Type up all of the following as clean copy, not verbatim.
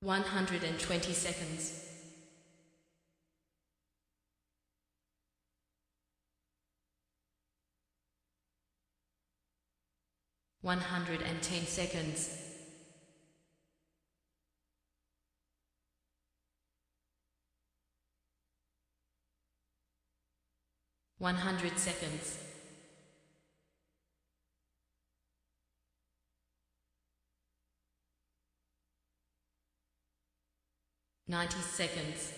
120 seconds. 110 seconds. 100 seconds. 90 seconds.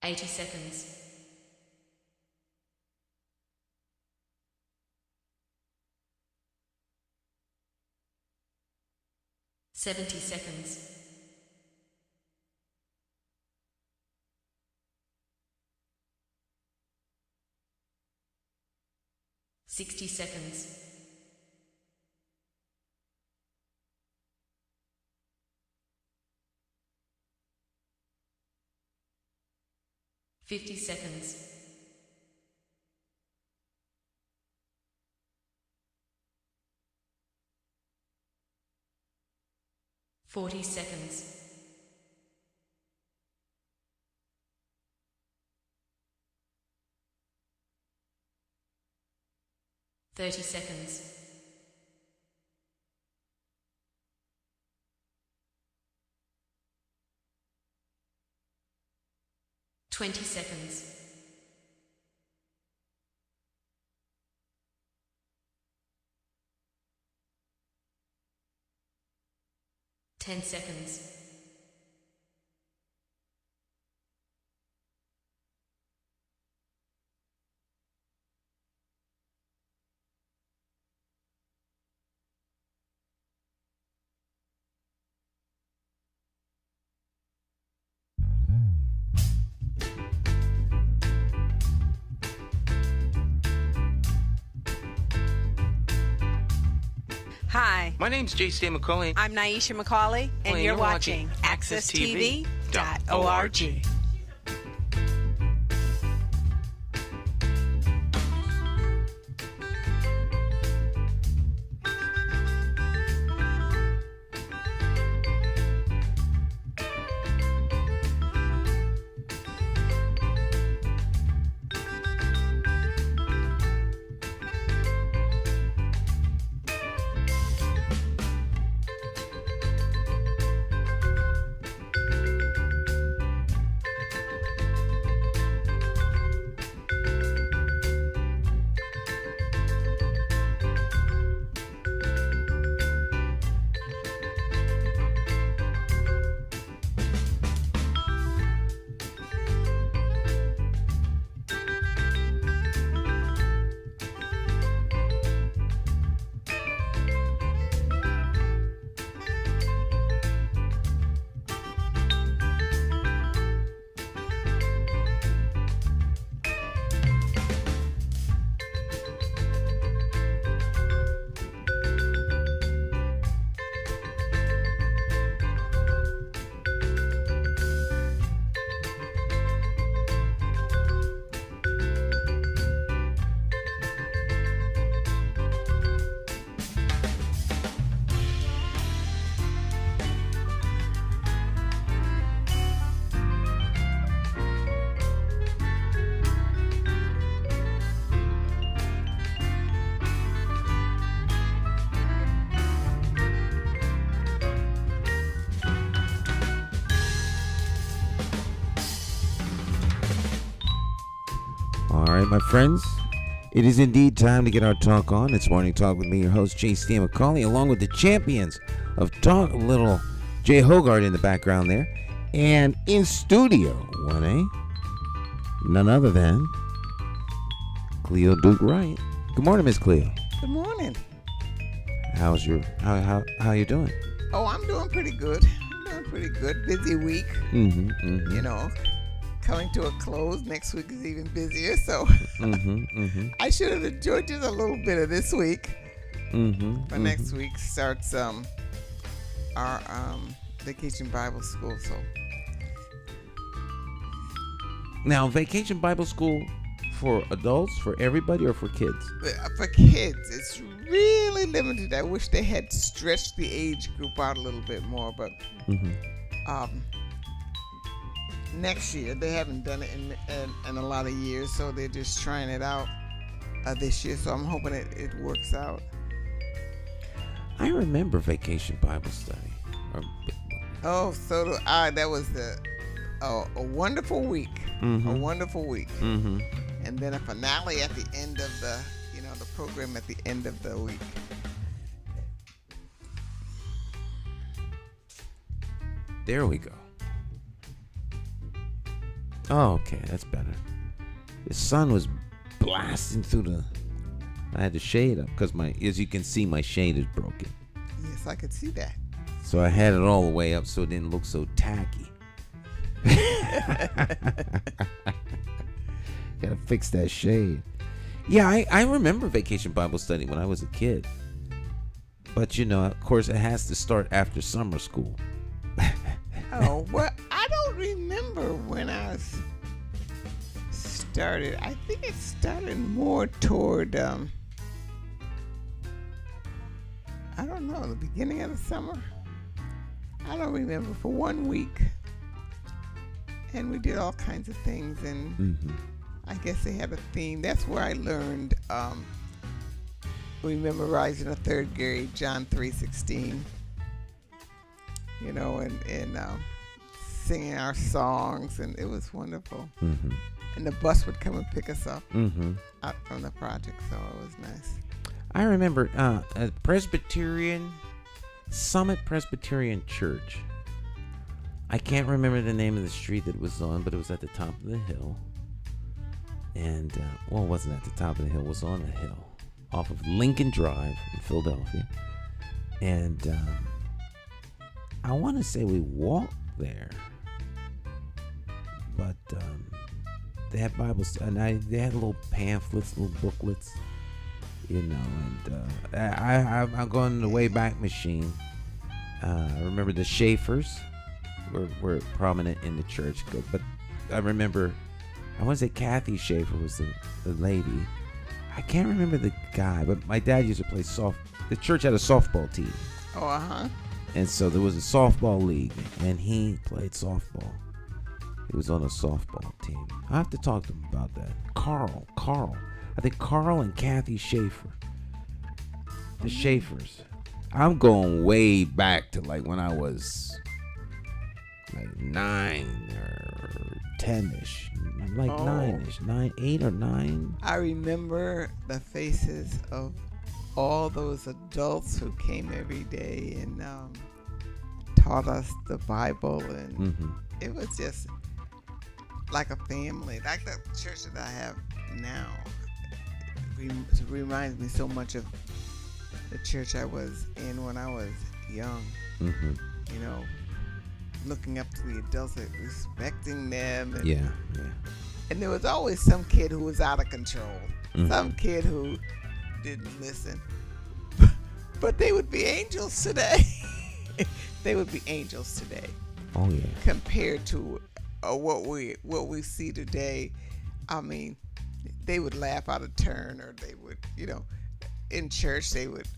80 seconds. 70 seconds. 60 seconds. 50 seconds. 40 seconds. 30 seconds. 20 seconds. 10 seconds. 'Hi, My name's J.C. McCauley. I'm Naisha McCauley, and you're watching AccessTV.org. All right, my friends, it is indeed time to get our talk on. It's Morning Talk with me, your host, J.C. McCauley, along with the champions of talk, little Jay Hogarth in the background there. And in studio, 1A, none other than Cleo Duke-Wright. Good morning, Miss Cleo. Good morning. How you doing? Oh, I'm doing pretty good. Busy week. You know, coming to a close. Next week is even busier. So I should have enjoyed just a little bit of this week. But next week starts our Vacation Bible School. So now, Vacation Bible School for adults, for everybody, or for kids? For kids, it's really limited. I wish they had stretched the age group out a little bit more, but next year, they haven't done it in a lot of years, so they're just trying it out this year, so I'm hoping it works out. I remember Vacation Bible Study. Oh, so do I. That was a wonderful week. A wonderful week. And then a finale at the end of the program at the end of the week. There we go. Oh, okay, that's better. The sun was blasting through I had the shade up because as you can see, my shade is broken. Yes, I could see that. So I had it all the way up so it didn't look so tacky. Gotta fix that shade. Yeah, I remember Vacation Bible Study when I was a kid. But, of course, it has to start after summer school. Oh, well, I don't remember when I started. I think it started more toward, I don't know, the beginning of the summer. I don't remember, for 1 week. And we did all kinds of things, and I guess they had a theme. That's where I learned, we memorized in the third grade, John 3:16, and singing our songs, and it was wonderful. And the bus would come and pick us up out from the project, so it was nice. I remember a Summit Presbyterian Church. I can't remember the name of the street that it was on, but it was at the top of the hill. And, it wasn't at the top of the hill. It was on a hill off of Lincoln Drive in Philadelphia. And I want to say we walked there. But they had Bibles, and they had little pamphlets, little booklets, and I'm going to the Wayback Machine. I remember the Schaefers were prominent in the church, but I remember, I want to say Kathy Schaefer was the lady. I can't remember the guy, but my dad used to play the church had a softball team. Oh, And so there was a softball league, and he played softball. He was on a softball team. I have to talk to him about that. Carl. I think Carl and Kathy Schaefer. The Schaefers. I'm going way back to like when I was like 9 or 10-ish. Like 9-ish. 8 or 9. I remember the faces of all those adults who came every day and taught us the Bible, and it was just like a family, like the church that I have now. It reminds me so much of the church I was in when I was young. Looking up to the adults, respecting them. And, and there was always some kid who was out of control, some kid who didn't listen. But they would be angels today. They would be angels today. Oh yeah. Compared to what we see today. I mean, they would laugh out of turn, or they would, in church they would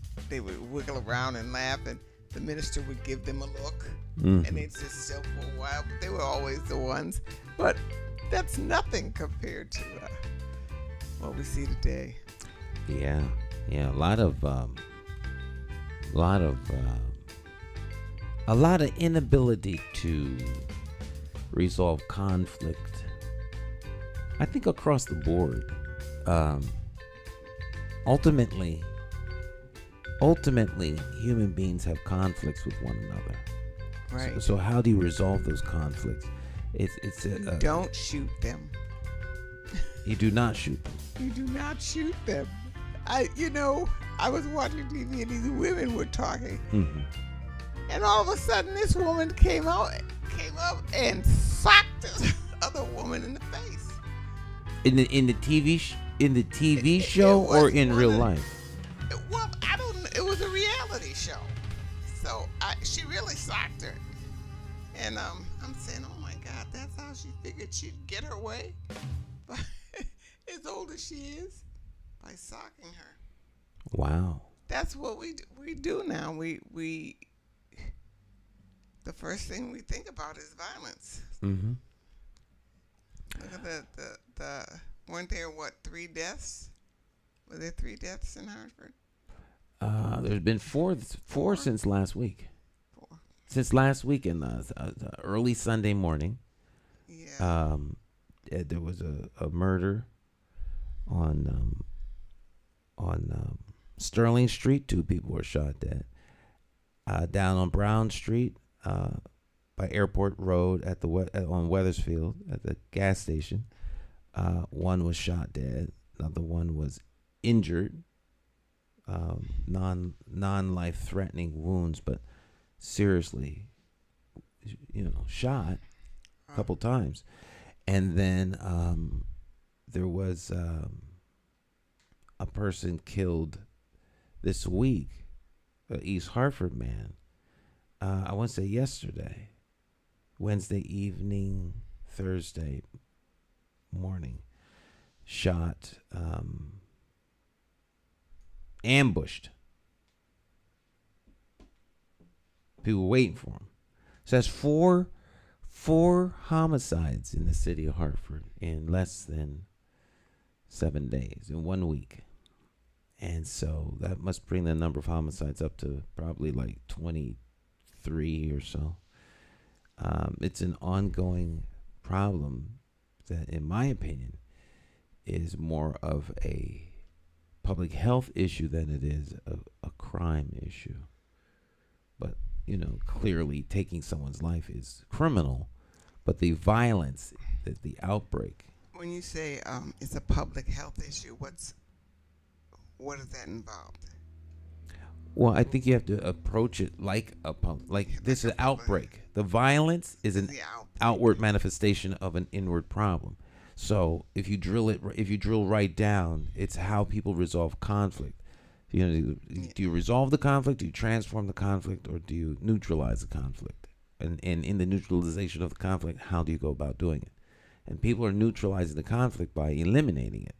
wiggle around and laugh, and the minister would give them a look, and they'd just still for a while. But they were always the ones. But that's nothing compared to what we see today. Yeah. A lot of inability to resolve conflict. I think across the board. Ultimately, human beings have conflicts with one another. Right. So how do you resolve those conflicts? Don't shoot them. You do not shoot them. You do not shoot them. I was watching TV and these women were talking, and all of a sudden this woman came up and socked this other woman in the face. In the TV show or in real life? Well, I don't know. It was a reality show, so she really socked her, and I'm saying, oh my God, that's how she figured she'd get her way. But as old as she is by socking her. Wow. That's what we do now. We the first thing we think about is violence. Mm-hmm. Look at the weren't there 3 deaths? Were there 3 deaths in Hartford? There's been four since last week. 4. Since last weekend, early Sunday morning. Yeah. There was a murder on Sterling Street. 2 people were shot dead. Down on Brown Street, by Airport Road on Weathersfield at the gas station, 1 was shot dead. Another one was injured. Non-life threatening wounds, but seriously, shot a couple times. And then there was a person killed this week, an East Hartford man. I want to say yesterday, Wednesday evening, Thursday morning, shot, ambushed. People were waiting for him. So that's four homicides in the city of Hartford in less than 7 days, in 1 week. And so that must bring the number of homicides up to probably like 23 or so. It's an ongoing problem that, in my opinion, is more of a public health issue than it is a crime issue. But, clearly taking someone's life is criminal, but the violence, the outbreak. When you say it's a public health issue, what does that involve? Well, I think you have to approach it like this is an outbreak. The violence is an outward manifestation of an inward problem. So if you drill right down, it's how people resolve conflict. Do you resolve the conflict? Do you transform the conflict, or do you neutralize the conflict? And in the neutralization of the conflict, how do you go about doing it? And people are neutralizing the conflict by eliminating it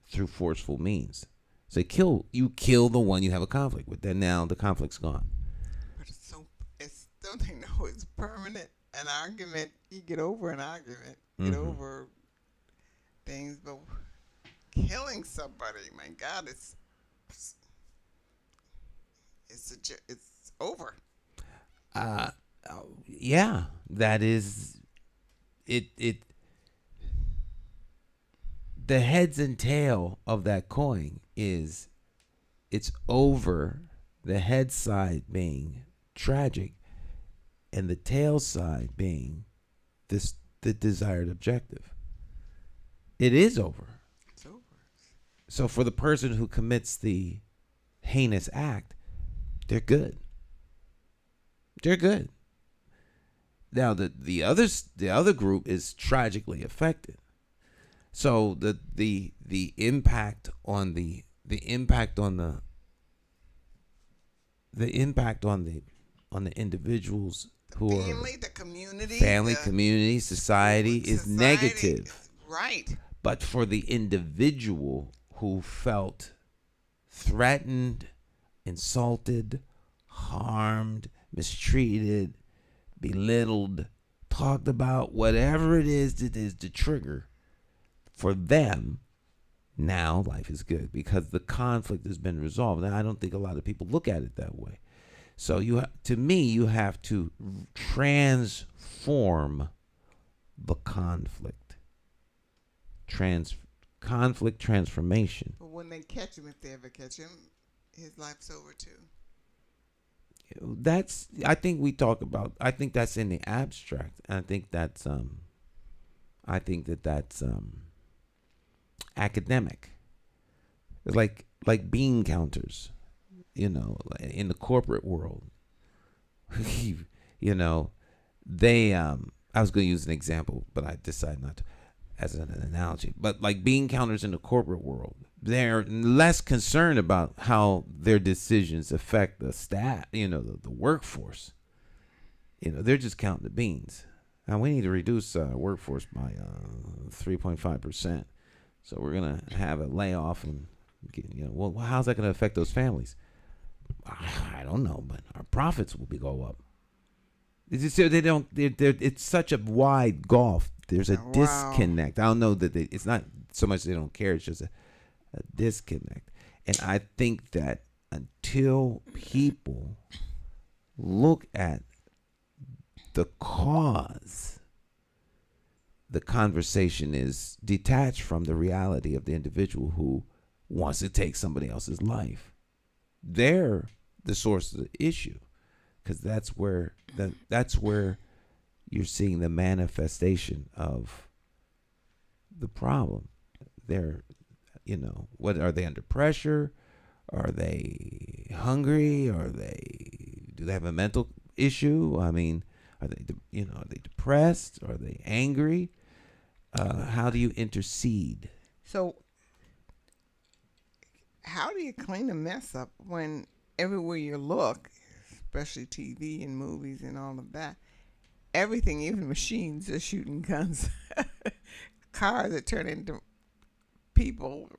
through forceful means. So you kill the one you have a conflict with. Then now the conflict's gone. But don't they know it's permanent? An argument, you get over an argument, get over things, but killing somebody, my God, it's over. Yeah, that is it. The heads and tail of that coin is it's over. The head side being tragic, and the tail side being the desired objective. It is over. It's over. So for the person who commits the heinous act, they're good. They're good. Now the other group is tragically affected. So the impact on the individuals who family, are the community, community, society is negative. Right. But for the individual who felt threatened, insulted, harmed, mistreated, belittled, talked about, whatever it is that is the trigger, for them, now life is good because the conflict has been resolved. And I don't think a lot of people look at it that way. So you have to transform the conflict. Conflict transformation. But when they catch him, if they ever catch him, his life's over too. I think that's in the abstract. And I think that's academic. It's like bean counters, in the corporate world. They I was going to use an example, but I decided not to as an analogy. But like bean counters in the corporate world, they're less concerned about how their decisions affect the staff, the workforce. They're just counting the beans. Now we need to reduce workforce by 3.5%. So we're going to have a layoff and, well, how's that going to affect those families? I don't know, but our profits will go up. It's such a wide gulf. There's a disconnect. I don't know that it's not so much they don't care. It's just a disconnect. And I think that until people look at the cause, the conversation is detached from the reality of the individual who wants to take somebody else's life. They're the source of the issue, because that's where you're seeing the manifestation of the problem. They're, what are they under pressure? Are they hungry? Do they have a mental issue? I mean, are they depressed? Are they angry? How do you intercede? So, how do you clean a mess up when everywhere you look, especially TV and movies and all of that, everything, even machines, are shooting guns, cars that turn into people.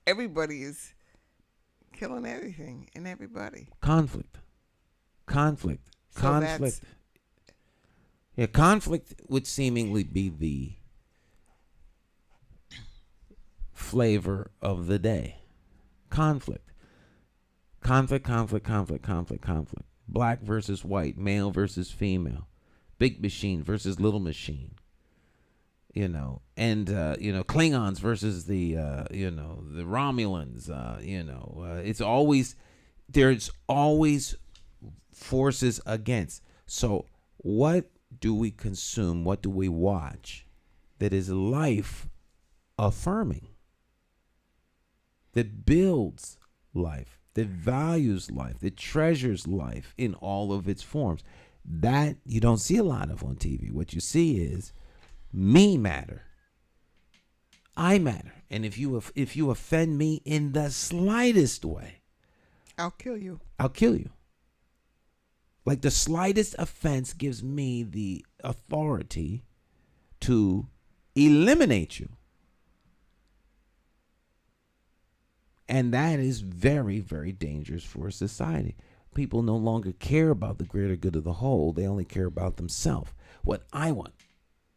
Everybody is killing everything and everybody. Conflict. Yeah, conflict would seemingly be the flavor of the day. Conflict. Black versus white, male versus female, big machine versus little machine. Klingons versus the Romulans. There's always forces against. So what do we consume? What do we watch that is life affirming? That builds life, that values life, that treasures life in all of its forms. That you don't see a lot of on TV. What you see is me matter. I matter. And if you offend me in the slightest way, I'll kill you. Like the slightest offense gives me the authority to eliminate you. And that is very, very dangerous for society. People no longer care about the greater good of the whole. They only care about themselves. What I want.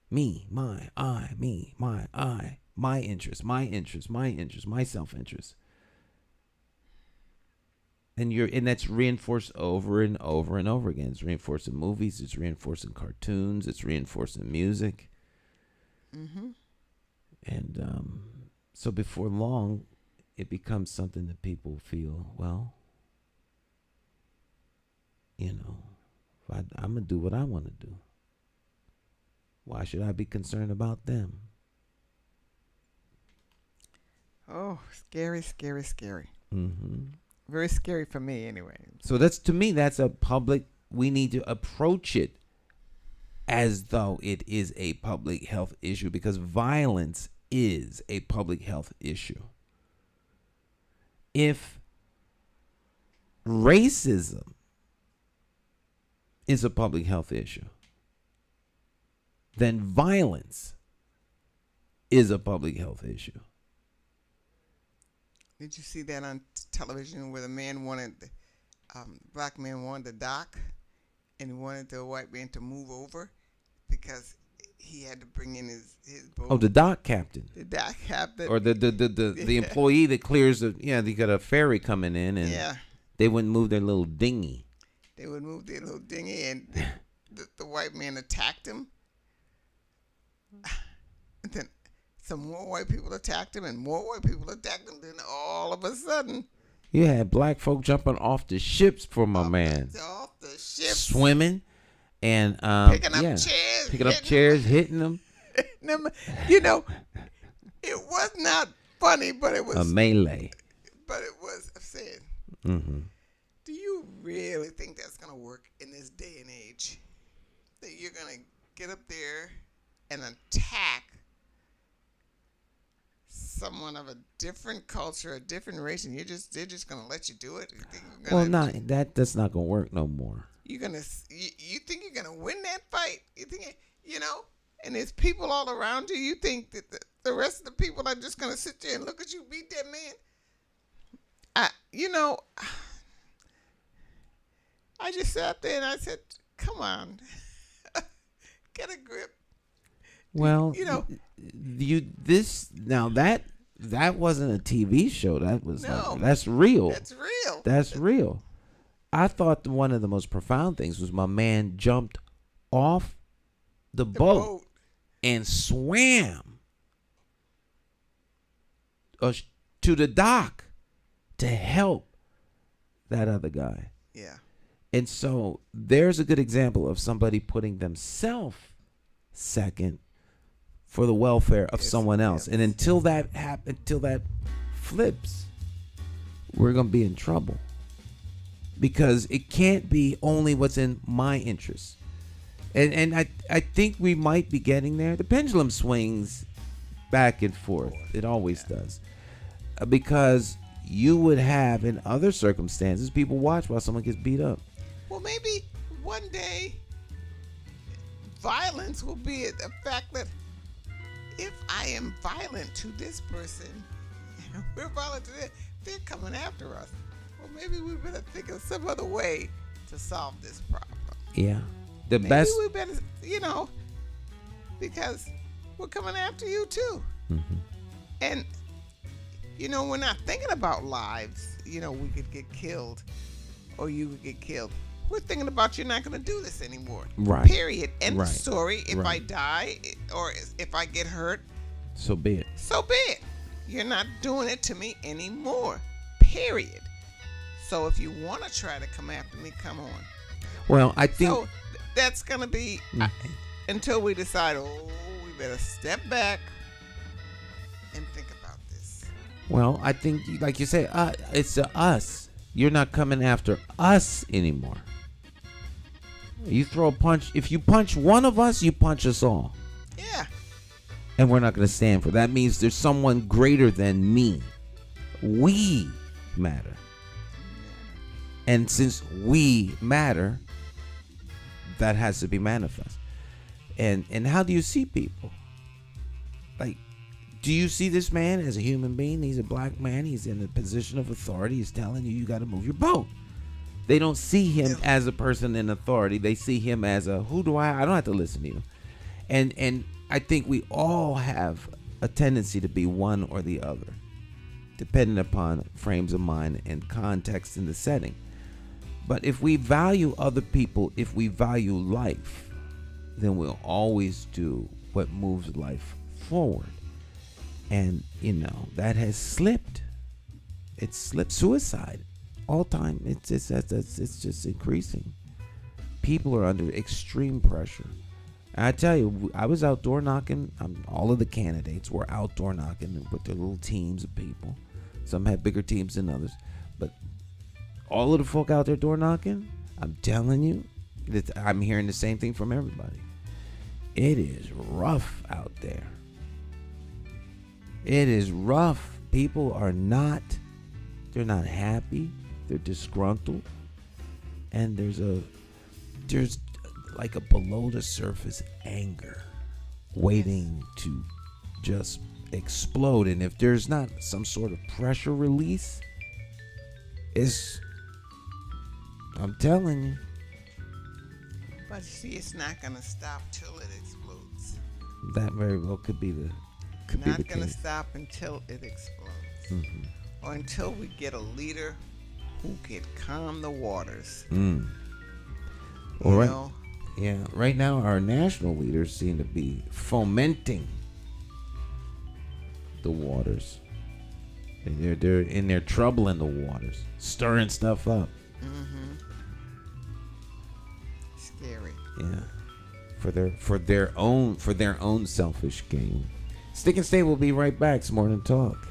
Me, my, I, me, my, I, my interest, my self-interest. And that's reinforced over and over and over again. It's reinforced in movies. It's reinforced in cartoons. It's reinforced in music. Mm-hmm. And so before long, it becomes something that people feel, well, I'm going to do what I want to do. Why should I be concerned about them? Oh, scary. Mm-hmm. Very scary for me anyway. So to me, that's we need to approach it as though it is a public health issue, because violence is a public health issue. If racism is a public health issue, then violence is a public health issue. Did you see that on television where the black man wanted to dock, and he wanted the white man to move over because he had to bring in his boat? Oh, the dock captain. The dock captain. Or the employee that clears they got a ferry coming in, and they wouldn't move their little dinghy. They would move their little dinghy, and the white man attacked him. And then some more white people attacked him, and more white people attacked him. Then all of a sudden, you had black folk jumping off the ships for my man. Off the ships. Swimming and picking up chairs, hitting them. It was not funny, but it was a melee. But it was upsetting. Mm-hmm. Do you really think that's going to work in this day and age? That you're going to get up there and attack someone of a different culture, a different race, and they're just going to let you do it? That's not going to work no more. You think you're going to win that fight? You think and there's people all around you, you think that the rest of the people are just going to sit there and look at you beat that man? I just sat there and I said, come on, get a grip. Well, that wasn't a TV show. That's real. That's real. That's real. I thought one of the most profound things was my man jumped off the boat and swam to the dock to help that other guy. Yeah. And so there's a good example of somebody putting themselves second for the welfare of someone else. And until that flips, we're going to be in trouble. Because it can't be only what's in my interest. And I think we might be getting there. The pendulum swings back and forth. It always does. Because you would have, in other circumstances, people watch while someone gets beat up. Well, maybe one day violence will be the fact that if I am violent to this person, and we're violent to them, they're coming after us. Well, maybe we better think of some other way to solve this problem. Yeah. Maybe we better, because we're coming after you too. Mm-hmm. And, we're not thinking about lives. We could get killed or you could get killed. We're thinking about you're not going to do this anymore. Right. Period. End of Right. story. If Right. I die or if I get hurt, So be it. so be it. You're not doing it to me anymore. Period. So if you want to try to come after me, come on. Well, I think... So that's going to be until we decide, we better step back and think about this. Well, I think, like you say, it's us. You're not coming after us anymore. You throw a punch. If you punch one of us, you punch us all. Yeah. And we're not going to stand for that. That means there's someone greater than me. We matter. And since we matter, that has to be manifest. And how do you see people? Like, do you see this man as a human being? He's a black man. He's in a position of authority. He's telling you got to move your boat. They don't see him as a person in authority. They see him as I don't have to listen to you. And I think we all have a tendency to be one or the other, depending upon frames of mind and context in the setting. But if we value other people, if we value life, then we'll always do what moves life forward. And, that has slipped. It's slipped. Suicide. All time. It's just increasing. People are under extreme pressure. And I tell you, I was outdoor knocking. All of the candidates were outdoor knocking with their little teams of people. Some had bigger teams than others. But all of the folk out there door knocking, I'm telling you, I'm hearing the same thing from everybody. It is rough out there. It is rough. People are they're not happy. They're disgruntled. And there's like a below the surface anger waiting to just explode. And if there's not some sort of pressure release, I'm telling you. But see, it's not going to stop till it explodes. That very well could be the Not going to stop until it explodes. Mm-hmm. Or until we get a leader who can calm the waters. All right. Yeah. Right now, our national leaders seem to be fomenting the waters. They're in there troubling the waters, stirring stuff up. Mm-hmm. Scary. Yeah. For their own selfish gain. Stick and Stay. We'll be right back. It's Morning Talk.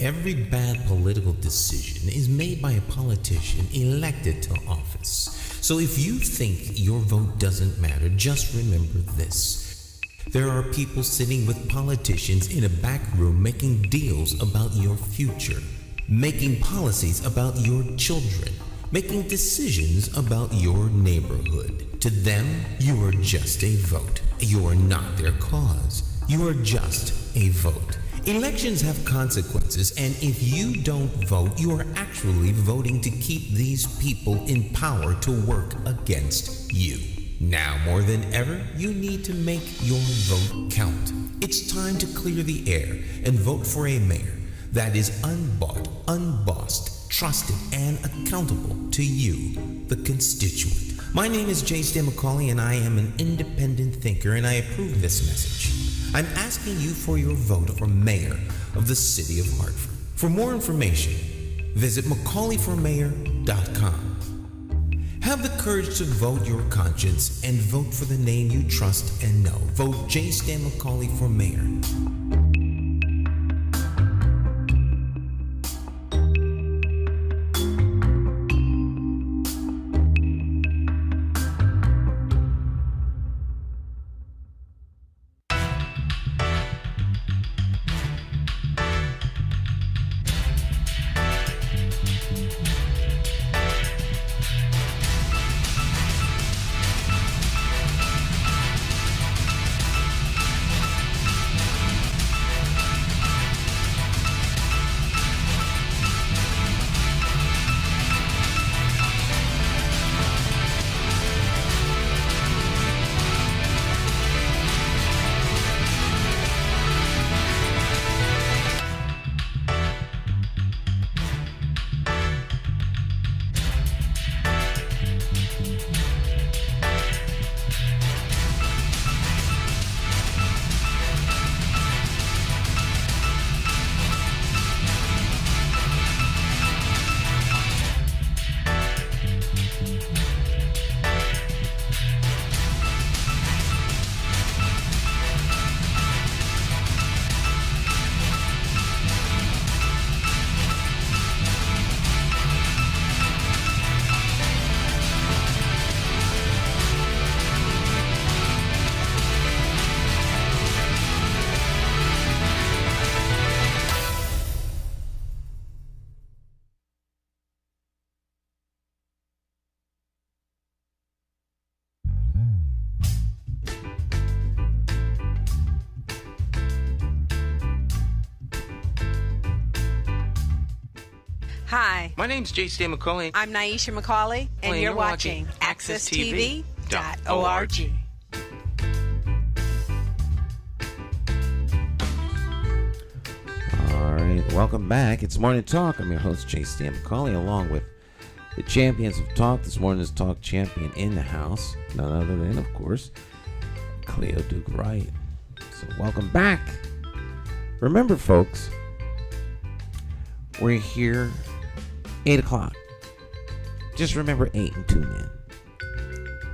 Every bad political decision is made by a politician elected to office. So if you think your vote doesn't matter, just remember this. There are people sitting with politicians in a back room making deals about your future, making policies about your children, making decisions about your neighborhood. To them, you are just a vote. You are not their cause. You are just a vote. Elections have consequences, and if you don't vote, you are actually voting to keep these people in power to work against you. Now more than ever, you need to make your vote count. It's time to clear the air and vote for a mayor that is unbought, unbossed, trusted, and accountable to you, the constituent. My name is J. Stan McCauley, and I am an independent thinker, and I approve this message. I'm asking you for your vote for mayor of the city of Hartford. For more information, visit McCauleyformayor.com. Have the courage to vote your conscience and vote for the name you trust and know. Vote J. Stan McCauley for mayor. Hi, My name's J. Stan McCauley. I'm Naisha McCauley, and you're watching AccessTV.org. All right, welcome back. It's Morning Talk. I'm your host, J. Stan McCauley, along with the champions of talk. This morning's talk champion in the house, none other than, of course, Cleo Duke-Wright. So welcome back. Remember, folks, we're here 8 o'clock. Just remember 8 and tune in.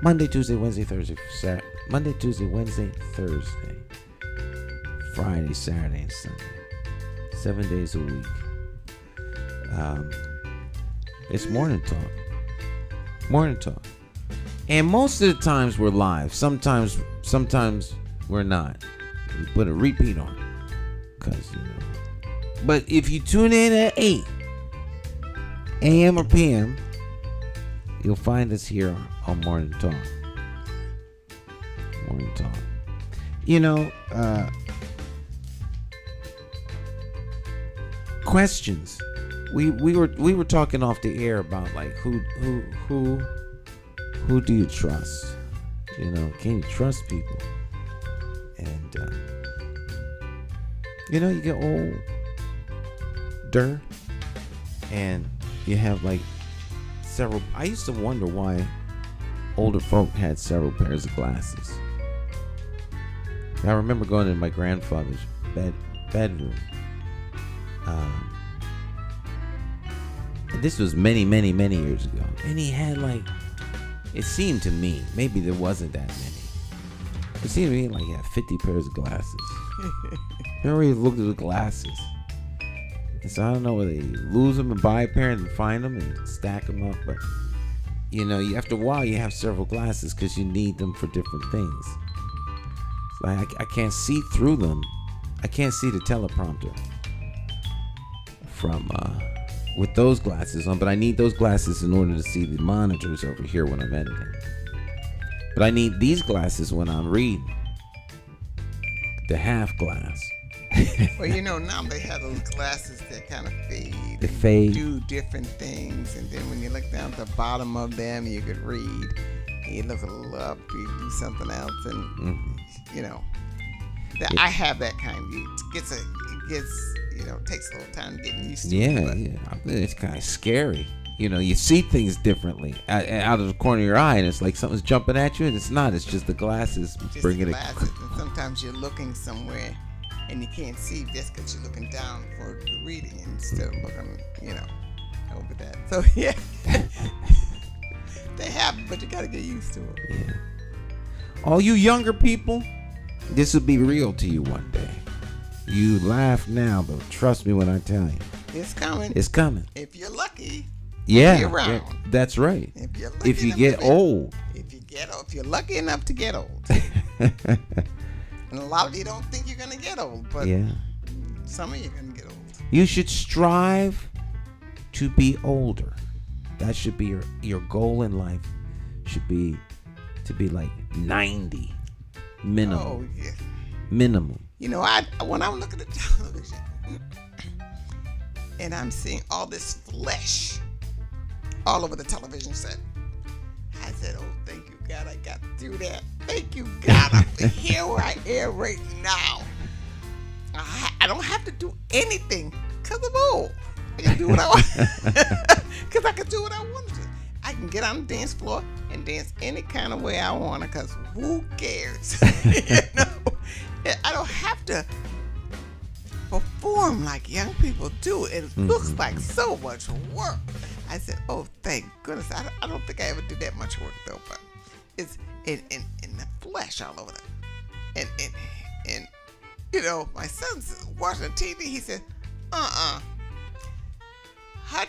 Monday, Tuesday, Wednesday, Thursday, Saturday. Monday, Tuesday, Wednesday, Thursday. Friday, Saturday, and Sunday. 7 days a week. It's Morning Talk. Morning Talk. And most of the times we're live. Sometimes we're not. We put a repeat on. Because, But if you tune in at 8 a.m. or p.m., you'll find us here on Morning Talk. Morning Talk. Questions. We were talking off the air about like who do you trust? Can you trust people? And you get older and you have like several. I used to wonder why older folk had several pairs of glasses. I remember going to my grandfather's bedroom. And this was many years ago, and he had like, it seemed to me, maybe there wasn't that many. It seemed to me like he had 50 pairs of glasses. Remember, he looked at the glasses. And so I don't know whether you lose them and buy a pair and find them and stack them up. But, after a while you have several glasses because you need them for different things. It's like I can't see through them. I can't see the teleprompter from with those glasses on. But I need those glasses in order to see the monitors over here when I'm editing. But I need these glasses when I'm reading. The half glass. Well, now they have those glasses that kind of fade. They fade. Do different things, and then when you look down at the bottom of them, you could read. And you look a little up, you do something else, and I have that kind. It takes a little time to get used to. Yeah. It's kind of scary. You see things differently out of the corner of your eye, and it's like something's jumping at you, and it's not. It's just the glasses bringing it. And sometimes you're looking somewhere, and you can't see just because you're looking down for the reading instead of looking, over that. So yeah, they happen, but you got to get used to it. Yeah. All you younger people, this will be real to you one day. You laugh now, but trust me when I tell you, it's coming. It's coming. If you're lucky. Yeah, be around. Yeah, that's right. If you get old. If you're lucky enough to get old. And a lot of you don't think you're going to get old, but some of you are going to get old. You should strive to be older. That should be your goal in life. Should be to be like 90 minimum. Oh, yeah. Minimum. When I'm looking at television and I'm seeing all this flesh all over the television set, I said, oh, thank you, God, I got through that. Thank you, God, I'm here where I am right now. I don't have to do anything because I'm old. I can do what I want. Because I can do what I want to do. I can get on the dance floor and dance any kind of way I want to, because who cares? I don't have to perform like young people do. It looks like so much work. I said, oh, thank goodness. I don't think I ever did that much work, though, but it's in the flesh all over there. And my son's watching TV. He said, her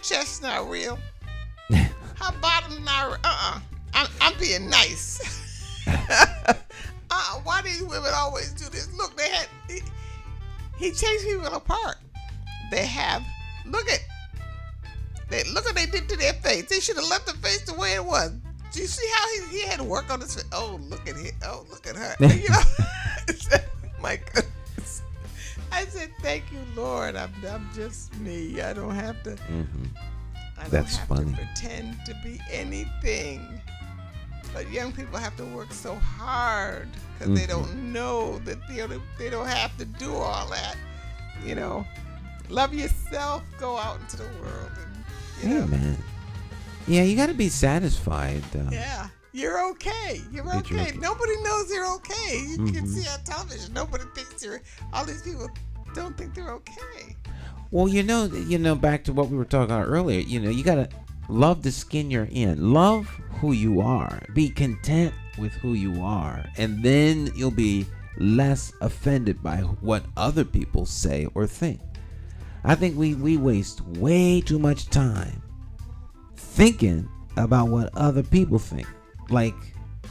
chest's not real. Her bottom's not real. I'm being nice. Why these women always do this? Look, he chased people apart. Look what they did to their face. They should have left the face the way it was. Do you see how he had to work on his face? Oh, look at him. Oh, look at her. My goodness. I said, thank you, Lord. I'm just me. I don't have to. I don't That's have funny. to pretend to be anything. But young people have to work so hard because they don't know that they don't have to do all that. Love yourself. Go out into the world. And, man. Yeah, you got to be satisfied. Yeah, you're okay. You're okay. Nobody knows you're okay. You can see on television. Nobody thinks all these people don't think they're okay. Well, back to what we were talking about earlier, you got to love the skin you're in. Love who you are. Be content with who you are. And then you'll be less offended by what other people say or think. I think we waste way too much time thinking about what other people think. Like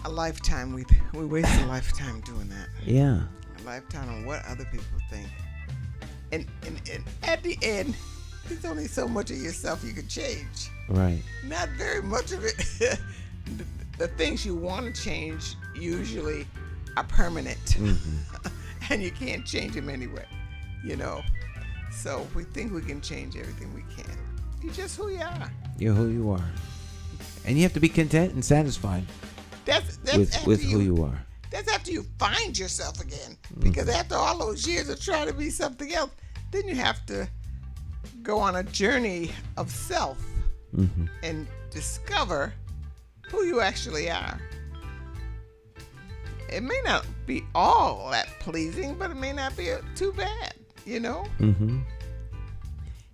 a lifetime. We waste a lifetime doing that. Yeah. A lifetime on what other people think. And at the end, there's only so much of yourself you can change. Right. Not very much of it. The things you want to change usually are permanent. And you can't change them anyway. So we think we can change everything we can. You're just who you are. You're who you are. And you have to be content and satisfied with who you are. That's after you find yourself again. Because after all those years of trying to be something else, then you have to go on a journey of self and discover who you actually are. It may not be all that pleasing, but it may not be too bad,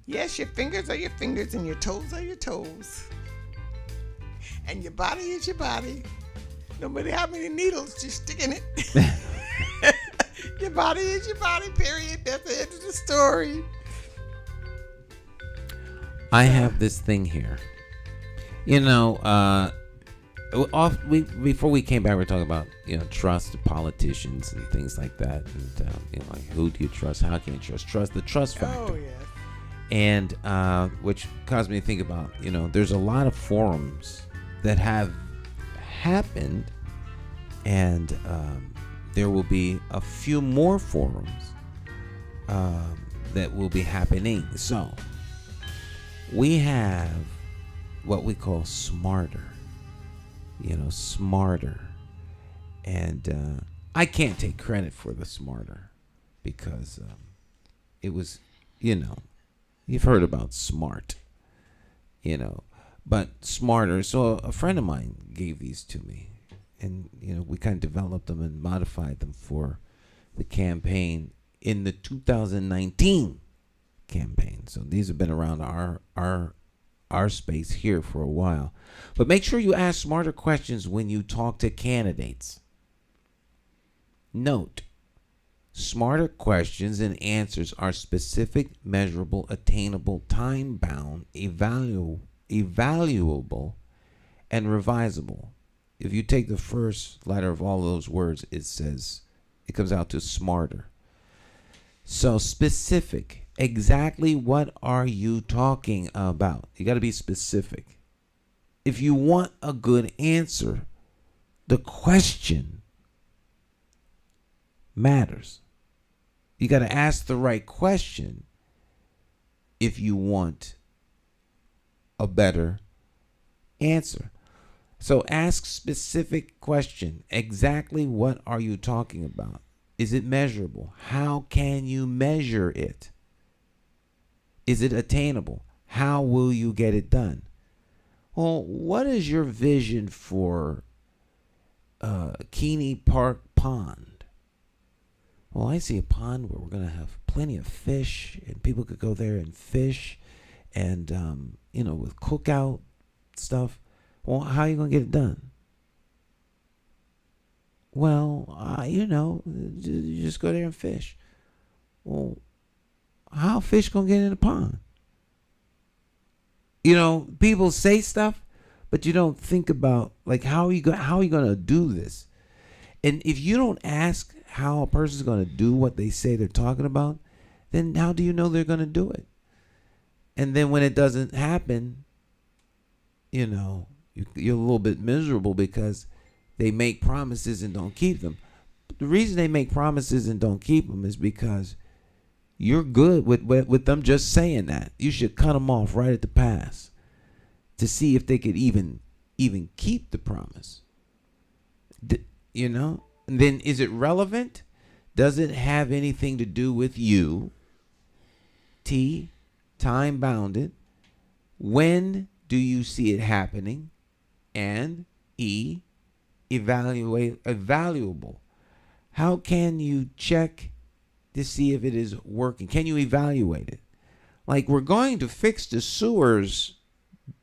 Yes, your fingers are your fingers and your toes are your toes. And your body is your body. No matter how many needles you stick in it. Your body is your body, period. That's the end of the story. I have this thing here. Before we came back, we were talking about trust politicians and things like that, and like who do you trust? How can you trust the trust factor? Oh yes. And which caused me to think about there's a lot of forums that have happened, and there will be a few more forums that will be happening. So we have what we call Smarter. Smarter. And I can't take credit for the Smarter because it was, you've heard about Smart, but Smarter. So a friend of mine gave these to me, and, we kind of developed them and modified them for the campaign in the 2019 campaign. So these have been around our space here for a while. But make sure you ask smarter questions when you talk to candidates. Note, smarter questions and answers are specific, measurable, attainable, time-bound, evaluable, and revisable. If you take the first letter of all those words, it comes out to smarter. So specific. Exactly what are you talking about? You got to be specific. If you want a good answer, the question matters. You got to ask the right question if you want a better answer. So ask specific question. Exactly what are you talking about? Is it measurable? How can you measure it? Is it attainable? How will you get it done? Well, what is your vision for Keeney Park Pond? Well, I see a pond where we're going to have plenty of fish, and people could go there and fish, and, with cookout stuff. Well, how are you going to get it done? Well, you just go there and fish. Well, how fish gonna get in the pond? People say stuff, but you don't think about how are you gonna do this? And if you don't ask how a person's gonna do what they say they're talking about, then how do you know they're gonna do it? And then when it doesn't happen, you're a little bit miserable because they make promises and don't keep them. The reason they make promises and don't keep them is because you're good with them just saying that. You should cut them off right at the pass to see if they could even keep the promise. And then is it relevant? Does it have anything to do with you? T, time bounded. When do you see it happening? And E, evaluable. How can you check to see if it is working? Can you evaluate it? Like, we're going to fix the sewers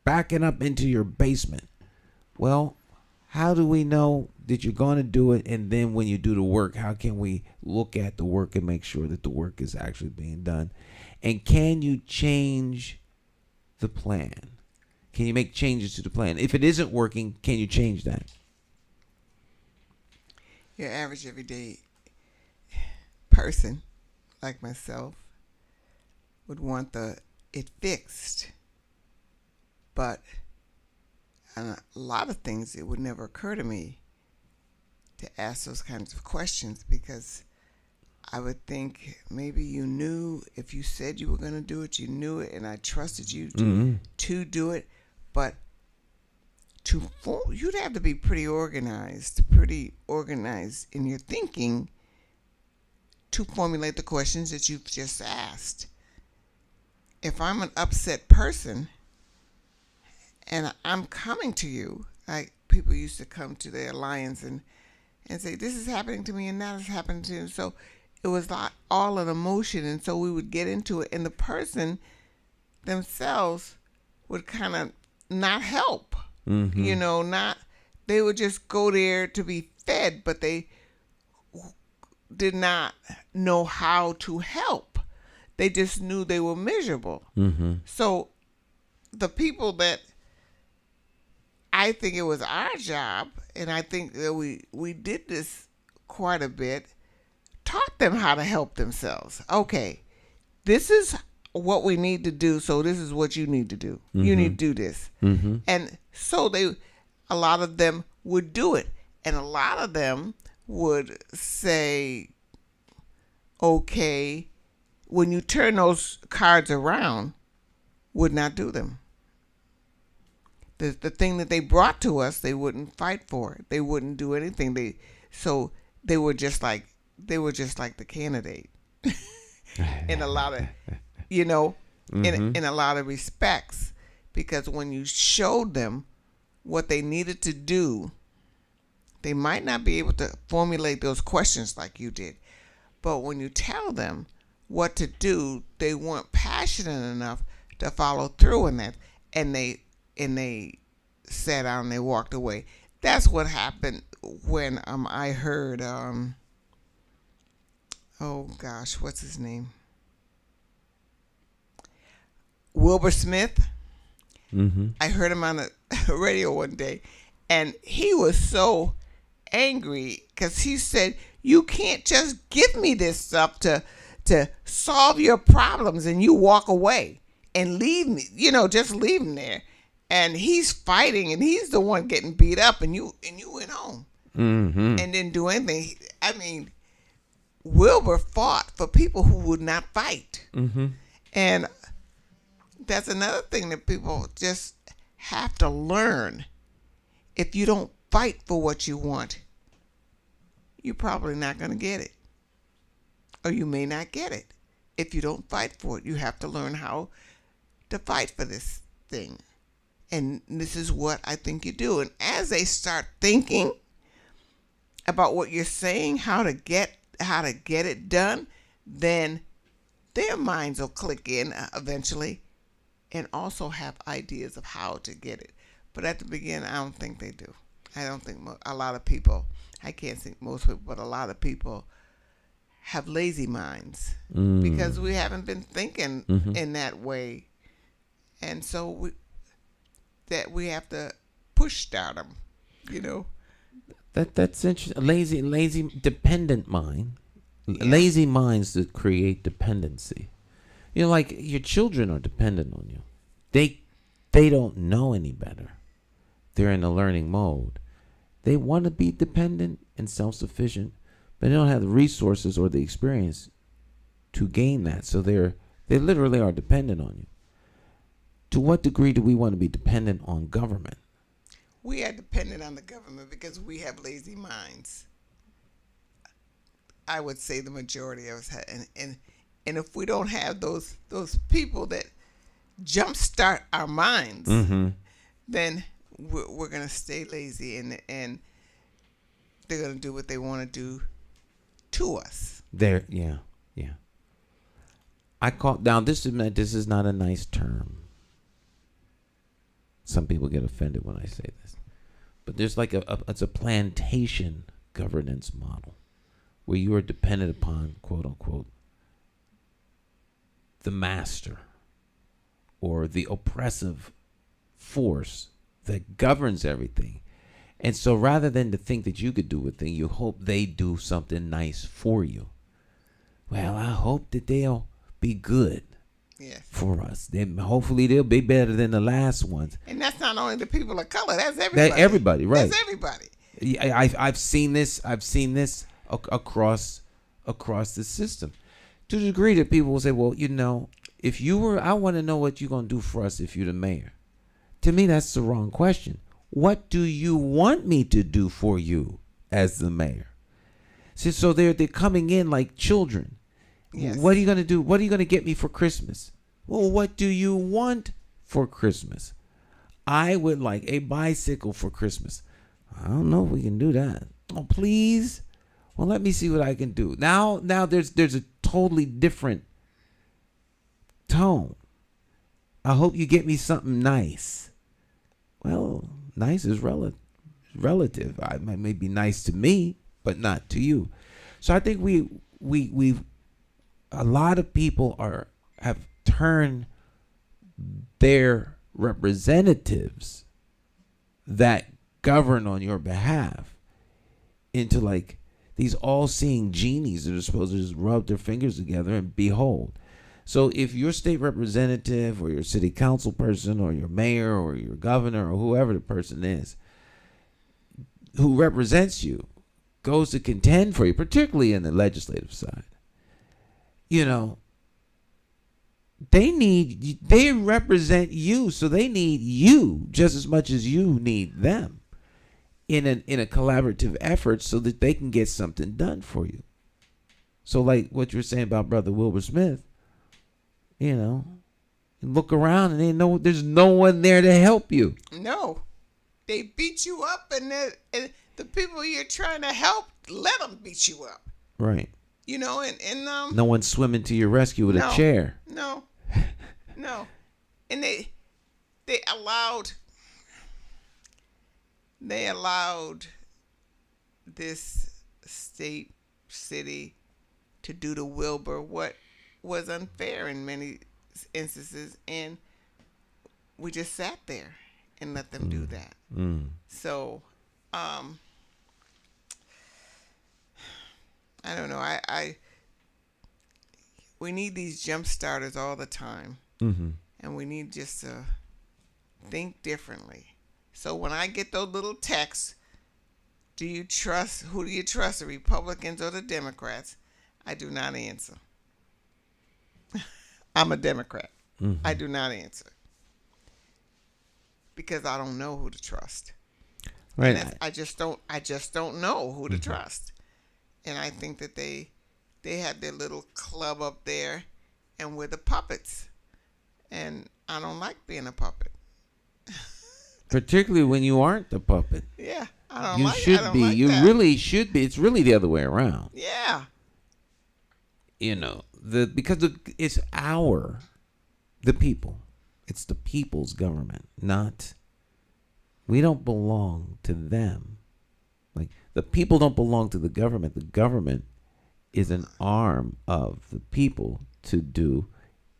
backing up into your basement. Well, how do we know that you're going to do it? And then when you do the work, how can we look at the work and make sure that the work is actually being done? And can you change the plan? Can you make changes to the plan? If it isn't working, can you change that? Your average everyday person like myself would want it fixed, but on a lot of things it would never occur to me to ask those kinds of questions, because I would think maybe you knew, if you said you were going to do it, you knew it, and I trusted you to do it. But you'd have to be pretty organized in your thinking to formulate the questions that you've just asked. If I'm an upset person and I'm coming to you, like people used to come to their alliance and say, this is happening to me and that is happening to me. So it was like all an emotion, and so we would get into it, and the person themselves would kind of not help. They would just go there to be fed, but they did not know how to help. They just knew they were miserable. So the people that I think it was our job, and I think that we did this quite a bit, taught them how to help themselves. Okay, this is what we need to do, so this is what you need to do. You need to do this. And so a lot of them would do it. And a lot of them would say, okay, when you turn those cards around, would not do them. The thing that they brought to us, they wouldn't fight for it. They wouldn't do anything. They were just like the candidate in a lot of, in a lot of respects, because when you showed them what they needed to do, they might not be able to formulate those questions like you did, but when you tell them what to do, they weren't passionate enough to follow through in that, and they sat down and they walked away. That's what happened when I heard oh gosh, what's his name? Wilbur Smith. I heard him on the radio one day, and he was so angry because he said, you can't just give me this stuff to solve your problems and you walk away and leave me, just leave him there. And he's fighting, and he's the one getting beat up, and you went home and didn't do anything. I mean, Wilbur fought for people who would not fight. And that's another thing that people just have to learn. If you don't fight for what you want, you're probably not going to get it. Or you may not get it. If you don't fight for it, you have to learn how to fight for this thing. And this is what I think you do. And as they start thinking about what you're saying, how to get it done, then their minds will click in eventually and also have ideas of how to get it. But at the beginning, I don't think they do. I don't think a lot of people, I can't think most people, but a lot of people have lazy minds because we haven't been thinking in that way. And so we have to push start them, That's interesting. Lazy, dependent mind. Yeah. Lazy minds that create dependency. Like your children are dependent on you. They don't know any better. They're in a learning mode. They want to be dependent and self-sufficient, but they don't have the resources or the experience to gain that. So they literally are dependent on you. To what degree do we want to be dependent on government? We are dependent on the government because we have lazy minds. I would say the majority of us have, and if we don't have those people that jumpstart our minds, then we're going to stay lazy, and they're going to do what they want to do to us. Yeah. Now this is not a nice term. Some people get offended when I say this, but there's like it's a plantation governance model where you are dependent upon, quote unquote, the master or the oppressive force that governs everything. And so rather than to think that you could do a thing, you hope they do something nice for you. Well, I hope that they'll be good. Yes. For us. Hopefully they'll be better than the last ones. And that's not only the people of color, that's everybody. Everybody, right. That's everybody. I've seen this across the system. To the degree that people will say, well, if you were, I want to know what you're going to do for us if you're the mayor. To me, that's the wrong question. What do you want me to do for you as the mayor? See, so they're coming in like children. Yes. What are you going to do? What are you going to get me for Christmas? Well, what do you want for Christmas? I would like a bicycle for Christmas. I don't know if we can do that. Oh, please. Well, let me see what I can do. Now there's a totally different tone. I hope you get me something nice. Well, nice is relative. It may be nice to me, but not to you. So I think we've a lot of people have turned their representatives that govern on your behalf into like these all-seeing genies that are supposed to just rub their fingers together and behold. So if your state representative or your city council person or your mayor or your governor or whoever the person is who represents you goes to contend for you, particularly in the legislative side, you know, they represent you, so they need you just as much as you need them in a collaborative effort so that they can get something done for you. So like what you're saying about Brother Wilbur Smith, you know, look around and there's no one there to help you. No, they beat you up, and the people you're trying to help, let them beat you up. Right. You know, and no one's swimming to your rescue with a chair. No. No. And they allowed this city to do to Wilbur what was unfair in many instances, and we just sat there and let them do that. So I don't know. We need these jump starters all the time, and we need just to think differently. So when I get those little texts, who do you trust, the Republicans or the Democrats? I do not answer. I'm a Democrat. I do not answer because I don't know who to trust. Right. I just don't know who to trust, and I think that they have their little club up there, and we're the puppets. And I don't like being a puppet. Particularly when you aren't the puppet. Yeah, You really should be. It's really the other way around. Yeah. You know, because it's the people. It's the people's government, we don't belong to them. Like, the people don't belong to the government. The government is an arm of the people to do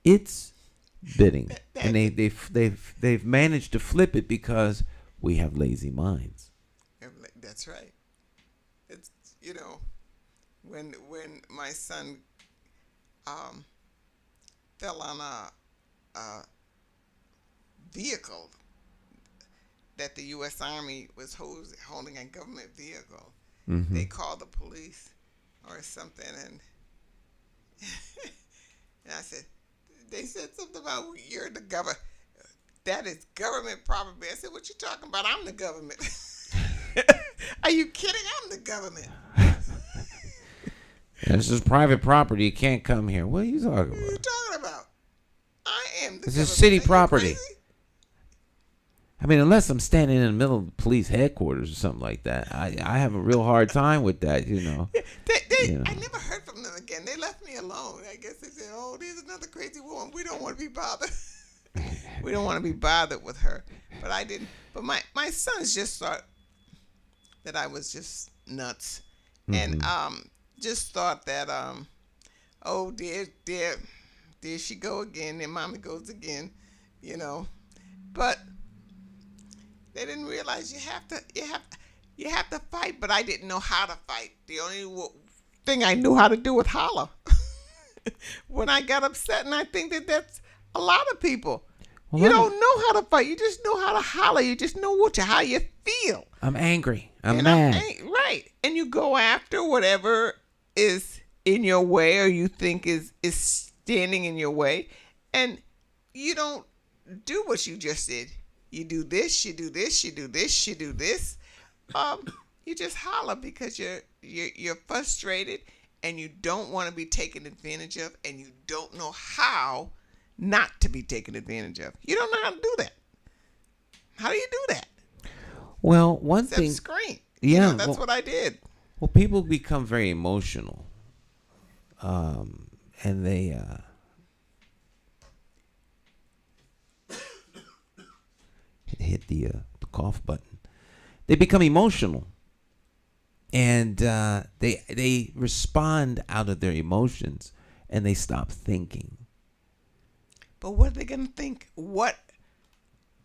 its bidding, and they've managed to flip it because we have lazy minds. That's right. It's, you know, when my son fell on a vehicle that the U.S. Army was holding, a government vehicle, they called the police or something, and and I said, they said something about you're the government. That is government property. I said, what you talking about? I'm the government. Are you kidding? I'm the government. This is private property. You can't come here. What are you talking about? What are you talking about? I am the government. This is city property. I mean, unless I'm standing in the middle of the police headquarters or something like that, I have a real hard time with that, you know. I never heard from them again. They left me alone. I guess they said, oh, there's another crazy woman. We don't want to be bothered. We don't want to be bothered with her. But I didn't. But my sons just thought that I was just nuts. And just thought that, oh, there she go again. There mommy goes again, you know. But they didn't realize you have to fight, but I didn't know how to fight. The only thing I knew how to do was holler when I got upset, and I think that's a lot of people. Well, you don't know how to fight. You just know how to holler. You just know how you feel. I'm angry. I'm mad. Right, and you go after whatever is in your way or you think is standing in your way, and you don't do what you just did. You do this, you do this, you do this, you do this. You just holler because you're frustrated and you don't want to be taken advantage of, and you don't know how not to be taken advantage of. You don't know how to do that. How do you do that? Well, one Except thing, scream. Yeah, You know, that's what I did. Well, people become very emotional, and they. Hit the cough button. They become emotional, and they respond out of their emotions, and they stop thinking. But what are they gonna think? What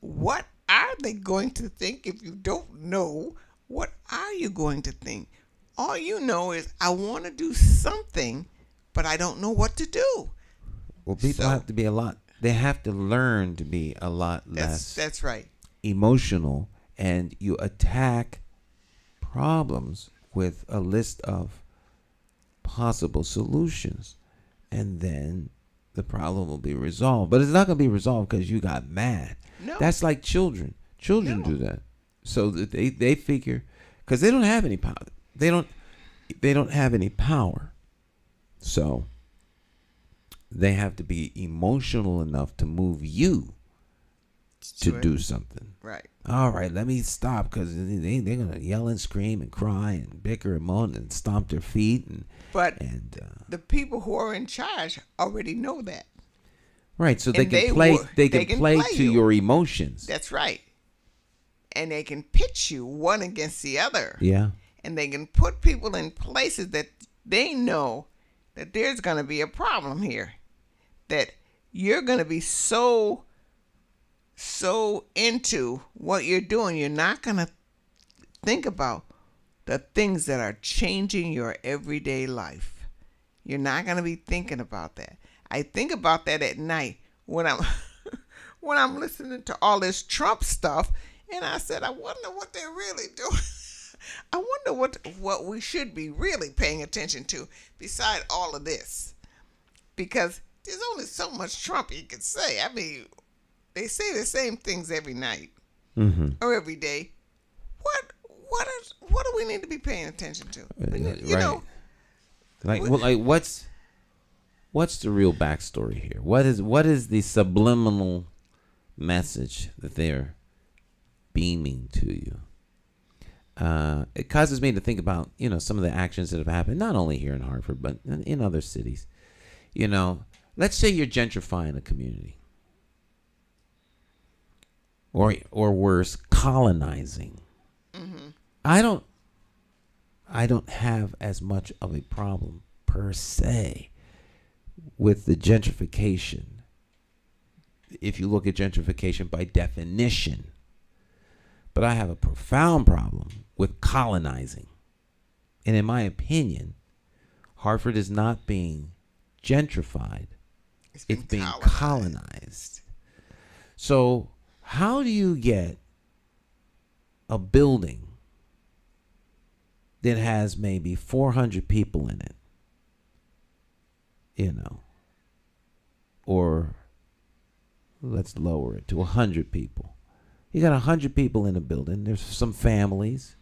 what are they going to think if you don't know? What are you going to think? All you know is, I want to do something, but I don't know what to do. Well, people have to be they have to learn to be a lot less. That's right. Emotional, and you attack problems with a list of possible solutions, and then the problem will be resolved. But it's not going to be resolved because you got mad. No. That's like children. Children do that. So that they figure, because they don't have any power. They don't have any power. So they have to be emotional enough to move you to do something. Right. All right, let me stop, because they're going to yell and scream and cry and bicker and moan and stomp their feet. But the people who are in charge already know that. Right, so they can play to your emotions. That's right. And they can pitch you one against the other. Yeah. And they can put people in places that they know that there's going to be a problem here. That you're going to be so into what you're doing, you're not going to think about the things that are changing your everyday life. You're not going to be thinking about that. I think about that at night when I'm listening to all this Trump stuff, and I said, I wonder what they're really doing. I wonder what we should be really paying attention to beside all of this. Because there's only so much Trump you can say. I mean, they say the same things every night or every day. What do we need to be paying attention to? You know, what's the real backstory here? What is the subliminal message that they're beaming to you? It causes me to think about, some of the actions that have happened, not only here in Hartford, but in other cities. Let's say you're gentrifying a community. Or worse, colonizing. Mm-hmm. I don't have as much of a problem per se with the gentrification. If you look at gentrification by definition, but I have a profound problem with colonizing. And in my opinion, Hartford is not being gentrified. It's being colonized. So how do you get a building that has maybe 400 people in it, or let's lower it to 100 people. You got 100 people in a building. There's some families,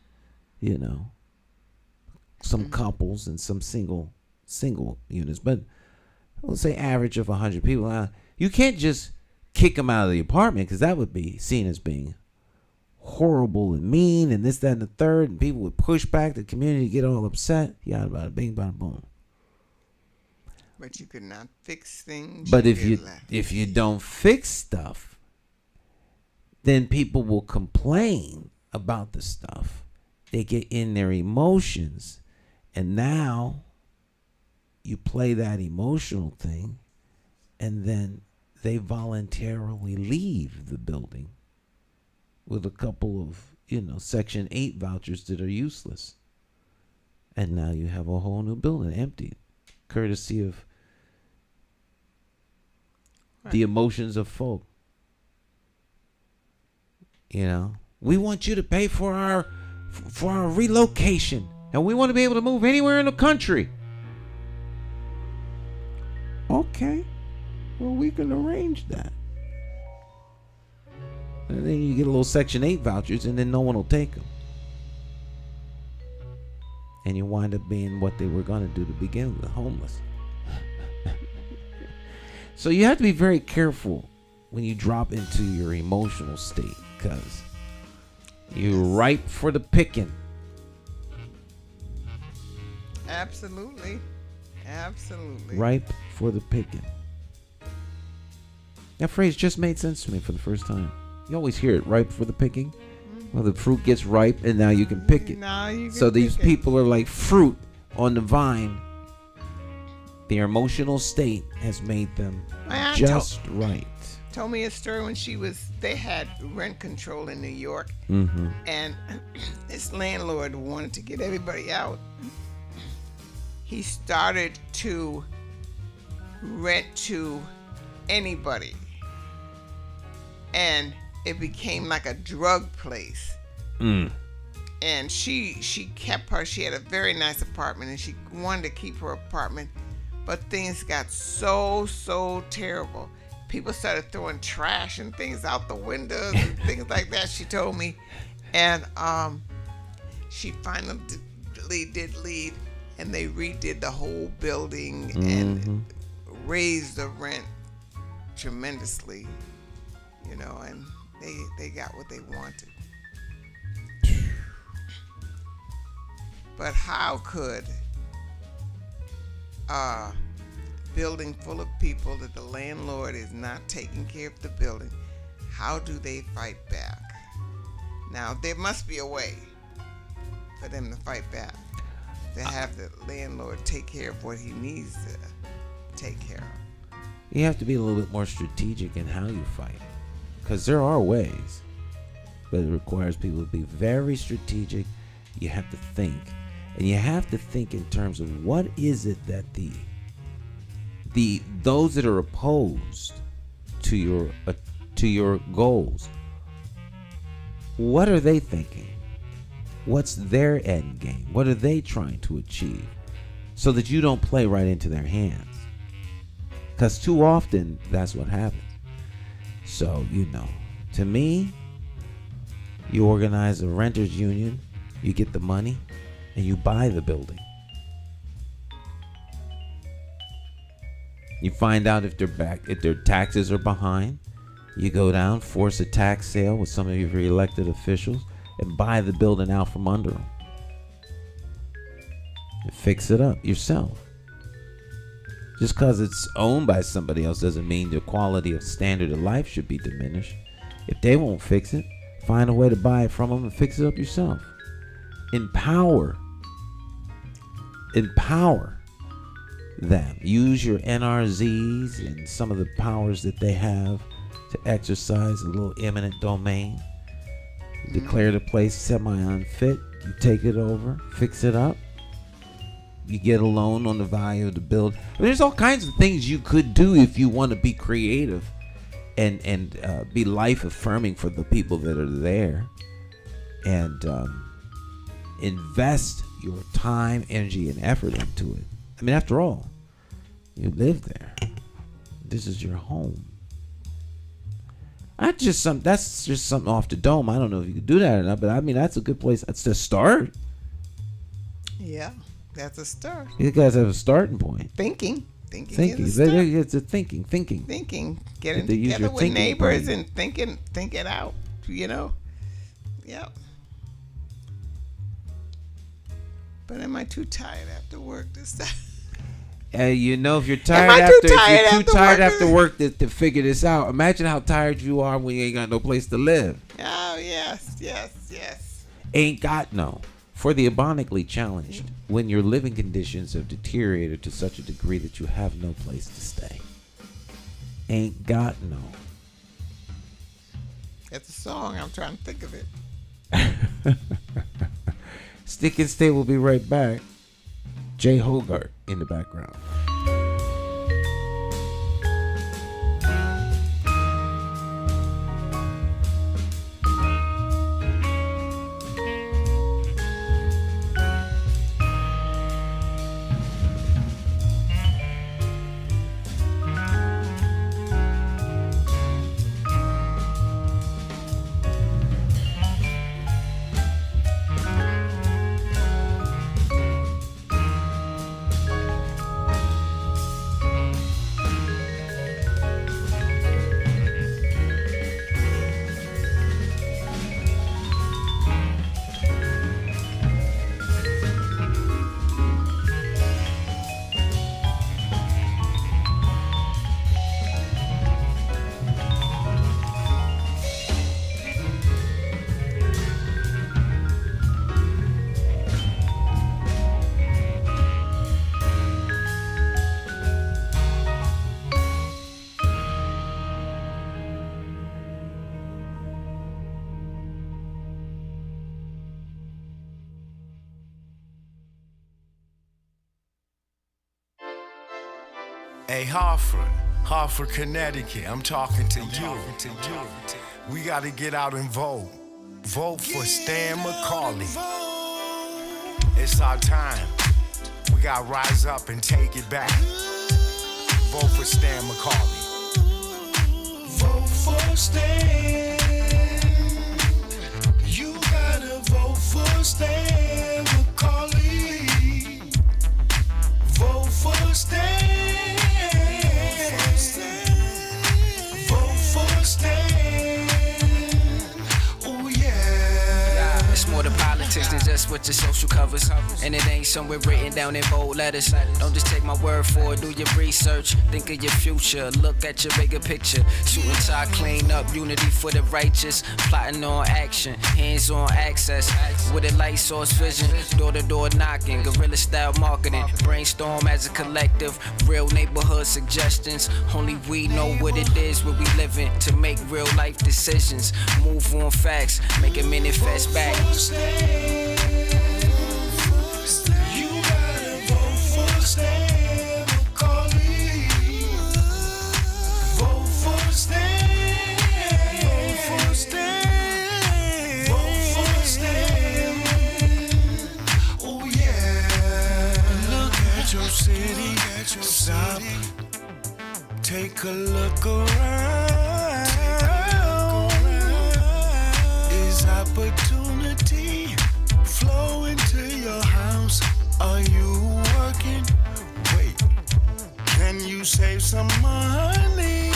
some couples and some single units, but let's say average of 100 people. You can't just kick them out of the apartment, because that would be seen as being horrible and mean and this, that, and the third, and people would push back, the community get all upset. Yada, bada, bing, bada, boom. But you could not fix things. But if you don't fix stuff, then people will complain about the stuff. They get in their emotions, and now you play that emotional thing, and then they voluntarily leave the building with a couple of, Section 8 vouchers that are useless. And now you have a whole new building emptied, courtesy of the emotions of folk. We want you to pay for our relocation, and we want to be able to move anywhere in the country. Okay. Well, we can arrange that. And then you get a little Section 8 vouchers, and then no one will take them. And you wind up being what they were going to do to begin with, homeless. So you have to be very careful when you drop into your emotional state, because you're ripe for the picking. Absolutely. Ripe for the picking. That phrase just made sense to me for the first time. You always hear it, ripe for the picking. Well, the fruit gets ripe, and now you can pick it. So these people are like fruit on the vine. Their emotional state has made them just right. told me a story when they had rent control in New York, and this landlord wanted to get everybody out. He started to rent to anybody, and it became like a drug place. And she had a very nice apartment, and she wanted to keep her apartment, but things got so terrible. People started throwing trash and things out the windows and things like that, she told me. And she finally did leave, and they redid the whole building and raised the rent tremendously, and they got what they wanted. But how could a building full of people that the landlord is not taking care of the building, how do they fight back? Now, there must be a way for them to fight back, to have the landlord take care of what he needs to take care of. You have to be a little bit more strategic in how you fight, because there are ways, but it requires people to be very strategic. You have to think, and you have to think in terms of what is it that those that are opposed to your goals, what are they thinking? What's their end game? What are they trying to achieve? So that you don't play right into their hands. Because too often, that's what happens. So, to me, you organize a renters union, you get the money, and you buy the building. You find out if their taxes are behind. You go down, force a tax sale with some of your elected officials, and buy the building out from under them. And fix it up yourself. Just because it's owned by somebody else doesn't mean the quality of standard of life should be diminished. If they won't fix it, find a way to buy it from them and fix it up yourself. Empower them. Use your NRZs and some of the powers that they have to exercise a little eminent domain. Declare the place semi-unfit. You take it over, fix it up. You get a loan on the value of the build. There's all kinds of things you could do if you want to be creative and be life affirming for the people that are there. And invest your time, energy, and effort into it. I mean, after all, you live there. This is your home. That's just something off the dome. I don't know if you could do that or not, but I mean, that's a good place. That's the start. Yeah, that's a start. You guys have a starting point. Thinking. Is a start. It's a thinking. Getting together with neighbors and thinking out. Yeah. But am I too tired after work this time? If you're tired after work to figure this out, imagine how tired you are when you ain't got no place to live. Oh, yes. Ain't got no. For the abonically challenged, when your living conditions have deteriorated to such a degree that you have no place to stay. Ain't got no. It's a song. I'm trying to think of it. Stick and Stay will be right back. Jay Hogarth in the background. Hey, Hartford, Connecticut, I'm talking to you. We gotta get out and vote. Vote for Stan McCauley. It's our time. We gotta rise up and take it back. Vote for Stan McCauley. Vote for Stan. You gotta vote for Stan McCauley. Vote for Stan. Vote for Stan. Oh yeah. It's more than politics than just what your social covers. And it ain't somewhere written down in bold letters. Don't just take my word for it, do your research. Think of your future, look at your bigger picture. Shooting tie, clean up, unity for the righteous. Plotting on action, hands on access. With a light source vision, door to door knocking. Guerrilla style marketing, brainstorm as a collective. Real neighborhood suggestions. Only we know what it is where we living. To make real life decisions. Move on facts, make it manifest back. You gotta vote for Stan McCauley. Vote for Stan. Vote for Stan. Vote for Stan. Oh yeah. Look at your city. Stop. Take a look around. Is opportunity flow into your house? Are you working? Wait, can you save some money?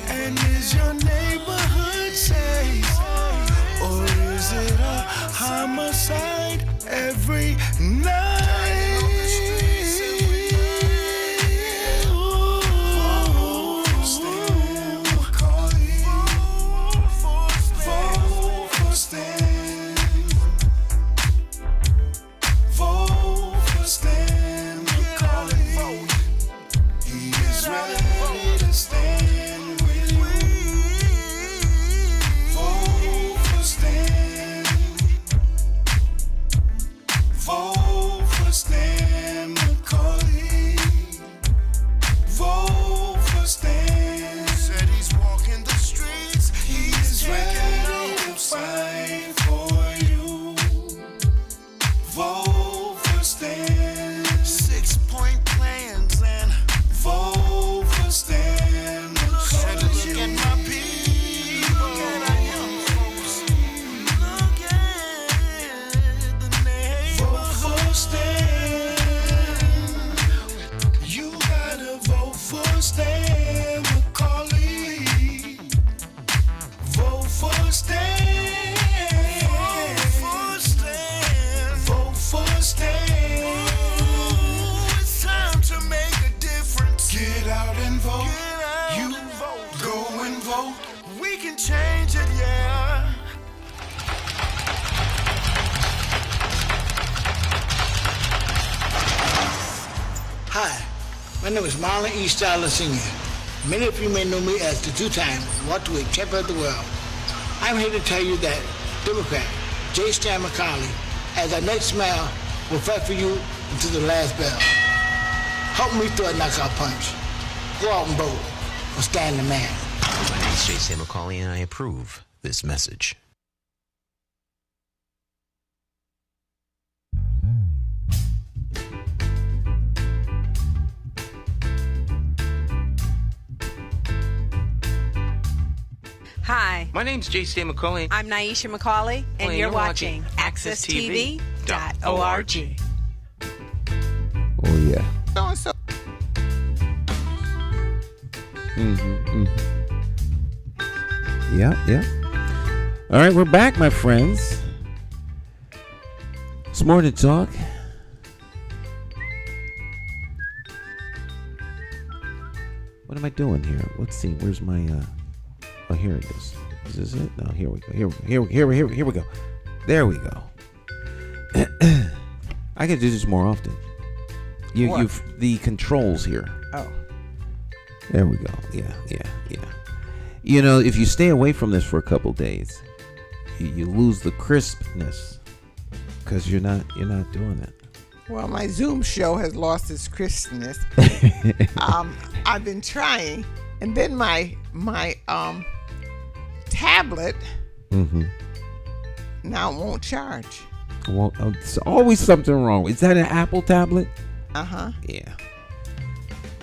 And is your neighborhood safe? Or is it a homicide every night? My name is Marlon E. Styler Sr. Many of you may know me as the two-time welterweight champion of the world. I'm here to tell you that Democrat J. Stan McCauley, as our next mayor, will fight for you until the last bell. Help me throw a knockout punch. Go out and vote for Stan the man. My name is J. Stan McCauley, and I approve this message. Hi, My name's J. Stan McCauley. I'm Naisha McCauley, and you're watching AccessTV.org. Oh, yeah. So-and-so. Yeah. All right, we're back, my friends. It's more to talk. What am I doing here? Let's see. Where's my... Oh, here it is. Is this it? No, here we go. Here we go. There we go. I could do this more often. You've the controls here. Oh. There we go. Yeah. You know, if you stay away from this for a couple days, you lose the crispness because you're not doing it. Well, my Zoom show has lost its crispness. I've been trying, and then my tablet now won't charge. Well, there's always something wrong. Is that an Apple tablet? Yeah.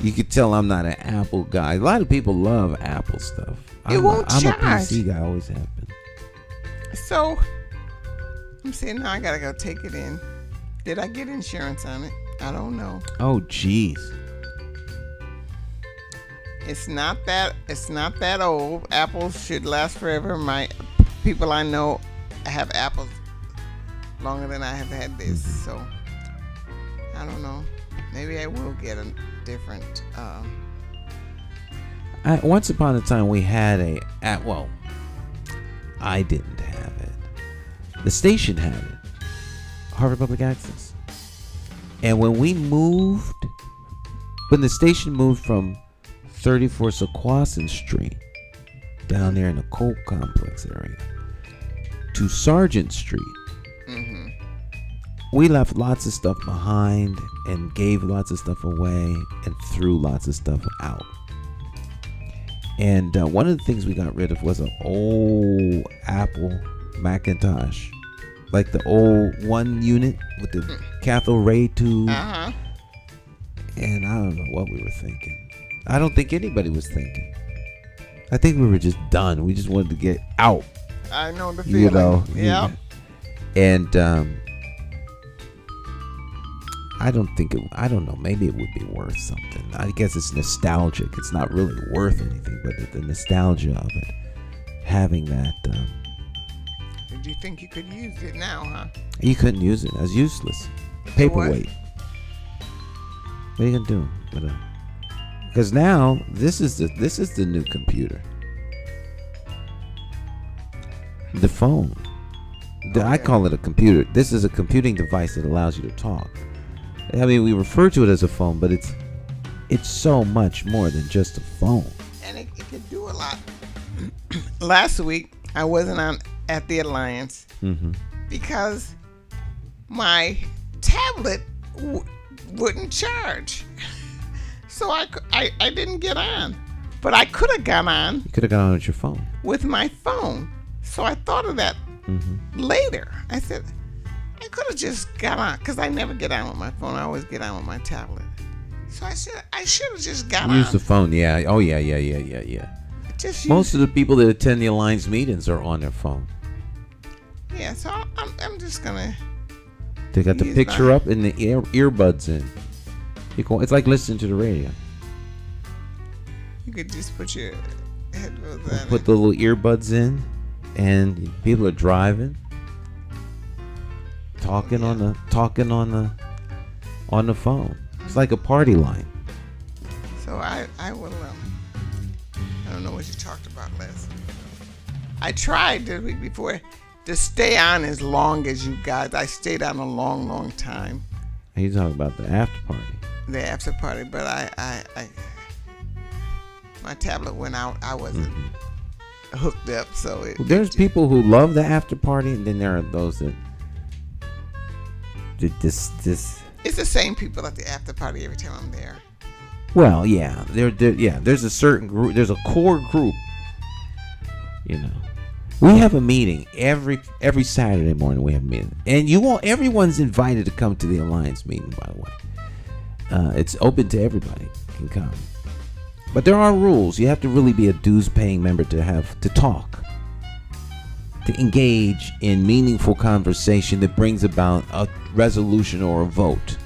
You could tell I'm not an Apple guy. A lot of people love Apple stuff. I'm a PC guy. I always have been. So I'm saying now I gotta go take it in. Did I get insurance on it? I don't know. Oh, jeez. It's not that old. Apples should last forever. My people I know have apples longer than I have had this. So I don't know. Maybe I will get a different. Once upon a time, we had well, I didn't have it. The station had it. Harvard Public Access. And when the station moved from 34 Sequoia Street down there in the Colt Complex area to Sargent Street, we left lots of stuff behind and gave lots of stuff away and threw lots of stuff out. And one of the things we got rid of was an old Apple Macintosh, like the old 1 unit with the cathode ray tube. And I don't know what we were thinking. I don't think anybody was thinking. I think we were just done. We just wanted to get out. I know the feeling. Yeah. And I don't know. Maybe it would be worth something. I guess it's nostalgic. It's not really worth anything, but the nostalgia of it, having that. Did you think you could use it now, huh? You couldn't use it. It was useless. Paperweight. What are you gonna do? Because now this is the new computer. The phone. I call it a computer. This is a computing device that allows you to talk. I mean, we refer to it as a phone, but it's so much more than just a phone. And it could do a lot. Last week, I wasn't at the Alliance because my tablet wouldn't charge. So I didn't get on. But I could have got on. You could have got on with your phone. With my phone. So I thought of that later. I said, I could have just got on, because I never get on with my phone. I always get on with my tablet. So I said, I should have just got on. Use the phone, yeah. Oh, yeah. Most of the people that attend the Alliance meetings are on their phone. Yeah, so I'm just going to. They got the picture up and the earbuds in. It's like listening to the radio. You could just put your headphones on. Put the little earbuds in, and people are driving. Talking on the phone. It's like a party line. So I will. I don't know what you talked about last week. I tried the week before to stay on as long as you guys. I stayed on a long time. Are you talking about the after party? The after party, but I my tablet went out. I wasn't hooked up, so there's people who love the after party, and then there are those that. This it's the same people at the after party every time I'm there. Well, yeah, there's a certain group, there's a core group. We have a meeting every Saturday morning. We have a meeting, and everyone's invited to come to the Alliance meeting. By the way, it's open to everybody can come, but there are rules. You have to really be a dues-paying member to talk. To engage in meaningful conversation that brings about a resolution or a vote.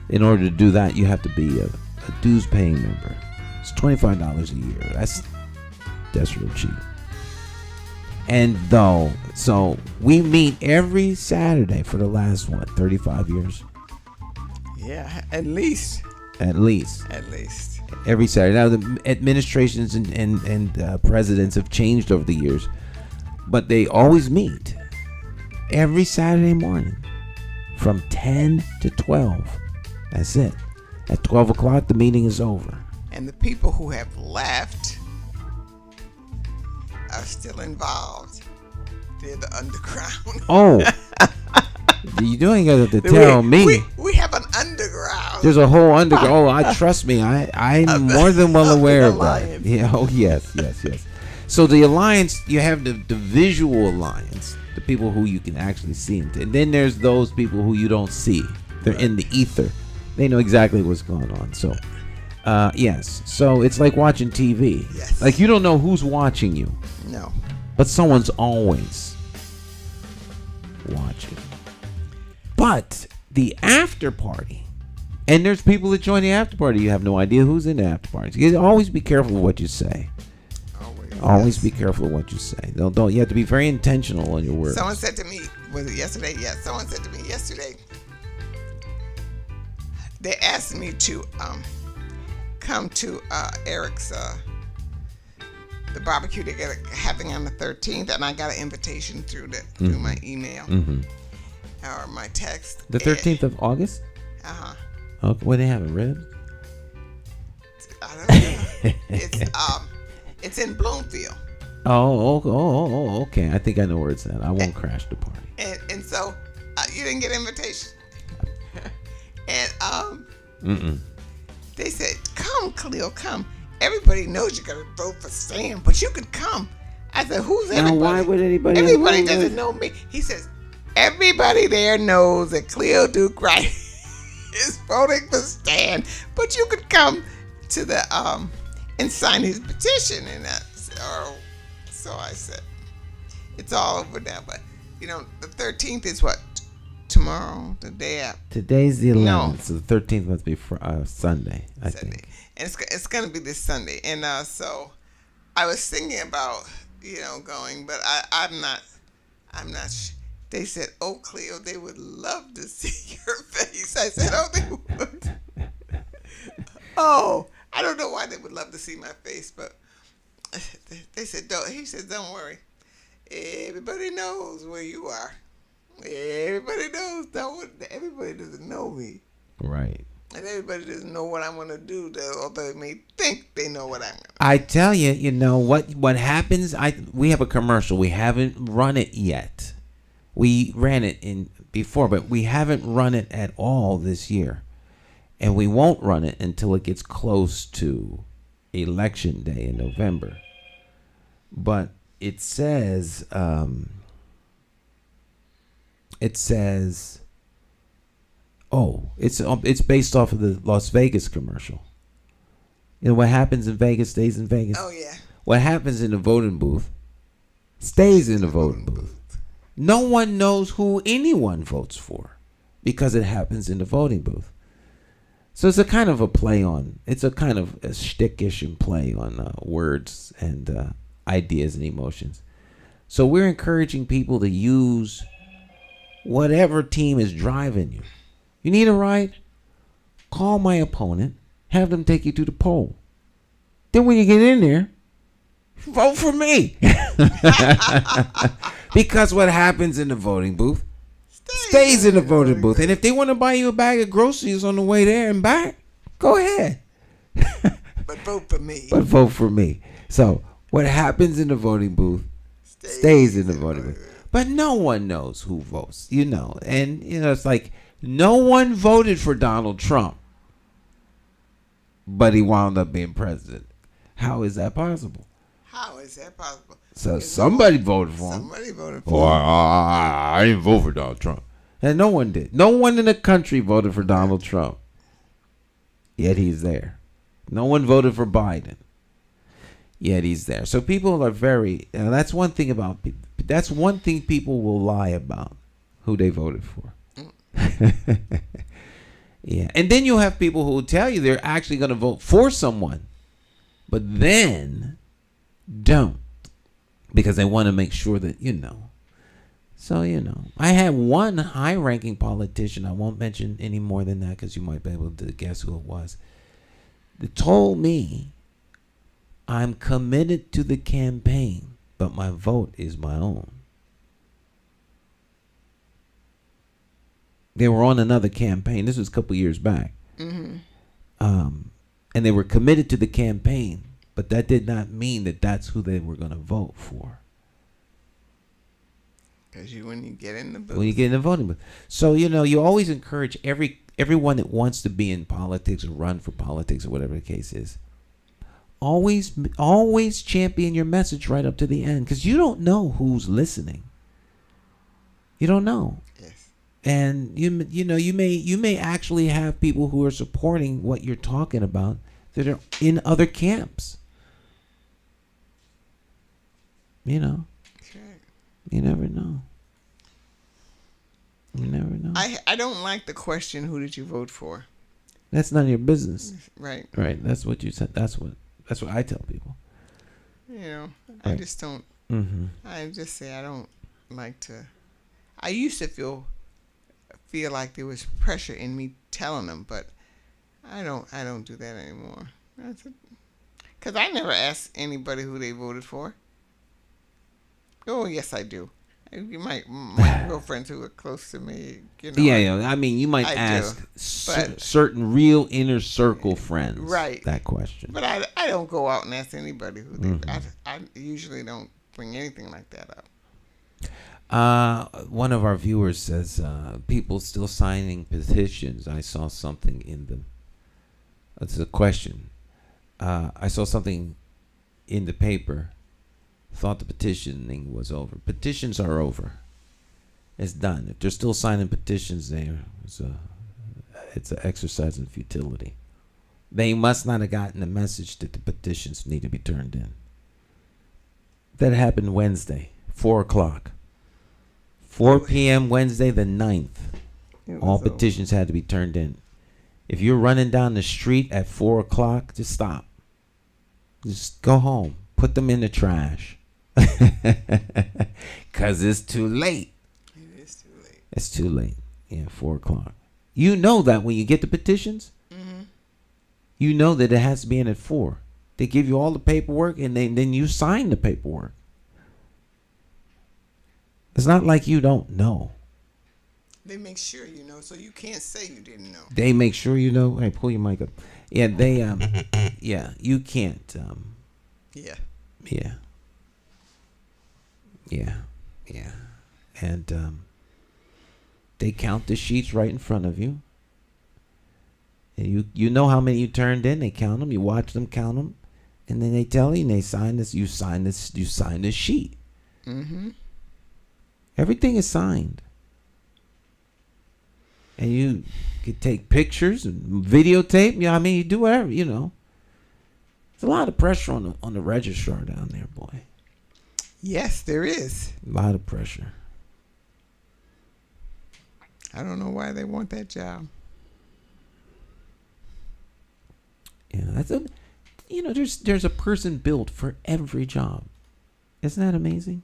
In order to do that, you have to be a dues-paying member. It's $25 a year. That's real cheap. And so we meet every Saturday for the last 35 years. Yeah, at least. Every Saturday. Now the administrations and presidents have changed over the years. But they always meet every Saturday morning from 10 to 12. That's it. At 12 o'clock, the meeting is over. And the people who have left are still involved. They're the underground. Oh. You don't have to tell me. We have an underground. There's a whole underground. Oh, trust me. I'm more than well aware of that. Yeah. Oh, yes. So the alliance, you have the visual alliance, the people who you can actually see. And then there's those people who you don't see. They're in the ether. They know exactly what's going on. So, yes. So it's like watching TV. Yes. Like you don't know who's watching you. No. But someone's always watching. But the after party, and there's people that join the after party. You have no idea who's in the after party. You always be careful of what you say. Always be careful of what you say. Don't. You have to be very intentional on your words. Someone said to me, was it yesterday? Yes. Someone said to me yesterday. They asked me to come to Eric's the barbecue they're having on the 13th, and I got an invitation through my email or my text. The 13th of August. Okay. What they having, ribs? I don't know. It's in Bloomfield. Oh, okay. I think I know where it's at. I won't crash the party. And so you didn't get an invitation. And they said, "Come, Cleo, come. Everybody knows you're gonna vote for Sam, but you could come." I said, "Who's everybody?" Now, why would anybody? Everybody doesn't know me. He says, "Everybody there knows that Cleo Duke-Wright is voting for Stan, but you could come to the and sign his petition." And so I said, "It's all over now." But the 13th is what? Tomorrow, the day after. Today's the 11th, so the 13th must be Sunday, I think. And it's going to be this Sunday. And so I was thinking about, going, but I'm not. They said, "Oh, Cleo, they would love to see your face." I said, "Oh, they would." Oh, I don't know why they would love to see my face, but they said, "Don't." He said, "Don't worry. Everybody knows where you are. Everybody knows. Everybody doesn't know me. Right. And everybody doesn't know what I'm going to do, although they may think they know what I'm going to do." I tell you, what happens, we have a commercial. We haven't run it yet. We ran it in before, but we haven't run it at all this year. And we won't run it until it gets close to Election Day in November. But it says, it's based off of the Las Vegas commercial. What happens in Vegas stays in Vegas. Oh, yeah. What happens in the voting booth stays in the voting booth. No one knows who anyone votes for because it happens in the voting booth. So it's a kind of a play on, it's a kind of a shtick-ish and play on words and ideas and emotions. So we're encouraging people to use whatever team is driving you. You need a ride? Call my opponent. Have them take you to the poll. Then when you get in there, vote for me. Because what happens in the voting booth stays in the voting booth. And if they want to buy you a bag of groceries on the way there and back, go ahead. But vote for me. But vote for me. So what happens in the voting booth stays in the voting booth. But no one knows who votes, And, it's like no one voted for Donald Trump, but he wound up being president. How is that possible? How is that possible? So somebody voted for him. Somebody voted for him. I didn't vote for Donald Trump. And no one did. No one in the country voted for Donald Trump. Yet he's there. No one voted for Biden. Yet he's there. So people are that's one thing about people. That's one thing people will lie about, who they voted for. Yeah. And then you'll have people who will tell you they're actually going to vote for someone, but then don't, because they want to make sure that, So, I had one high-ranking politician, I won't mention any more than that because you might be able to guess who it was, that told me, "I'm committed to the campaign, but my vote is my own." They were on another campaign. This was a couple years back. Mm-hmm. And they were committed to the campaign, but that did not mean that that's who they were going to vote for. Because when you get in the booth. When you get in the voting booth. So, you always encourage everyone that wants to be in politics or run for politics or whatever the case is. Always champion your message right up to the end, because you don't know who's listening. You don't know. Yes. And you may actually have people who are supporting what you're talking about that are in other camps. You never know. You never know. I don't like the question, who did you vote for? That's none of your business. Right. Right. That's what you said. That's what I tell people. I just don't. Mm-hmm. I just say I don't like to. I used to feel like there was pressure in me telling them, but I don't do that anymore. Because I never asked anybody who they voted for. Oh, yes, I do. My girlfriends who are close to me, Yeah. I mean, you might ask certain real inner circle friends, right, that question. But I don't go out and ask anybody who they. I usually don't bring anything like that up. One of our viewers says people still signing petitions. I saw something in them. That's a question. I saw something in the paper. Thought the petitioning was over. Petitions are over. It's done. If they're still signing petitions, it's an exercise in futility. They must not have gotten the message that the petitions need to be turned in. That happened Wednesday, 4 o'clock. 4 p.m. Wednesday the 9th. All petitions had to be turned in. If you're running down the street at 4 o'clock, just stop. Just go home. Put them in the trash. Because it's too late. It is too late. It's too late. Yeah, 4 o'clock. You know that when you get the petitions, you know that it has to be in at 4. They give you all the paperwork, and then you sign the paperwork. It's not like you don't know. They make sure you know, so you can't say you didn't know. They make sure you know. Hey, pull your mic up. Yeah, they yeah, you can't Yeah. And they count the sheets right in front of you. And you know how many you turned in. They count them. You watch them count them. And then they tell you, and they sign this. You sign this sheet. Mm-hmm. Everything is signed. And you can take pictures and videotape. You do whatever, There's a lot of pressure on the registrar down there, boy. Yes, there is. A lot of pressure. I don't know why they want that job. Yeah, there's a person built for every job. Isn't that amazing?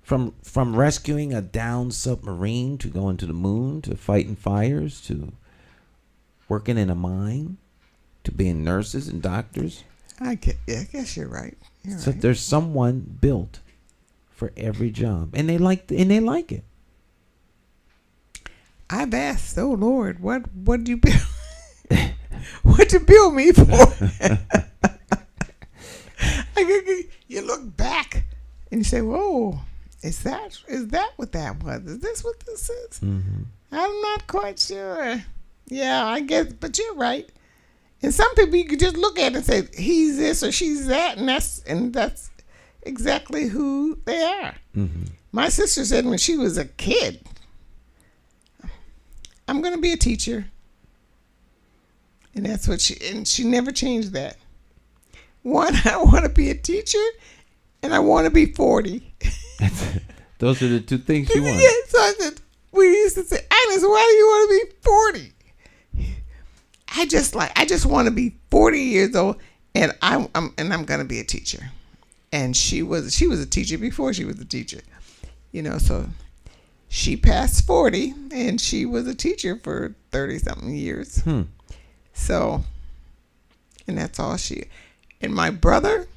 From rescuing a downed submarine to going to the moon to fighting fires to working in a mine to being nurses and doctors. I guess you're right. So there's someone built for every job, and they like it. I've asked, oh Lord, what you build? What you build me for? You look back and you say, "Whoa, is that what that was? Is this what this is?" Mm-hmm. I'm not quite sure. Yeah, I guess, but you're right. And some people you could just look at and say, he's this or she's that, and that's exactly who they are. Mm-hmm. My sister said when she was a kid, I'm going to be a teacher. And that's what she never changed that. One, I want to be a teacher, and I want to be 40. Those are the two things you want. Yeah, so I said, we used to say, Agnes, why do you want to be 40? I just want to be 40 years old, and I'm going to be a teacher. And she was a teacher before she was a teacher, So she passed 40, and she was a teacher for 30-something years. So, and that's all she. And my brother,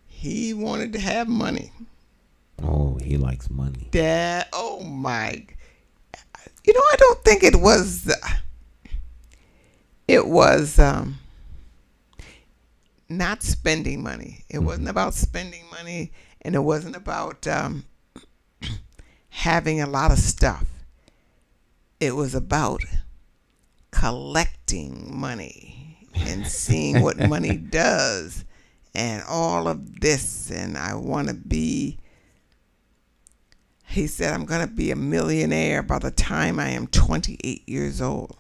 he wanted to have money. Oh, he likes money. Dad, oh my. I don't think it was. It was not spending money. It wasn't about spending money, and it wasn't about having a lot of stuff. It was about collecting money and seeing what money does and all of this. And I want to be, he said, I'm going to be a millionaire by the time I am 28 years old.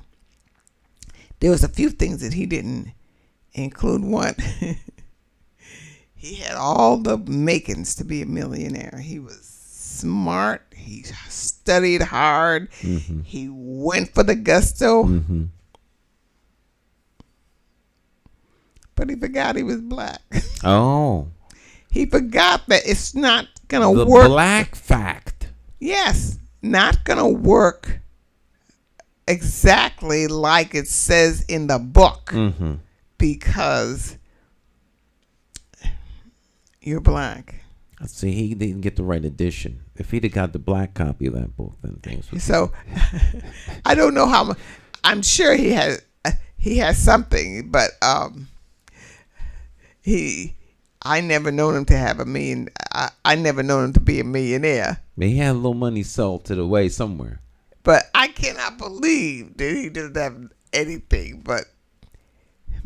There was a few things that he didn't include. One, he had all the makings to be a millionaire. He was smart. He studied hard. Mm-hmm. He went for the gusto. Mm-hmm. But he forgot he was black. Oh. He forgot that it's not going to work. The black fact. Yes. Not going to work exactly like it says in the book. Mm-hmm. Because you're black. See, he didn't get the right edition. If he'd have got the black copy of that book, then things would. So, I don't know how much. I'm sure he has something, but I never known him to have a million. I never known him to be a millionaire. He had a little money salted away somewhere. But I cannot believe that he doesn't have anything. But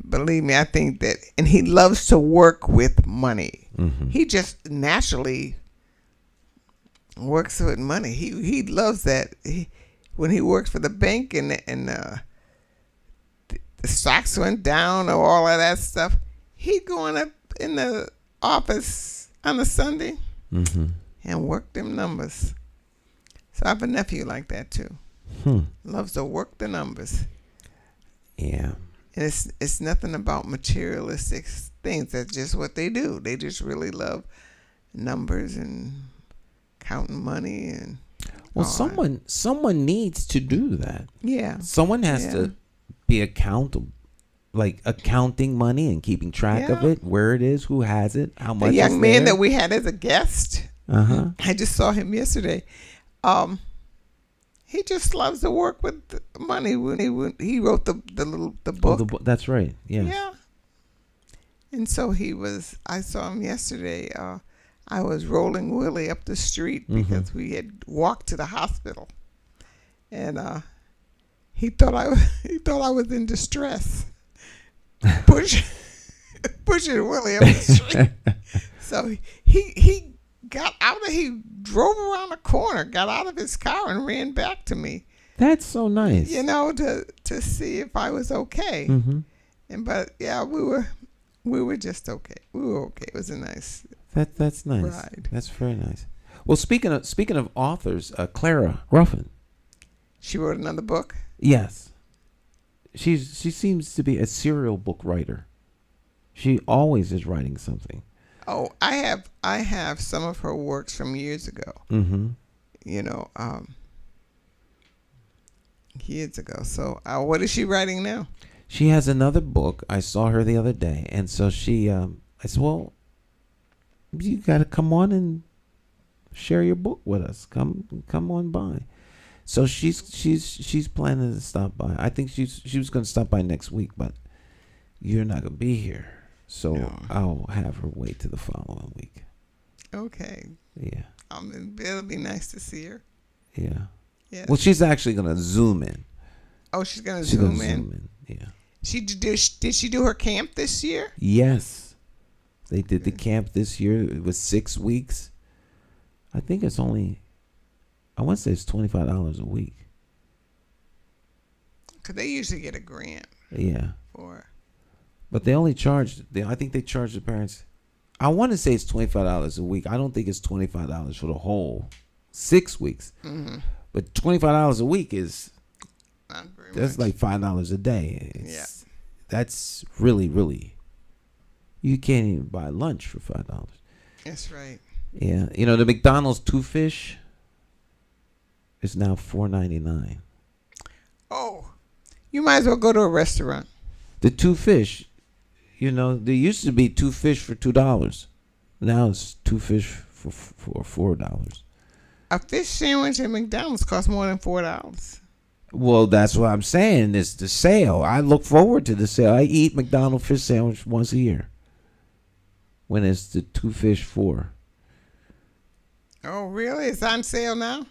believe me, I think that, and he loves to work with money. Mm-hmm. He just naturally works with money. He loves that. When he works for the bank and the stocks went down or all of that stuff, he'd go up in the office on a Sunday and work them numbers. So I have a nephew like that too. Loves to work the numbers. Yeah. And it's nothing about materialistic things. That's just what they do. They just really love numbers and counting money and. Well, someone needs to do that. Yeah. Someone has to be accountable, like accounting money and keeping track of it, where it is, who has it, how much. The young is man there. that we had as a guest. I just saw him yesterday. He just loves to work with money. When he wrote the book. Oh, that's right. Yes. Yeah. And so I saw him yesterday. I was rolling Willie up the street because we had walked to the hospital, and he thought I was in distress, pushing Willie up the street. So he got out of. He drove around the corner, got out of his car, and ran back to me. That's so nice. To see if I was okay. But we were just okay. We were okay. It was a nice. That's nice. Ride. That's very nice. Well, speaking of authors, Clara Ruffin. She wrote another book. Yes. She seems to be a serial book writer. She always is writing something. Oh, I have some of her works from years ago. Years ago. So, what is she writing now? She has another book. I saw her the other day, and so she. I said, "Well, you got to come on and share your book with us. Come on by." So she's planning to stop by. I think she was going to stop by next week, but you're not going to be here. So no. I'll have her wait till the following week. Okay. Yeah. It'll be nice to see her. Yeah. Yeah. Well, she's actually going to Zoom in. Oh, she's going to Zoom in? Zoom in, yeah. Did she do her camp this year? Yes. They did the camp this year. It was 6 weeks. I think it's only, I want to say it's $25 a week. Because they usually get a grant. Yeah. For. But they only charge, I think they charge the parents, I want to say it's $25 a week. I don't think it's $25 for the whole 6 weeks. But $25 a week is, that's much. Like $5 a day. That's really, really, you can't even buy lunch for $5. That's right. Yeah. You know, the McDonald's 2 fish is now $4.99. Oh, you might as well go to a restaurant. The 2 fish, you know, there used to be 2 fish for $2. Now it's 2 fish for $4. A fish sandwich at McDonald's costs more than $4. Well, that's what I'm saying. It's the sale. I look forward to the sale. I eat McDonald's fish sandwich once a year. When it's the 2 fish $4. Oh, really? It's on sale now?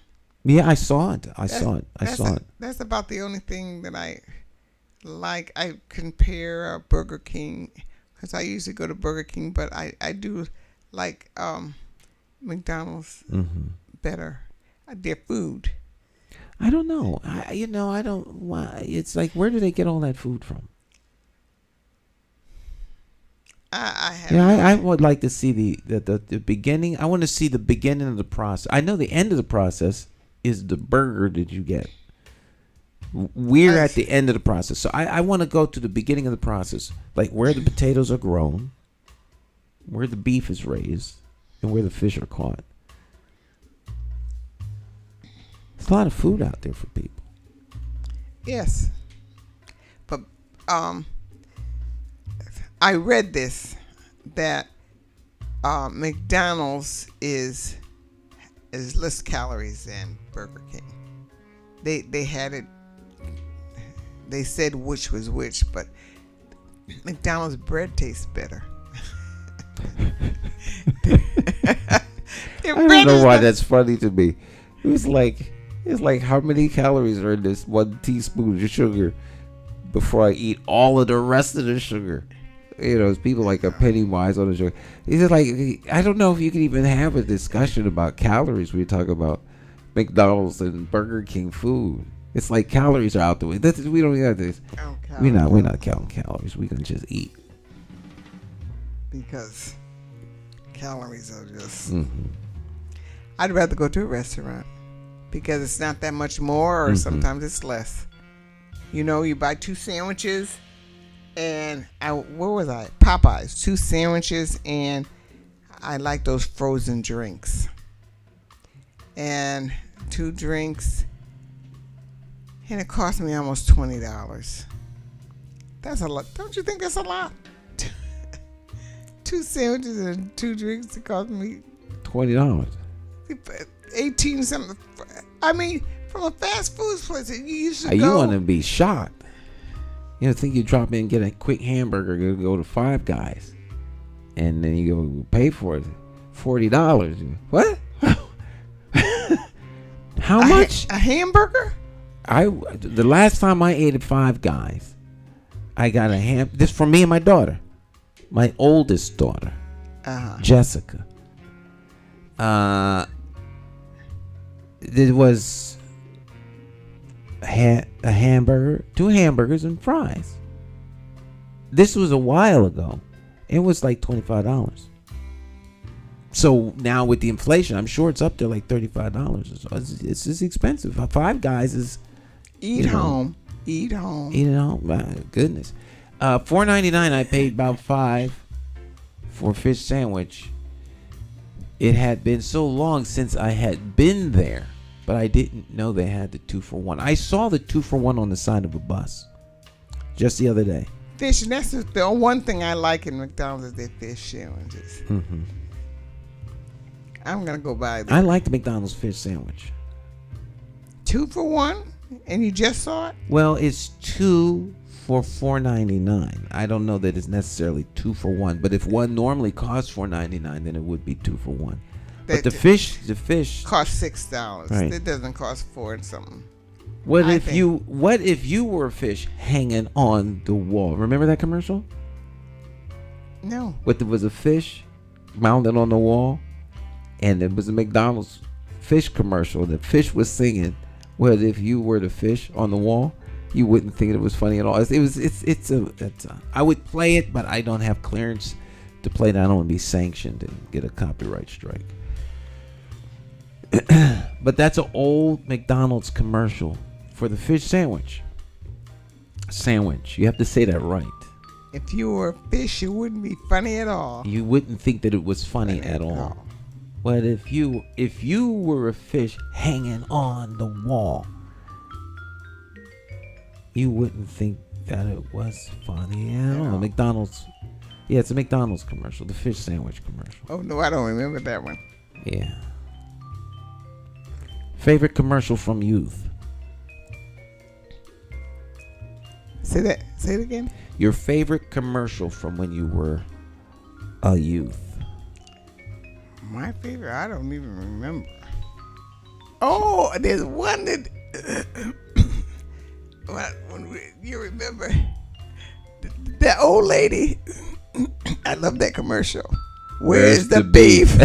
Yeah, I saw it. I saw it. That's about the only thing that I like. I compare Burger King because I usually go to Burger King, but I do like McDonald's better. Their food. I don't know. I don't. Why? It's like, where do they get all that food from? I would like to see the beginning. I want to see the beginning of the process. I know the end of the process is the burger that you get. We're at the end of the process. So I want to go to the beginning of the process, like where the potatoes are grown, where the beef is raised, and where the fish are caught. There's a lot of food out there for people. Yes. But I read this, that McDonald's is less calories than Burger King. They had it. They said which was which, but McDonald's bread tastes better. I don't know why that's funny to me. It's like how many calories are in this 1 teaspoon of sugar before I eat all of the rest of the sugar? It's people like a penny wise on the sugar. It's just like, I don't know if you can even have a discussion about calories when you talk about McDonald's and Burger King food. It's like calories are out the way. We don't have this. We're not counting calories. We can just eat. Because calories are just. I'd rather go to a restaurant because it's not that much more, or sometimes it's less. You buy 2 sandwiches, and where was I? Popeyes, 2 sandwiches, and I like those frozen drinks. And 2 drinks, and it cost me almost $20. That's a lot. Don't you think that's a lot? 2 sandwiches and 2 drinks, it cost me $20. 18 something. I mean, from a fast food place, you used to go. You want to be shocked. Think you drop in and get a quick hamburger, go to Five Guys, and then you go pay for it, $40. What? How much? A hamburger? The last time I ate at Five Guys, I got a this for me and my daughter, my oldest daughter, Jessica. There was a hamburger, 2 hamburgers, and fries. This was a while ago. It was like $25. So now with the inflation, I'm sure it's up there like $35 or so. It's just expensive. Five Guys is Eat home. My goodness. $4.99. I paid about $5 for a fish sandwich. It had been so long since I had been there, but I didn't know they had the 2-for-1. I saw the 2-for-1 on the side of a bus just the other day. Fish, and that's the one thing I like in McDonald's is their fish sandwiches. I'm gonna go buy them. I like the McDonald's fish sandwich. 2-for-1, and you just saw it? Well, it's 2 for $4.99. I don't know that it's necessarily 2-for-1, but if one normally costs $4.99, then it would be 2-for-1. But the fish costs $6. Right. It doesn't cost $4 and something. What if you were a fish hanging on the wall? Remember that commercial? No. But there was a fish mounted on the wall, and it was a McDonald's fish commercial. The fish was singing. What if you were the fish on the wall? You wouldn't think it was funny at all. I would play it, but I don't have clearance to play it. I don't want to be sanctioned and get a copyright strike. But that's an old McDonald's commercial for the fish sandwich. You have to say that right. If you were a fish, it wouldn't be funny at all. You wouldn't think that it was funny at all. But if you were a fish hanging on the wall, you wouldn't think that it was funny at all. McDonald's. Yeah, it's a McDonald's commercial, the fish sandwich commercial. Oh, no, I don't remember that one. Yeah. Favorite commercial from youth? Say it again. Your favorite commercial from when you were a youth? My favorite? I don't even remember. Oh, there's one that you remember that old lady. I love that commercial. Where's the beef?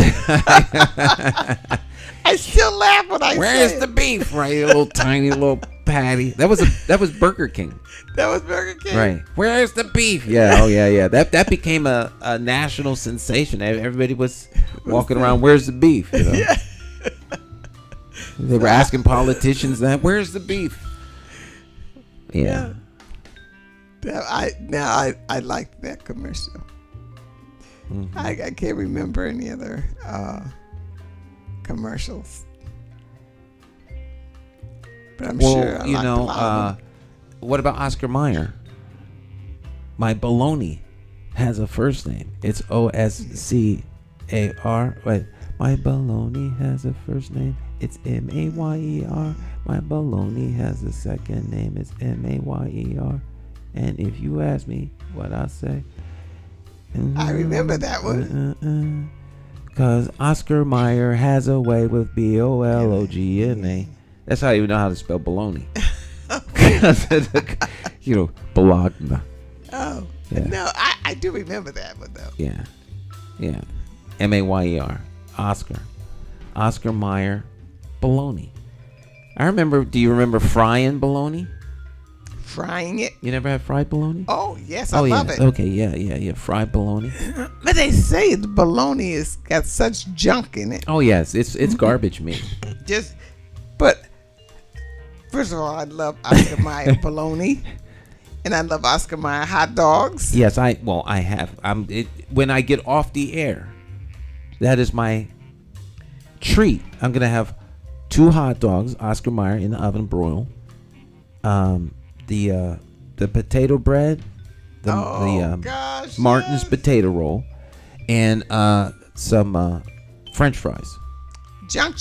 I still laugh when I say Where's the beef? Right, a little tiny little patty. That was Burger King. That was Burger King. Right. Where's the beef? Yeah. Oh yeah. That became a national sensation. Everybody was walking around. Where's the beef? You know? Yeah. They were asking politicians that. Where's the beef? Yeah. I like that commercial. Mm-hmm. I can't remember any other commercials, but I'm sure. You know, what about Oscar Mayer? My baloney has a first name. It's Oscar. Wait, my baloney has a first name. It's Mayer. My baloney has a second name. It's Mayer. And if you ask me what I say, I remember that one. Cause Oscar Mayer has a way with Bologna. That's how you know how to spell baloney. You know, Bologna. Oh, yeah. No, I do remember that one though. Yeah. Mayer. Oscar Mayer, bologna. I remember. Do you remember frying bologna? Frying it? You never had fried bologna? Oh yes, I love it. Okay, yeah. Fried bologna. But they say the bologna has got such junk in it. Oh yes, it's garbage meat. But first of all, I love Oscar Mayer bologna, and I love Oscar Mayer hot dogs. Yes, I have. When I get off the air, that is my treat. I'm gonna have 2 hot dogs, Oscar Mayer in the oven broil. The potato bread, Martin's potato roll, and some French fries. Junk.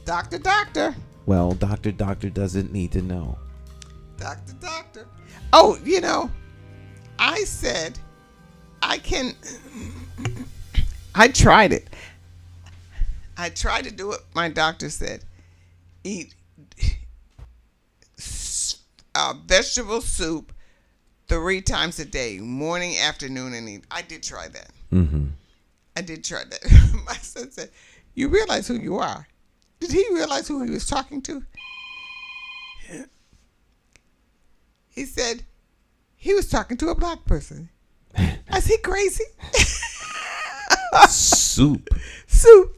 Doctor. Well, doctor doesn't need to know. Doctor. Oh, you know, I said I tried it. I tried to do it. My doctor said, eat vegetable soup 3 times a day, morning, afternoon, and evening. I did try that. Mm-hmm. I did try that. My son said, you realize who you are. Did he realize who he was talking to? He said he was talking to a black person. Is he crazy? Soup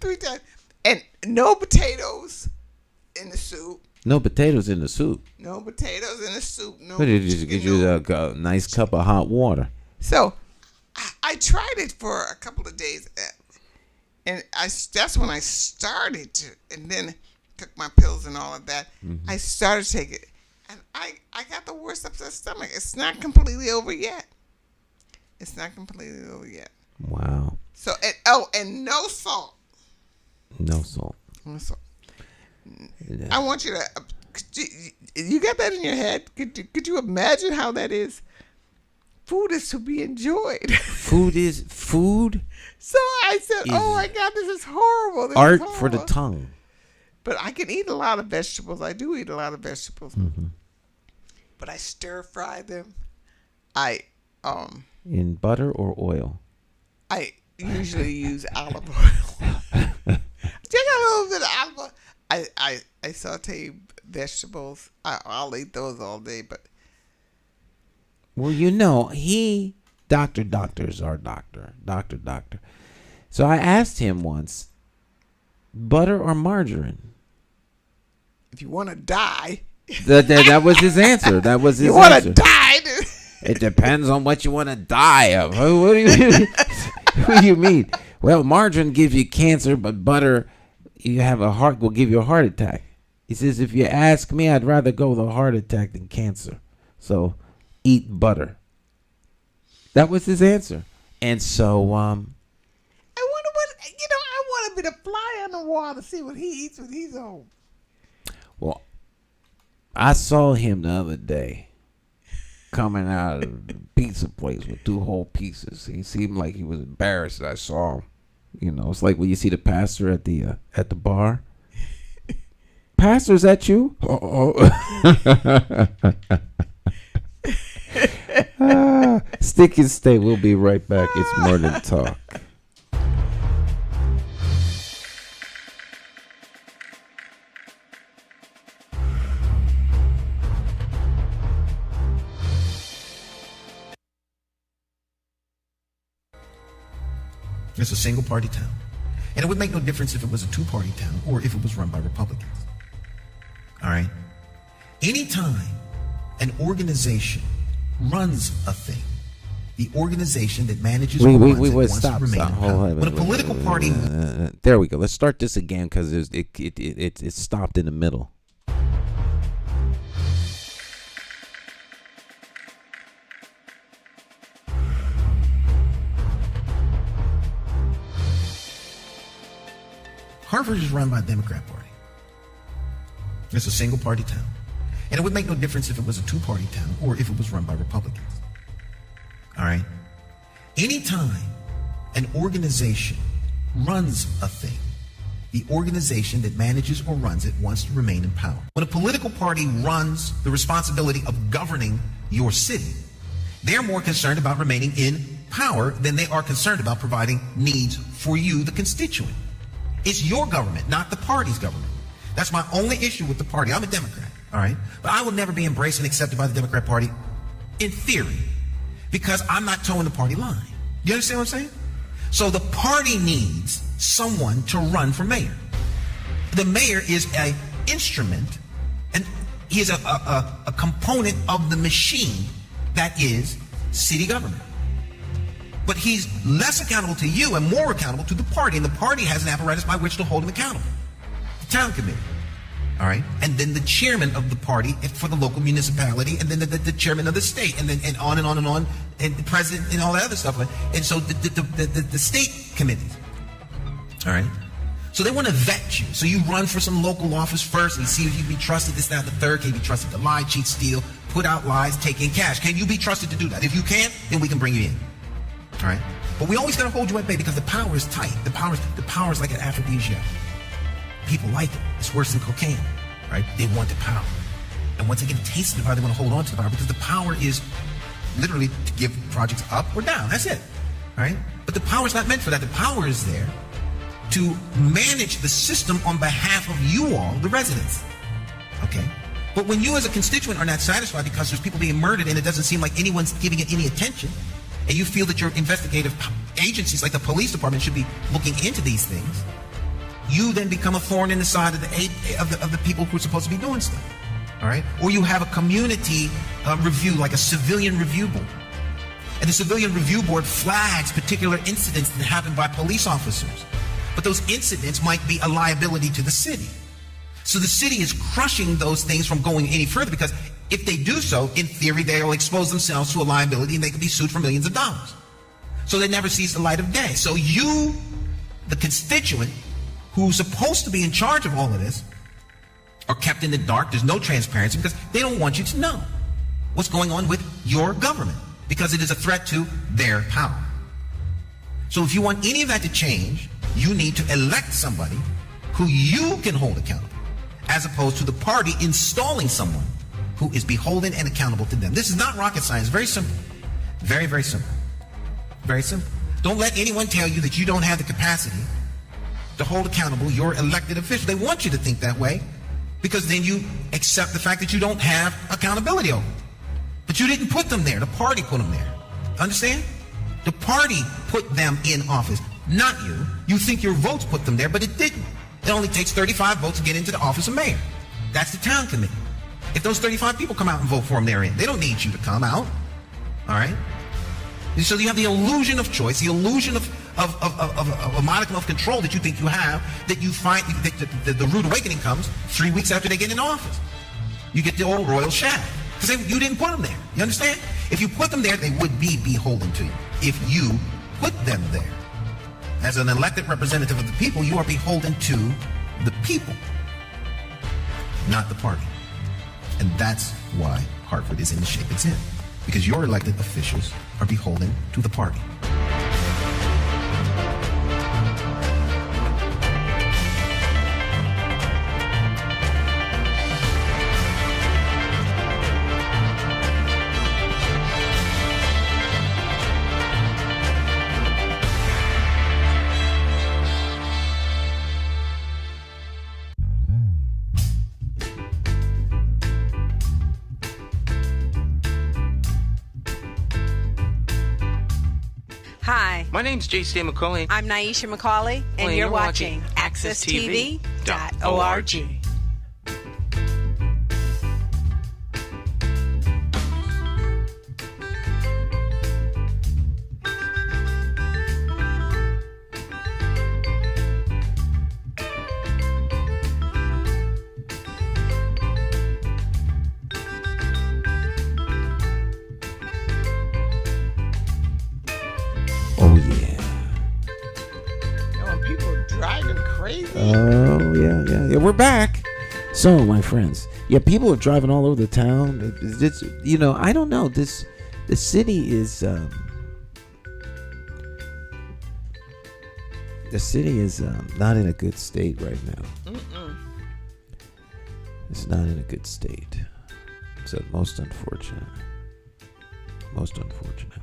3 times. And no potatoes in the soup. No potatoes in the soup. No potatoes in the soup. No. But it just gives you a nice cup of hot water. So I tried it for a couple of days, and that's when I started to, and then took my pills and all of that. Mm-hmm. I started to take it, and I got the worst upset stomach. It's not completely over yet. Wow. So and no salt. No salt. I want you to. You got that in your head? Could you imagine how that is? Food is to be enjoyed. Food is food. So I said, "Oh my God, this is horrible." Art for the tongue. But I can eat a lot of vegetables. I do eat a lot of vegetables. Mm-hmm. But I stir fry them. In butter or oil? I usually use olive oil. Just a little bit of olive oil. I saute vegetables. I'll eat those all day, but. Well, you know, doctor's our doctor. Doctor. So I asked him once, butter or margarine? If you want to die. That was his answer. That was his answer. You want to die, dude? It depends on what you want to die of. What do you mean? Well, margarine gives you cancer, but butter, will give you a heart attack. He says, if you ask me, I'd rather go with a heart attack than cancer. So eat butter. That was his answer. And so, I wonder what, I want to be the fly on the wall to see what he eats when he's home. Well, I saw him the other day coming out of the pizza place with 2 whole pizzas. He seemed like he was embarrassed that I saw him. You know, it's like when you see the pastor at the bar. Pastor, is that you? Stick and stay. We'll be right back. It's More Than Talk. It's a single-party town. And it would make no difference if it was a two-party town or if it was run by Republicans. All right? Anytime an organization runs a thing, the organization that manages stop. When a political party... there we go. Let's start this again because it stopped in the middle. Harvard is run by the Democrat Party. It's a single-party town. And it would make no difference if it was a two-party town or if it was run by Republicans. All right? Anytime an organization runs a thing, the organization that manages or runs it wants to remain in power. When a political party runs the responsibility of governing your city, they're more concerned about remaining in power than they are concerned about providing needs for you, the constituent. It's your government, not the party's government. That's my only issue with the party. I'm a Democrat, all right? But I will never be embraced and accepted by the Democrat Party in theory because I'm not towing the party line. You understand what I'm saying? So the party needs someone to run for mayor. The mayor is an instrument, and he is a component of the machine that is city government. But he's less accountable to you and more accountable to the party. And the party has an apparatus by which to hold him accountable. The town committee. All right. And then the chairman of the party for the local municipality. And then the chairman of the state. And then and on and on and on. And the president and all that other stuff. And so the state committees. All right. So they want to vet you. So you run for some local office first and see if you can be trusted. This, that, the third. Can you be trusted to lie, cheat, steal, put out lies, take in cash? Can you be trusted to do that? If you can't, then we can bring you in. All right, but we always gotta hold you at bay because the power is tight. The power is like an aphrodisiac. People like it. It's worse than cocaine, right? They want the power, and once they get a taste of the power, they want to hold on to the power because the power is literally to give projects up or down. That's it, all right? But the power is not meant for that. The power is there to manage the system on behalf of you all, the residents. Okay. But when you as a constituent are not satisfied because there's people being murdered and it doesn't seem like anyone's giving it any attention, and you feel that your investigative agencies like the police department should be looking into these things, you then become a thorn in the side of the people who are supposed to be doing stuff. All right? Or you have a community review, like a civilian review board. And the civilian review board flags particular incidents that happen by police officers. But those incidents might be a liability to the city. So the city is crushing those things from going any further because if they do so, in theory, they will expose themselves to a liability and they can be sued for millions of dollars. So they never sees the light of day. So you, the constituent, who's supposed to be in charge of all of this, are kept in the dark. There's no transparency because they don't want you to know what's going on with your government because it is a threat to their power. So if you want any of that to change, you need to elect somebody who you can hold accountable, as opposed to the party installing someone who is beholden and accountable to them. This is not rocket science. Very simple. Very, very simple. Very simple. Don't let anyone tell you that you don't have the capacity to hold accountable your elected officials. They want you to think that way because then you accept the fact that you don't have accountability over it. But you didn't put them there. The party put them there. Understand? The party put them in office, not you. You think your votes put them there, but it didn't. It only takes 35 votes to get into the office of mayor. That's the town committee. If those 35 people come out and vote for them, they're in. They don't need you to come out. All right? So you have the illusion of choice, the illusion of a modicum of control that you think you have, that you find that the rude awakening comes 3 weeks after they get in office. You get the old royal shaft. Because you didn't put them there. You understand? If you put them there, they would be beholden to you. If you put them there. As an elected representative of the people, you are beholden to the people, not the party. And that's why Hartford is in the shape it's in. Because your elected officials are beholden to the party. Hi, My name's J. Stan McCauley. I'm Naisha McCauley, and you're watching AccessTV.org. Oh, yeah. When people are driving crazy. Oh, yeah. We're back. So, my friends, people are driving all over the town. It's, I don't know. The city is not in a good state right now. It's not in a good state. It's most unfortunate. Most unfortunate.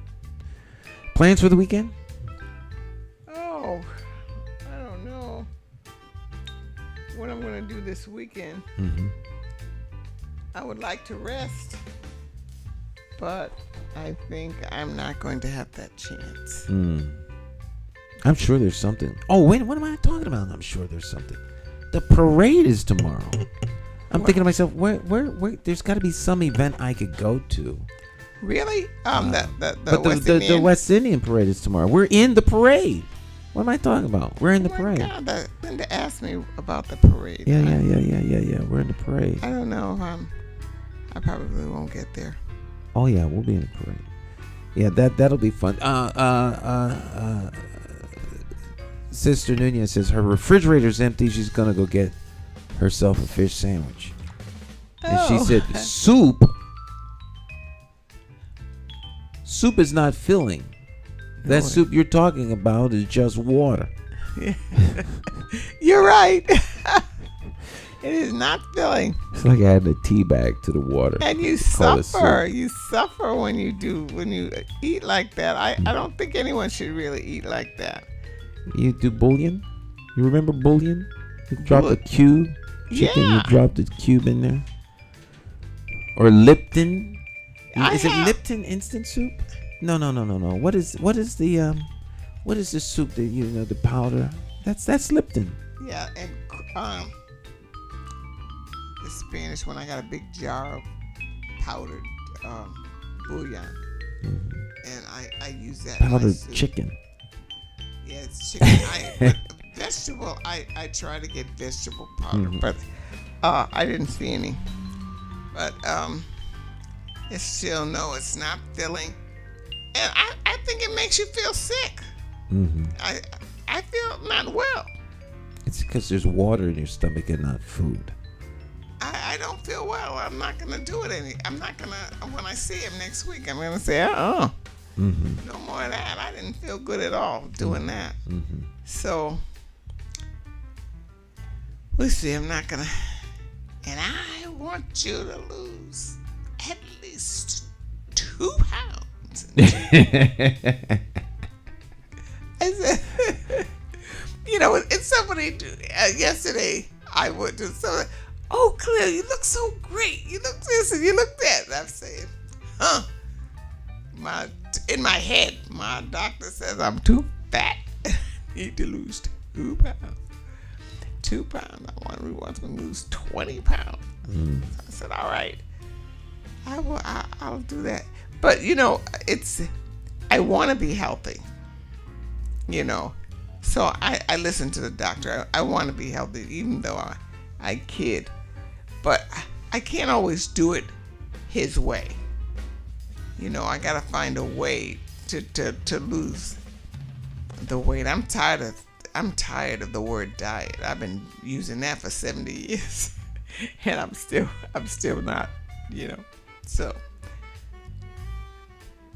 Plans for the weekend? Oh, I don't know what I'm going to do this weekend. I would like to rest, but I think I'm not going to have that chance. I'm sure there's something. Oh, wait, what am I talking about? I'm sure there's something. The parade is tomorrow. I'm thinking to myself, where there's got to be some event I could go to. Really? The West Indian parade is tomorrow. We're in the parade. What am I talking about? We're in the parade. God, Linda asked me about the parade. Yeah. We're in the parade. I don't know. I probably won't get there. Oh yeah, we'll be in the parade. Yeah, that'll be fun. Sister Nunez says her refrigerator's empty. She's gonna go get herself a fish sandwich. And she said soup. Soup is not filling. That soup you're talking about is just water. You're right. It is not filling. It's like adding a tea bag to the water. And you suffer. You suffer when you eat like that. I don't think anyone should really eat like that. You do bouillon? You remember bouillon? You drop a cube chicken. You drop the cube in there. Or Lipton. Is it Lipton instant soup? No. What is the soup that the powder? That's Lipton. Yeah, and the Spanish one, I got a big jar of powdered bouillon, and I use that. Powdered chicken. Yeah, it's chicken. Vegetable. I try to get vegetable powder, but I didn't see any. But it's still it's not filling, and I think it makes you feel sick. I feel not well. It's because there's water in your stomach and not food. I don't feel well. I'm not gonna do it I'm not gonna. When I see him next week, I'm gonna say, no more of that. I didn't feel good at all doing that. So we'll see. I'm not gonna. And I want you to lose at least 2 pounds. I said, it's somebody yesterday. I went to somebody. Oh, Cleo, you look so great. You look this and you look that. And I'm saying, in my head, my doctor says I'm too fat. Need to lose 2 pounds. 2 pounds. I want to lose 20 pounds. So I said, all right, I'll do that. But I want to be healthy. So I listen to the doctor. I want to be healthy, even though I kid. But I can't always do it his way. I gotta find a way to lose the weight. I'm tired of the word diet. I've been using that for 70 years, and I'm still not. So.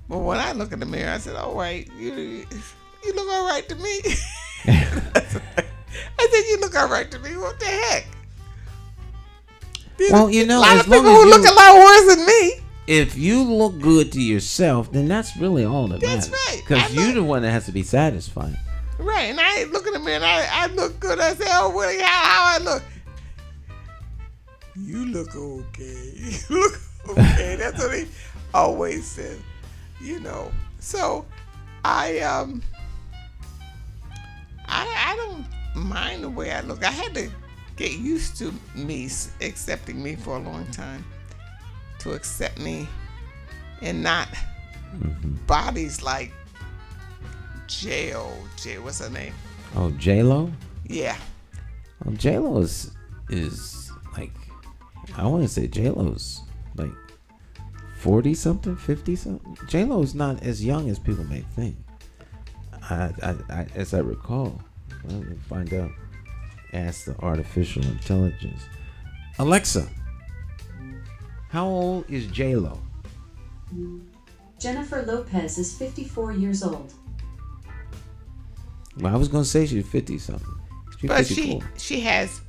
But when I look in the mirror, I said, "All right, you look all right to me." I said, "You look all right to me. What the heck?" Well, a lot as of long people as who look a lot worse than me. If you look good to yourself, then that's really all that matters. That's right. Because you're the one that has to be satisfied. Right, and I look in the mirror and I look good. I say, "Oh, Willie, how I look?" You look okay. You look okay. That's what he always says. So I don't mind the way I look. I had to get used to me accepting me for a long time, to accept me and not bodies like what's her name? Oh, J-Lo? Yeah. Well, J-Lo is like, I want to say J-Lo's like 40 something, 50 something. J-Lo is not as young as people may think. As I recall. Well, we'll find out. Ask the artificial intelligence. Alexa, how old is J-Lo? Jennifer Lopez is 54 years old. Well, I was going to say she's 50 something. But she has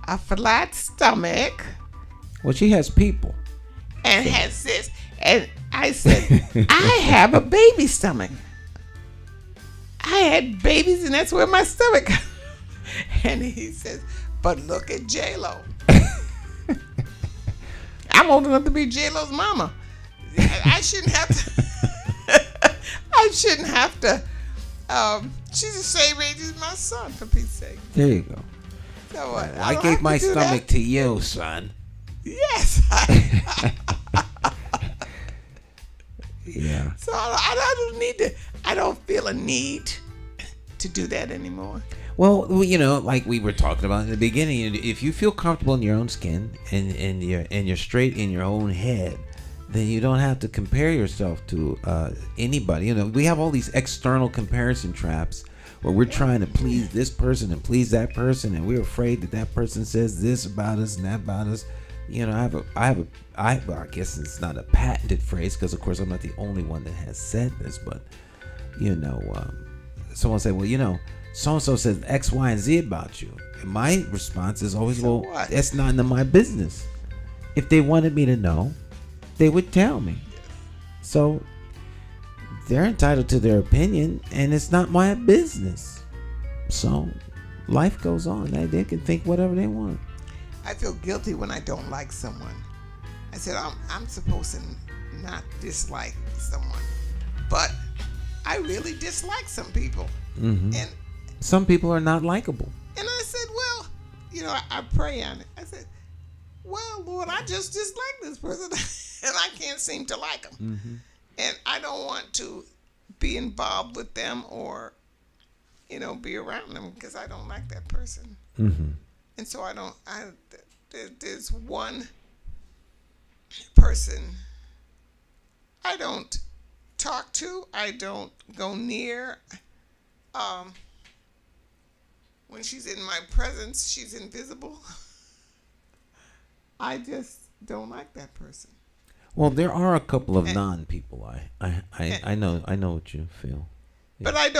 a flat stomach. Well, she has people. And has this. And I said, I have a baby stomach. I had babies and that's where my stomach. And he says, but look at J-Lo. I'm old enough to be J-Lo's mama. I shouldn't have to. She's the same age as my son, for Pete's sake. There you go. So what? I gave my stomach to you, son. Yes. Yeah. So I don't need to. I don't feel a need to do that anymore. Well, you know, like we were talking about in the beginning, if you feel comfortable in your own skin and you're straight in your own head, then you don't have to compare yourself to anybody. You know, we have all these external comparison traps where we're trying to please this person and please that person, and we're afraid that that person says this about us and that about us. You know, I guess it's not a patented phrase because, of course, I'm not the only one that has said this, but, you know, someone said, well, you know, so-and-so says X, Y, and Z about you. And my response is always, well, that's not none of my business. If they wanted me to know, they would tell me. So they're entitled to their opinion, and it's not my business. So life goes on. They can think whatever they want. I feel guilty when I don't like someone. I said I'm supposed to not dislike someone, but I really dislike some people. Mm-hmm. And some people are not likable. And I said, well, you know, I pray on it. I said, well, Lord, I just dislike this person, and I can't seem to like them. Mm-hmm. And I don't want to be involved with them or, you know, be around them because I don't like that person. Mm-hmm. And so there's one person I don't talk to, I don't go near. When she's in my presence, she's invisible. I just don't like that person. Well, there are a couple of non-people. I know what you feel. Yeah. But I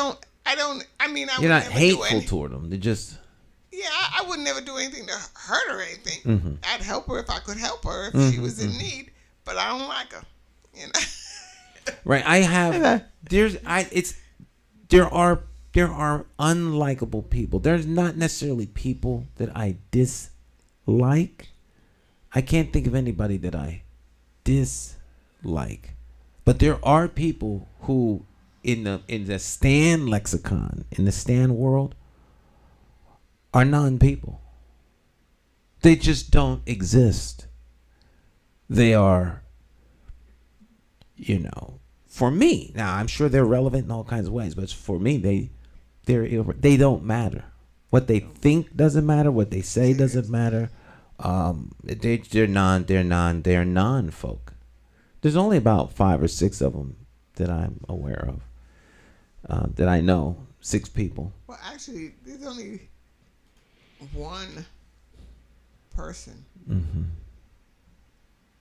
mean, I You're not never hateful toward them. They're just. Yeah, I would never do anything to hurt her or anything. Mm-hmm. I'd help her if I could help her if she was in need. But I don't like her. You know. Right. I have. There are unlikable people. There's not necessarily people that I dislike. I can't think of anybody that I dislike. But there are people who in the Stan lexicon, in the Stan world, are non-people. They just don't exist. They are, you know, for me. Now, I'm sure they're relevant in all kinds of ways, but for me, they don't matter. What they think doesn't matter. What they say doesn't matter. They're non-folk. There's only about 5 or 6 of them that I'm aware of. That I know. 6 people. Well, actually, there's only one person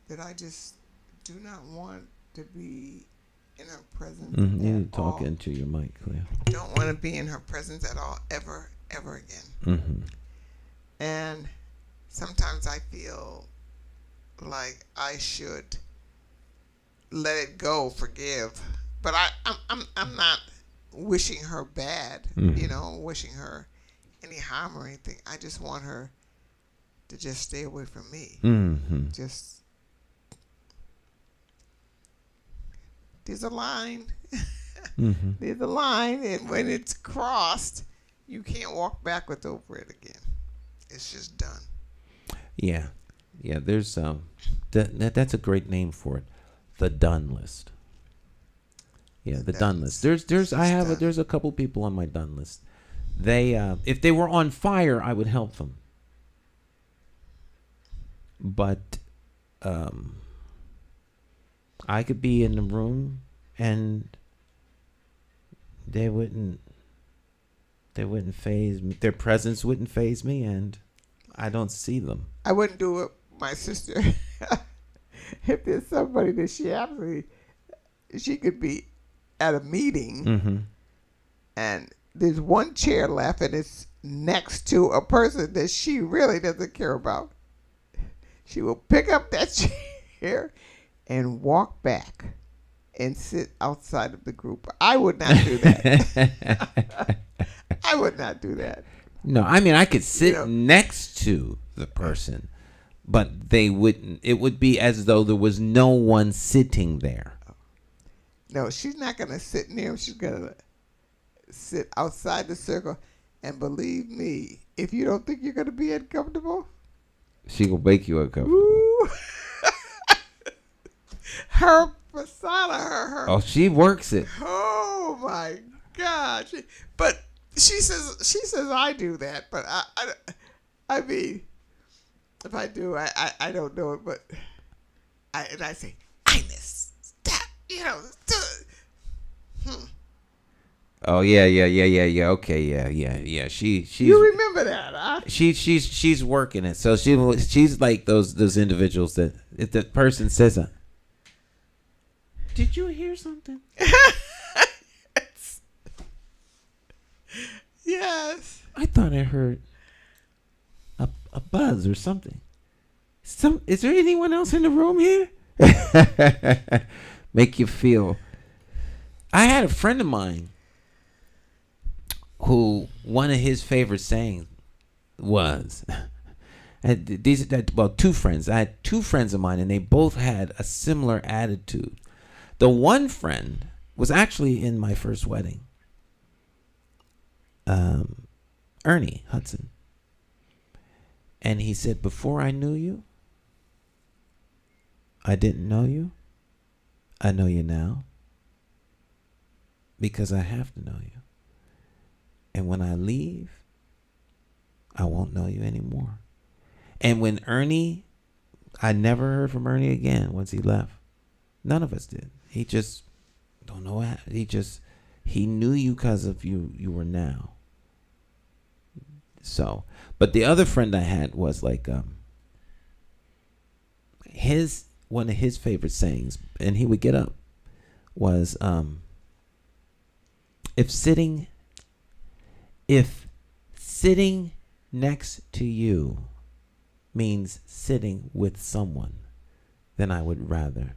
that I just do not want to be in her presence. You're talking to your mic, Cleo. Don't want to be in her presence at all, ever again. And sometimes I feel like I should let it go, forgive. But I'm not wishing her bad, you know, wishing her any harm or anything. I just want her to just stay away from me. Just there's a line. There's a line, and when it's crossed, you can't walk backwards over it again. It's just done. Yeah. There's that's a great name for it, the done list. Yeah, the done list. There's a couple people on my done list. They if they were on fire, I would help them. But I could be in the room and they wouldn't phase me. Their presence wouldn't phase me, and I don't see them. I wouldn't do it, my sister. If there's somebody that she could be at a meeting, and there's one chair left, and it's next to a person that she really doesn't care about. She will pick up that chair and walk back and sit outside of the group. I would not do that. I would not do that. No, I mean, I could sit next to the person, but they wouldn't. It would be as though there was no one sitting there. No, she's not going to sit near him. She's going to sit outside the circle. And believe me, if you don't think you're going to be uncomfortable, she will make you uncomfortable. Her persona, her. Oh, she works it. Oh my God! But she says I do that. But I mean, if I do, I don't know it. But I say, Ines, stop. Oh yeah. Okay, yeah. She's. You remember that, huh? She's working it. So she's like those individuals that if the person says, "Did you hear something?" Yes. I thought I heard a buzz or something. Is there anyone else in the room here? Make you feel. I had a friend of mine who one of his favorite sayings was, two friends. I had two friends of mine, and they both had a similar attitude. The one friend was actually in my first wedding. Ernie Hudson. And he said, before I knew you, I didn't know you. I know you now because I have to know you. And when I leave, I won't know you anymore. And when I never heard from Ernie again once he left. None of us did. He just don't know how. He knew you because of you were now. So, but the other friend I had was like one of his favorite sayings, and he would get up, was if sitting next to you means sitting with someone, then I would rather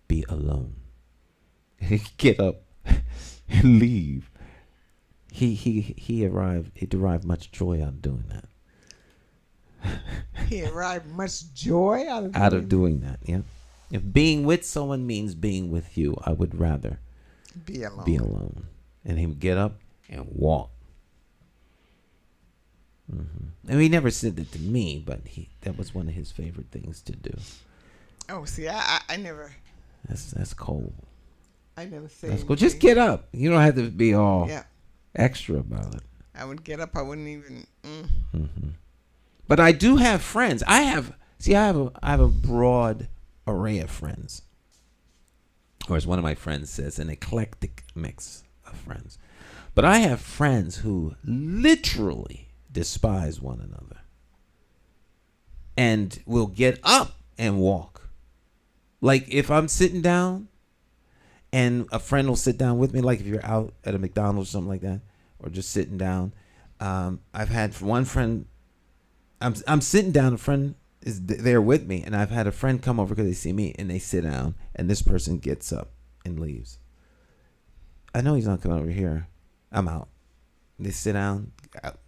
be alone. Get up and leave. He derived much joy out of doing that. He derived much joy out of doing that. Yeah. If being with someone means being with you, I would rather be alone. And he would get up and walk. And he never said it to me, but that was one of his favorite things to do. Oh, see, I never. That's cold. I never say. That's cool. Just get up. You don't have to be all extra about it. I would get up. I wouldn't even. But I do have friends. I have a broad array of friends. Or as one of my friends says, an eclectic mix of friends. But I have friends who literally despise one another and will get up and walk. Like if I'm sitting down and a friend will sit down with me, like if you're out at a McDonald's or something like that, or just sitting down. I've had one friend, I'm sitting down, a friend is there with me, and I've had a friend come over because they see me, and they sit down, and this person gets up and leaves. I know he's not coming over here. I'm out. They sit down,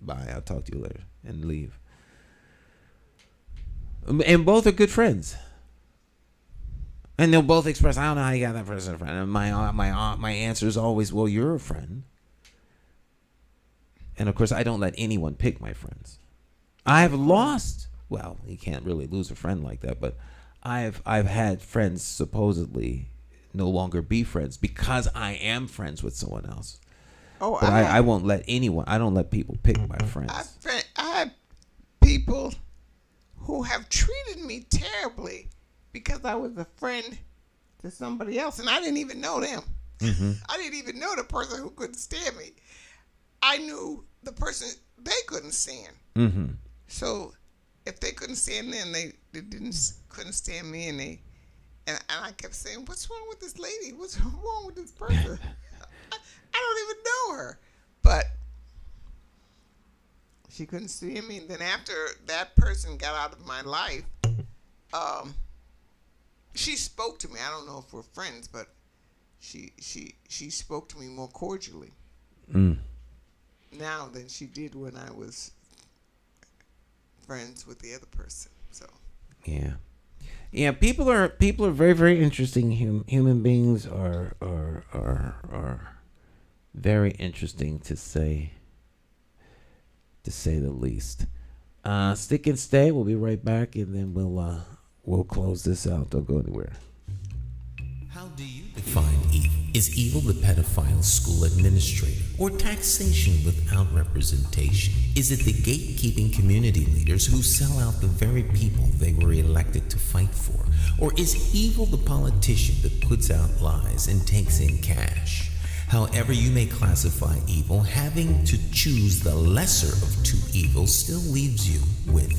bye, I'll talk to you later, and leave. And both are good friends. And they'll both express, I don't know how you got that person a friend. And my answer is always, well, you're a friend. And of course, I don't let anyone pick my friends. I've lost. Well, you can't really lose a friend like that, but I've had friends supposedly no longer be friends because I am friends with someone else. Oh, but I won't let anyone. I don't let people pick my friends. I have people who have treated me terribly because I was a friend to somebody else, and I didn't even know them. Mm-hmm. I didn't even know the person who couldn't stand me. I knew the person they couldn't stand. Mm-hmm. So if they couldn't stand them, they couldn't stand me, and I kept saying, "What's wrong with this lady? What's wrong with this person? I don't even know her." But she couldn't stand me. And then after that person got out of my life, she spoke to me. I don't know if we're friends, but she spoke to me more cordially now than she did when I was friends with the other person. So yeah, people are very, very interesting. Human beings are very interesting to say the least. Stick and stay. We'll be right back, and then we'll close this out. Don't go anywhere. How do you define evil? Is evil the pedophile school administrator or taxation without representation? Is it the gatekeeping community leaders who sell out the very people they were elected to fight for? Or is evil the politician that puts out lies and takes in cash? However you may classify evil, having to choose the lesser of two evils still leaves you with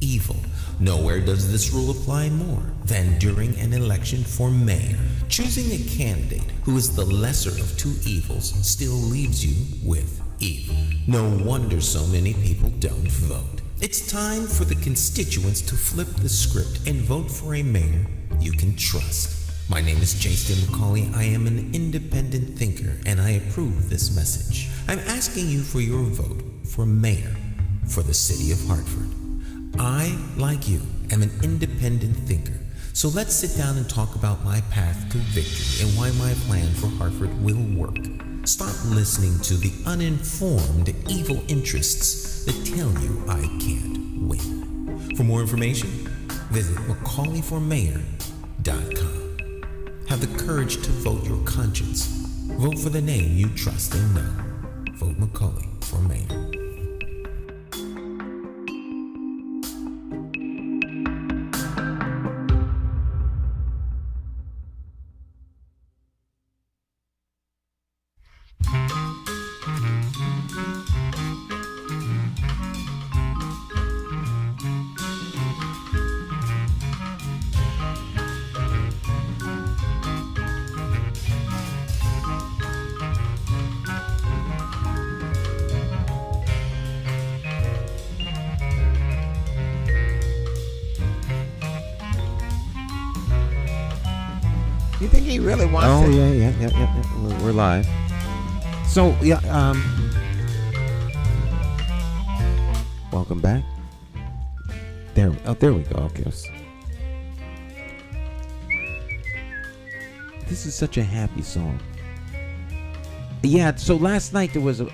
evil. Nowhere does this rule apply more than during an election for mayor. Choosing a candidate who is the lesser of two evils still leaves you with evil. No wonder so many people don't vote. It's time for the constituents to flip the script and vote for a mayor you can trust. My name is J.C. McCauley. I am an independent thinker, and I approve this message. I'm asking you for your vote for mayor for the city of Hartford. I, like you, am an independent thinker. So let's sit down and talk about my path to victory and why my plan for Hartford will work. Stop listening to the uninformed evil interests that tell you I can't win. For more information, visit McCauleyformayor.com. Have the courage to vote your conscience. Vote for the name you trust and know. Vote McCauley for mayor. You think he really wants Oh, it? yeah. We're live. So, welcome back. There we go. Okay. This is such a happy song. Yeah, so last night there was a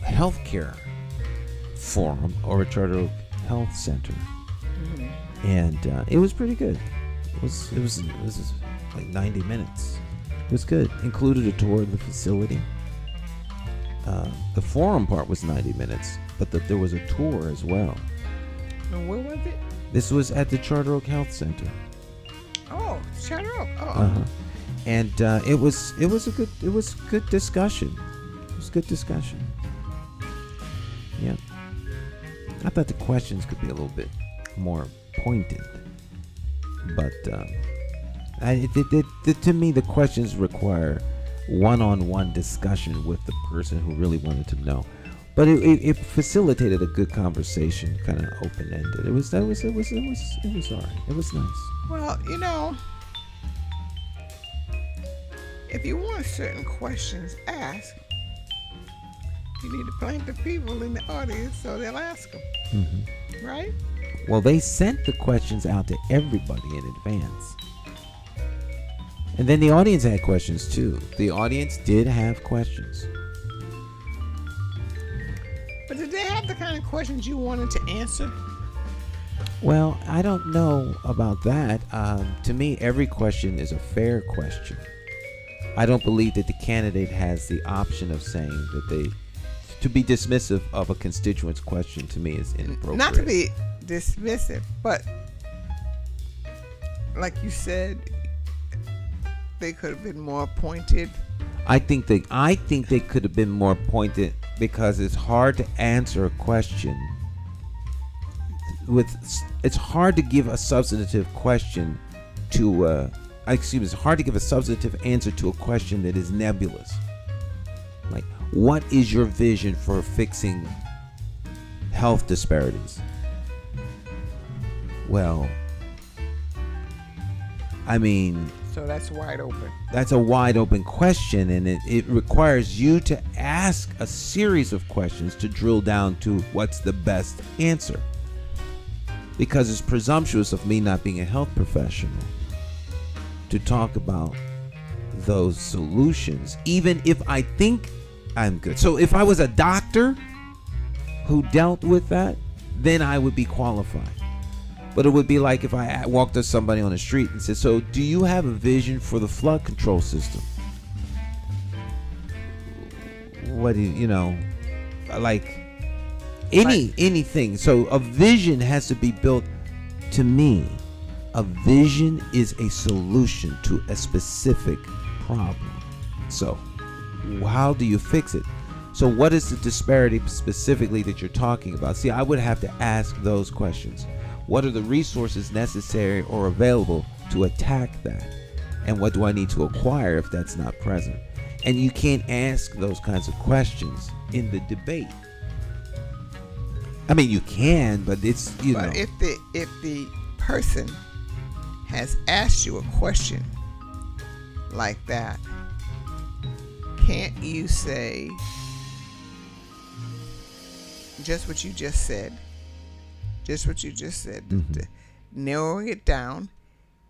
healthcare forum or a Charter Oak Health Center. Mm-hmm. And it was pretty good. It was like 90 minutes. It was good. Included a tour of the facility. The forum part was 90 minutes, but there was a tour as well. And where was it? This was at the Charter Oak Health Center. Oh, Charter Oak. Oh. Uh-huh. And it was good discussion. It was good discussion. Yeah. I thought the questions could be a little bit more pointed. But to me, the questions require one-on-one discussion with the person who really wanted to know. But it facilitated a good conversation, kind of open-ended. It was all right. It was nice. Well, if you want certain questions asked, you need to plant the people in the audience so they'll ask them. Mm-hmm. Right? Well, they sent the questions out to everybody in advance. And then the audience had questions too. The audience did have questions. But did they have the kind of questions you wanted to answer? Well, I don't know about that. To me, every question is a fair question. I don't believe that the candidate has the option of saying that to be dismissive of a constituent's question, to me, is inappropriate. Not to be dismissive, but like you said, they could have been more pointed. I think they could have been more pointed because it's hard to answer a question it's hard to give a substantive question to it's hard to give a substantive answer to a question that is nebulous. Like, what is your vision for fixing health disparities? Well, I mean, so that's wide open. That's a wide open question, and it requires you to ask a series of questions to drill down to what's the best answer. Because it's presumptuous of me, not being a health professional, to talk about those solutions, even if I think I'm good. So if I was a doctor who dealt with that, then I would be qualified. But it would be like if I walked to somebody on the street and said, so do you have a vision for the flood control system? What do you know, like anything. So a vision has to be built. To me, a vision is a solution to a specific problem. So how do you fix it? So what is the disparity specifically that you're talking about? See, I would have to ask those questions. What are the resources necessary or available to attack that? And what do I need to acquire if that's not present? And you can't ask those kinds of questions in the debate. I mean, you can, but it's, but if the person has asked you a question like that, can't you say just what you just said? Mm-hmm. Narrowing it down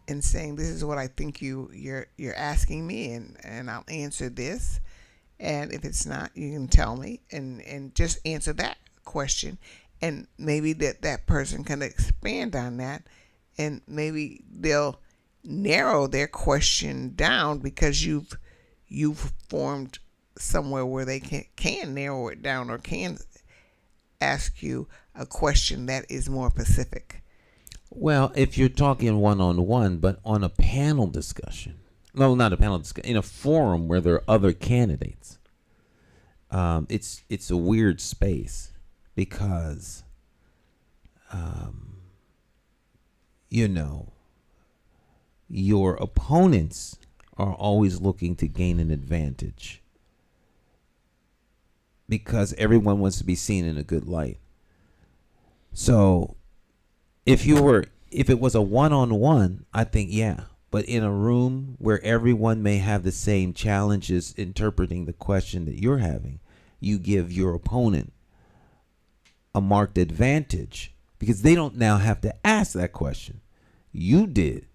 and saying, this is what I think you're asking me, and I'll answer this, and if it's not, you can tell me, and just answer that question, and maybe that person can expand on that, and maybe they'll narrow their question down because you've formed somewhere where they can narrow it down or can ask you a question that is more specific. Well, if you're talking one-on-one, but on a panel discussion, no, not a panel discussion, in a forum where there are other candidates, it's a weird space because, your opponents are always looking to gain an advantage because everyone wants to be seen in a good light. So if it was a one-on-one, I think, yeah. But in a room where everyone may have the same challenges interpreting the question that you're having, you give your opponent a marked advantage because they don't now have to ask that question. You did.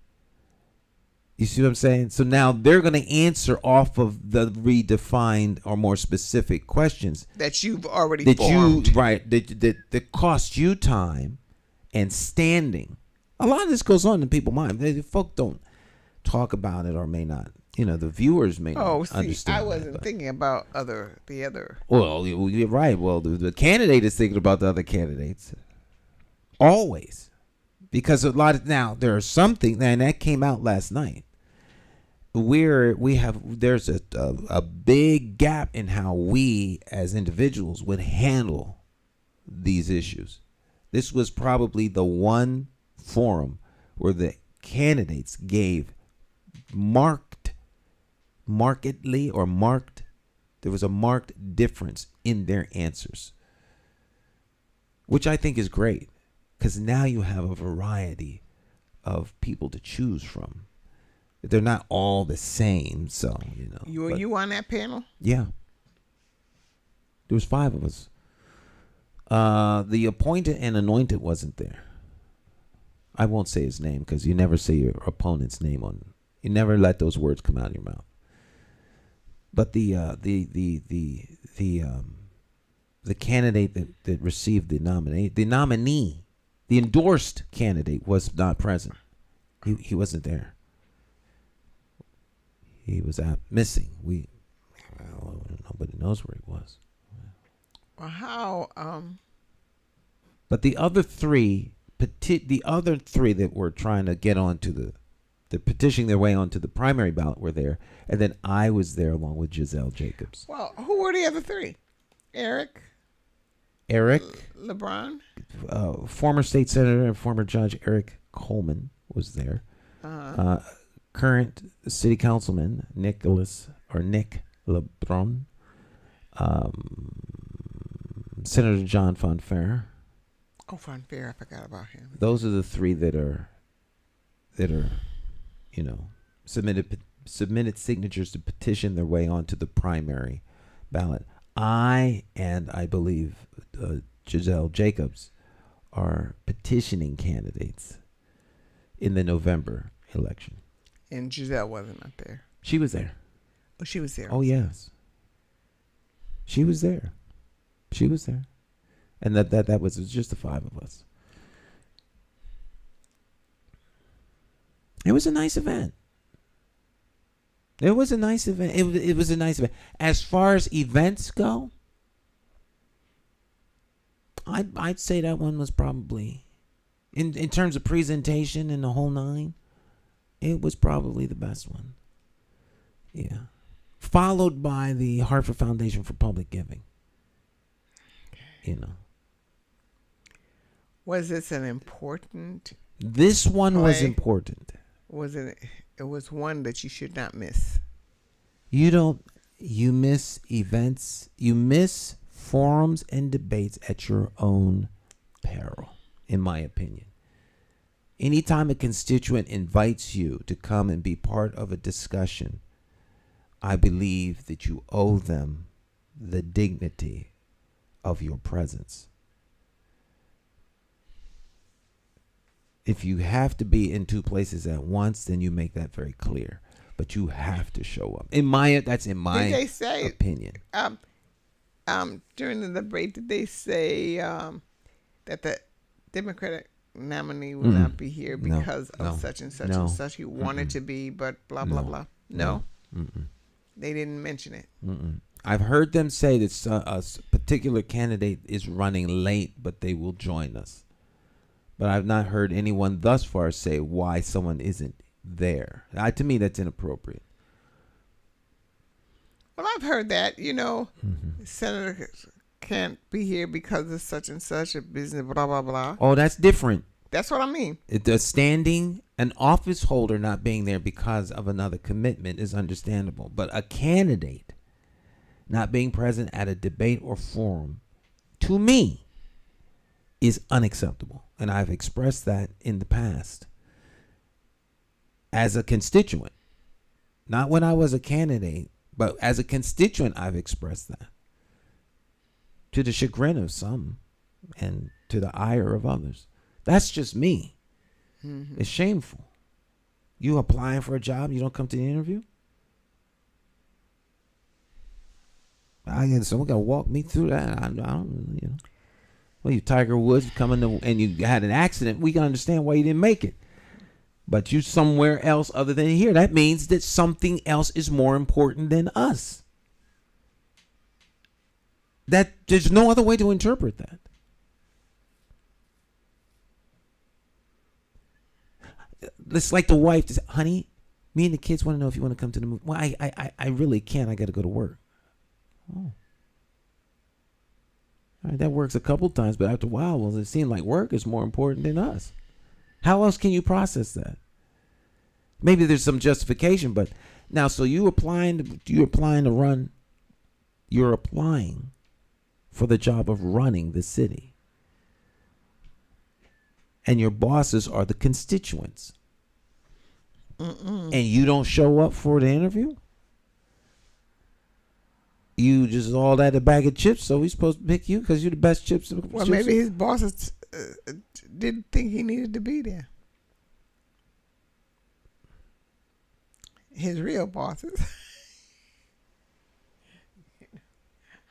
You see what I'm saying? So now they're going to answer off of the redefined or more specific questions that you've already formed. That cost you time and standing. A lot of this goes on in people's minds. Folk don't talk about it or may not. The viewers may not understand. I wasn't thinking about the other. Well, you're right. Well, the candidate is thinking about the other candidates. Always. Because there are something, and that came out last night. There's a big gap in how we as individuals would handle these issues. This was probably the one forum where the candidates gave there was a marked difference in their answers, which I think is great because now you have a variety of people to choose from. They're not all the same, so Were you on that panel? Yeah, there was 5 of us. The appointed and anointed wasn't there. I won't say his name because you never say your opponent's name You never let those words come out of your mouth. But the candidate that received the nominee, the endorsed candidate was not present. He wasn't there. He was missing. Nobody knows where he was. Well, how? But the other three that were trying to get onto the petitioning their way onto the primary ballot were there, and then I was there along with Giselle Jacobs. Well, who were the other three? Eric LeBron, former state senator and former judge Eric Coleman was there. Current city councilman Nick LeBron, Senator John Fonfair. Oh, Fonfair, I forgot about him. Those are the three that are, submitted signatures to petition their way onto the primary ballot. I believe Giselle Jacobs are petitioning candidates in the November election. And Giselle wasn't up there. She was there. Oh, she was there. Oh, yes. She was there. And that was just the five of us. It was a nice event. It was a nice event. As far as events go, I'd say that one was probably, in terms of presentation and the whole nine, it was probably the best one. Yeah. Followed by the Hartford Foundation for Public Giving. Was this an important? This one was important. Was it? It was one that you should not miss. You miss events. You miss forums and debates at your own peril, in my opinion. Anytime a constituent invites you to come and be part of a discussion, I believe that you owe them the dignity of your presence. If you have to be in two places at once, then you make that very clear. But you have to show up. That's in my opinion. During the debate, did they say that the Democratic nominee will not be here because of such and such and such? He wanted to be, but blah, blah, blah. No? They didn't mention it. I've heard them say that a particular candidate is running late, but they will join us. But I've not heard anyone thus far say why someone isn't there. To me, that's inappropriate. Well, I've heard that, senators can't be here because of such and such a business, blah, blah, blah. Oh, that's different. That's what I mean. An office holder not being there because of another commitment is understandable. But a candidate not being present at a debate or forum, to me, is unacceptable. And I've expressed that in the past as a constituent. Not when I was a candidate, but as a constituent, I've expressed that. To the chagrin of some and to the ire of others. That's just me. Mm-hmm. It's shameful. You applying for a job, you don't come to the interview? Someone got to walk me through that. I don't. Well, you Tiger Woods coming and you had an accident. We can understand why you didn't make it. But you somewhere else other than here. That means that something else is more important than us. That there's no other way to interpret that. It's like the wife says, honey, me and the kids want to know if you want to come to the movie. Well, I really can't. I got to go to work. Oh. All right, that works a couple times, but after a while, it seemed like work is more important than us. How else can you process that? Maybe there's some justification, but now, so you're applying for the job of running the city. And your bosses are the constituents. And you don't show up for the interview? You just all that a bag of chips, so he's supposed to pick you because you're the best chips. Well, maybe his bosses didn't think he needed to be there. his real bosses.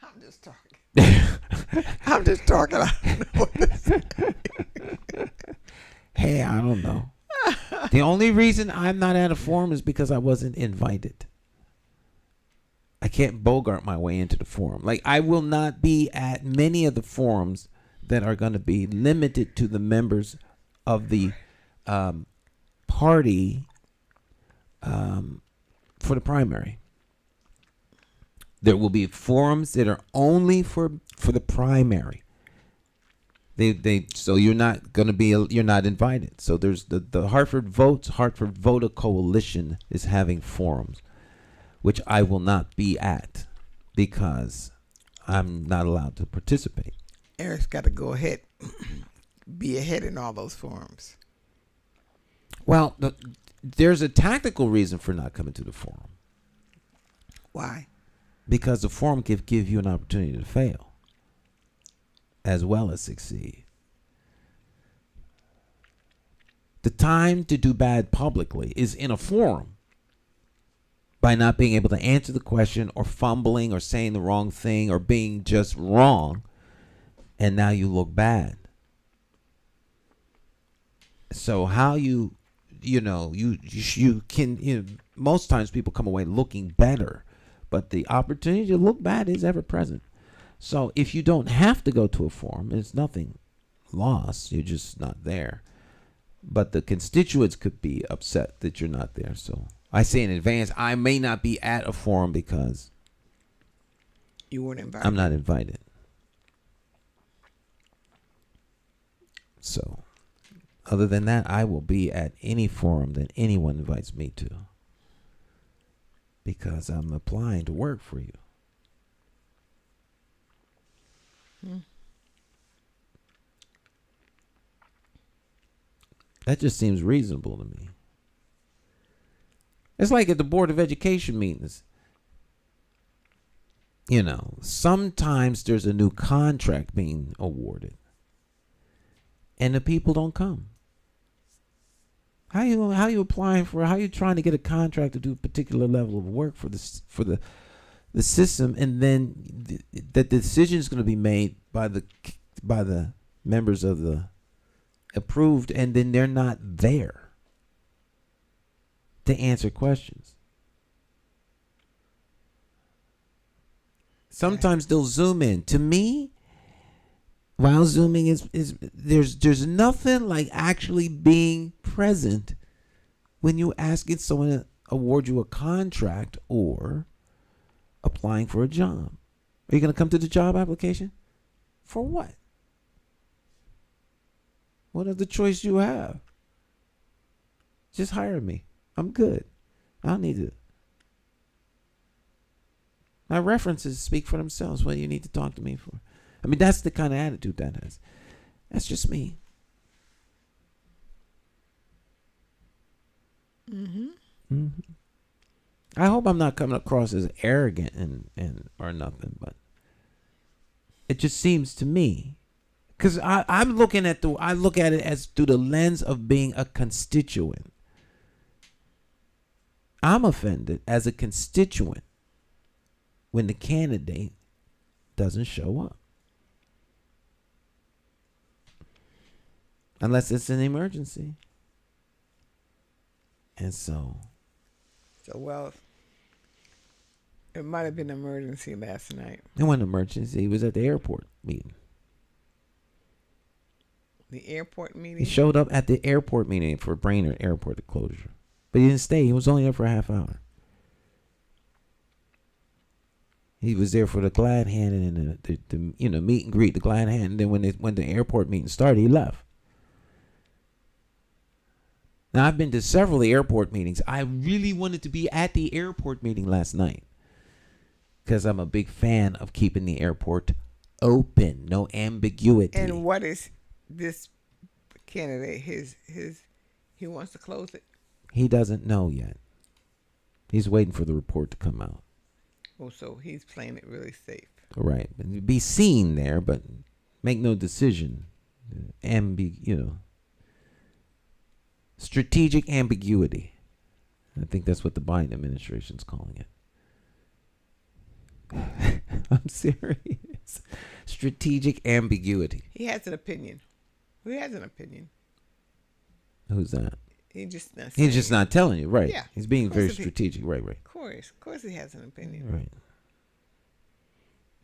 I'm just talking. I'm just talking. I don't know what to say. Hey, I don't know. The only reason I'm not at a forum is because I wasn't invited. I can't bogart my way into the forum. Like, I will not be at many of the forums that are going to be limited to the members of the party for the primary. There will be forums that are only for the primary. So you're not going to be, you're not invited. So there's the Hartford Voter Coalition is having forums, which I will not be at because I'm not allowed to participate. Eric's got to go ahead, be ahead in all those forums. Well, there's a tactical reason for not coming to the forum. Why? Because the forum can give you an opportunity to fail as well as succeed. The time to do bad publicly is in a forum by not being able to answer the question or fumbling or saying the wrong thing or being just wrong, and now you look bad. So how you can, most times people come away looking better, but the opportunity to look bad is ever present. So if you don't have to go to a forum, it's nothing lost. You're just not there. But the constituents could be upset that you're not there. So I say in advance, I may not be at a forum because you weren't invited. I'm not invited. So other than that, I will be at any forum that anyone invites me to because I'm applying to work for you. That just seems reasonable to me. It's like at the Board of Education meetings. Sometimes there's a new contract being awarded and the people don't come. How you applying for? How you trying to get a contract to do a particular level of work for the system, and then that the decision is going to be made by the members of the approved, and then they're not there to answer questions. Sometimes they'll zoom in. To me, while zooming is there's nothing like actually being present when you asking someone to award you a contract or applying for a job. Are you going to come to the job application? For what? What other choice you have? Just hire me. I'm good. I don't need to. My references speak for themselves. What do you need to talk to me for? I mean, that's the kind of attitude that has. That's just me. I hope I'm not coming across as arrogant and or nothing, but it just seems to me, because I look at it as through the lens of being a constituent. I'm offended as a constituent when the candidate doesn't show up. Unless it's an emergency. And so, well, it might have been an emergency last night. It wasn't an emergency. He was at the airport meeting. The airport meeting? He showed up at the airport meeting for Brainerd Airport closure. But he didn't stay. He was only there for a half hour. He was there for the glad hand and the meet and greet, the glad hand. And then when the airport meeting started, he left. Now, I've been to several airport meetings. I really wanted to be at the airport meeting last night because I'm a big fan of keeping the airport open, no ambiguity. And what is this candidate? He wants to close it? He doesn't know yet. He's waiting for the report to come out. Oh, so he's playing it really safe. Right. Be seen there, but make no decision. Strategic ambiguity. I think that's what the Biden administration's calling it. I'm serious. Strategic ambiguity. He has an opinion. Who has an opinion? Who's that? He's just not telling you, right? Yeah. He's being very strategic, right? Of course he has an opinion. Right.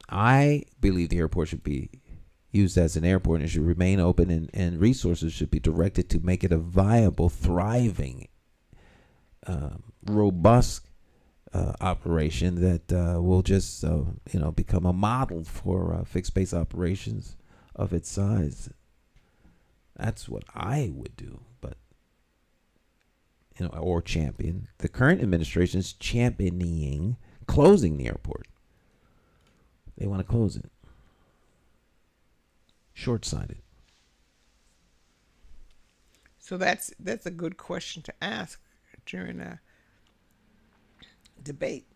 I believe the airport should be used as an airport and it should remain open, and resources should be directed to make it a viable, thriving, robust operation that will just become a model for fixed base operations of its size. That's what I would do, but or champion. The current administration is championing closing the airport. They want to close it. Short-sighted. So that's a good question to ask during a debate.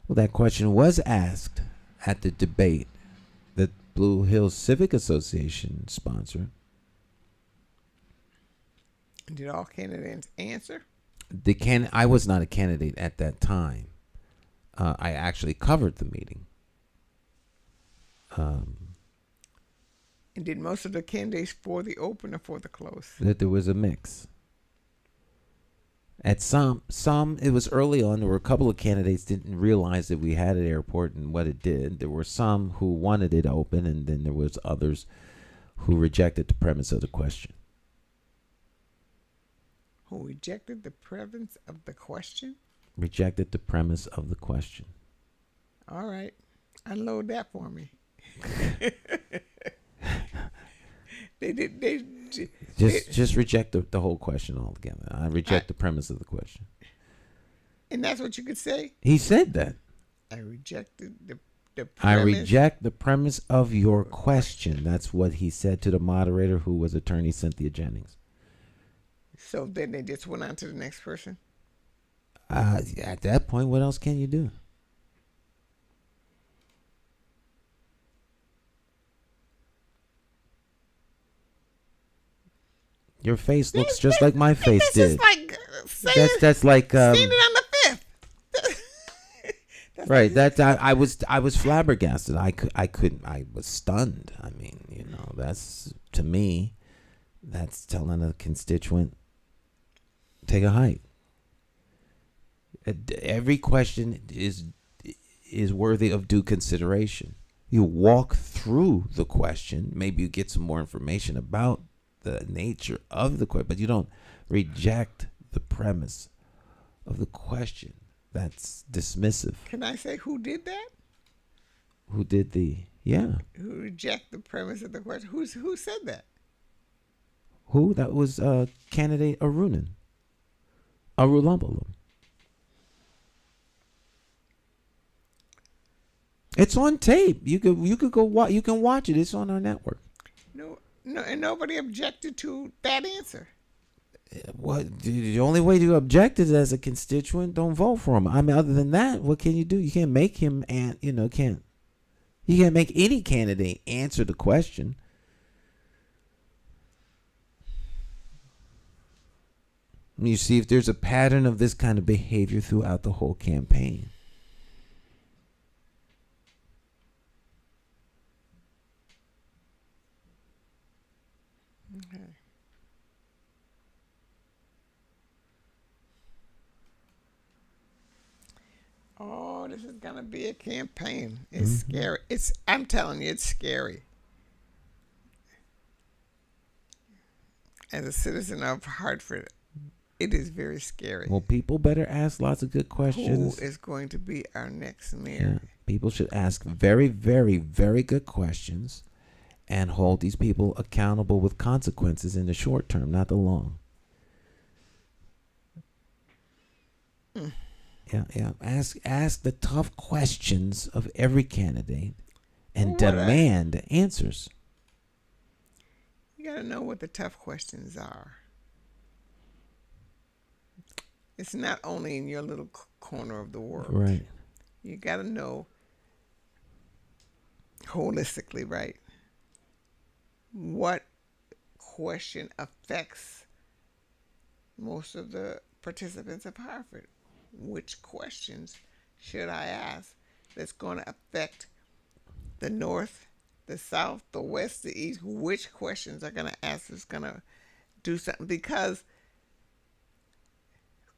Well, that question was asked at the debate that Blue Hills Civic Association sponsored. Did all candidates answer? I was not a candidate at that time. I actually covered the meeting. And did most of the candidates for the open or for the close? That there was a mix. At some it was early on. There were a couple of candidates didn't realize that we had an airport and what it did. There were some who wanted it open, and then there was others who rejected the premise of the question. Who rejected the premise of the question? Rejected the premise of the question. All right. Unload that for me. They just reject the whole question altogether. I reject the premise of the question. And that's what you could say? He said that. I rejected the premise. I reject the premise of your question. That's what he said to the moderator, who was attorney Cynthia Jennings. So then they just went on to the next person? At that point, what else can you do? Your face looks just like my face did. That's like standing on the fifth. Right. I was flabbergasted. I was stunned. I mean, that's, to me, that's telling a constituent, take a hike. Every question is worthy of due consideration. You walk through the question, maybe you get some more information about the nature of the question, but you don't reject the premise of the question. That's dismissive. Can I say who did that? Who did Who reject the premise of the question? Who said that? Who? That was candidate Arunan. Arulumbalum. It's on tape. You could go watch. You can watch it. It's on our network. No, and nobody objected to that answer. What? The only way to object is as a constituent. Don't vote for him. I mean, other than that, what can you do? You can't make him, and you can't make any candidate answer the question. You see if there's a pattern of this kind of behavior throughout the whole campaign. Okay. Oh, this is gonna be a campaign. It's scary. I'm telling you, it's scary. As a citizen of Hartford, it is very scary. Well, people better ask lots of good questions. Who is going to be our next mayor? Yeah. People should ask very, very, very good questions and hold these people accountable with consequences in the short term, not the long. Yeah. Ask the tough questions of every candidate and demand answers. You got to know what the tough questions are. It's not only in your little corner of the world. Right. You got to know holistically, right? What question affects most of the participants of Harvard. Which questions should I ask that's going to affect the North, the South, the West, the East? Which questions are going to ask that's going to do something? Because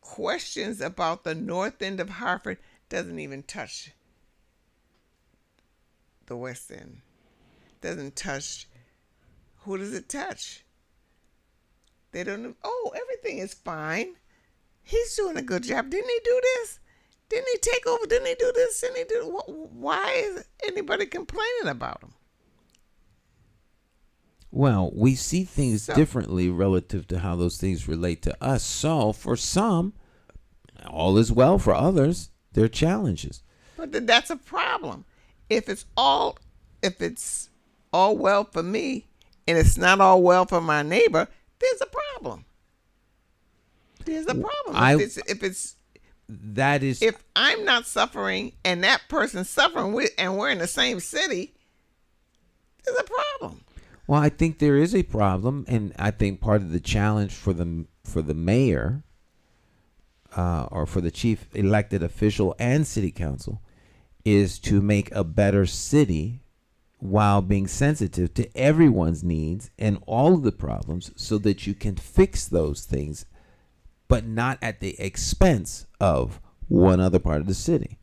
questions about the North End of Harvard doesn't even touch the West End. Doesn't touch. Who does it touch? They don't know. Oh, everything is fine. He's doing a good job. Didn't he do this? Didn't he take over? Didn't he do this? Didn't he do? Why is anybody complaining about him? Well, we see things differently relative to how those things relate to us. So for some, all is well. For others, there are challenges. But that's a problem. If it's all well for me and it's not all well for my neighbor, there's a problem. There's a problem. If I'm not suffering and that person's suffering and we're in the same city, there's a problem. Well, I think there is a problem, and I think part of the challenge for the mayor or for the chief elected official and city council is to make a better city while being sensitive to everyone's needs and all of the problems so that you can fix those things, but not at the expense of one other part of the city.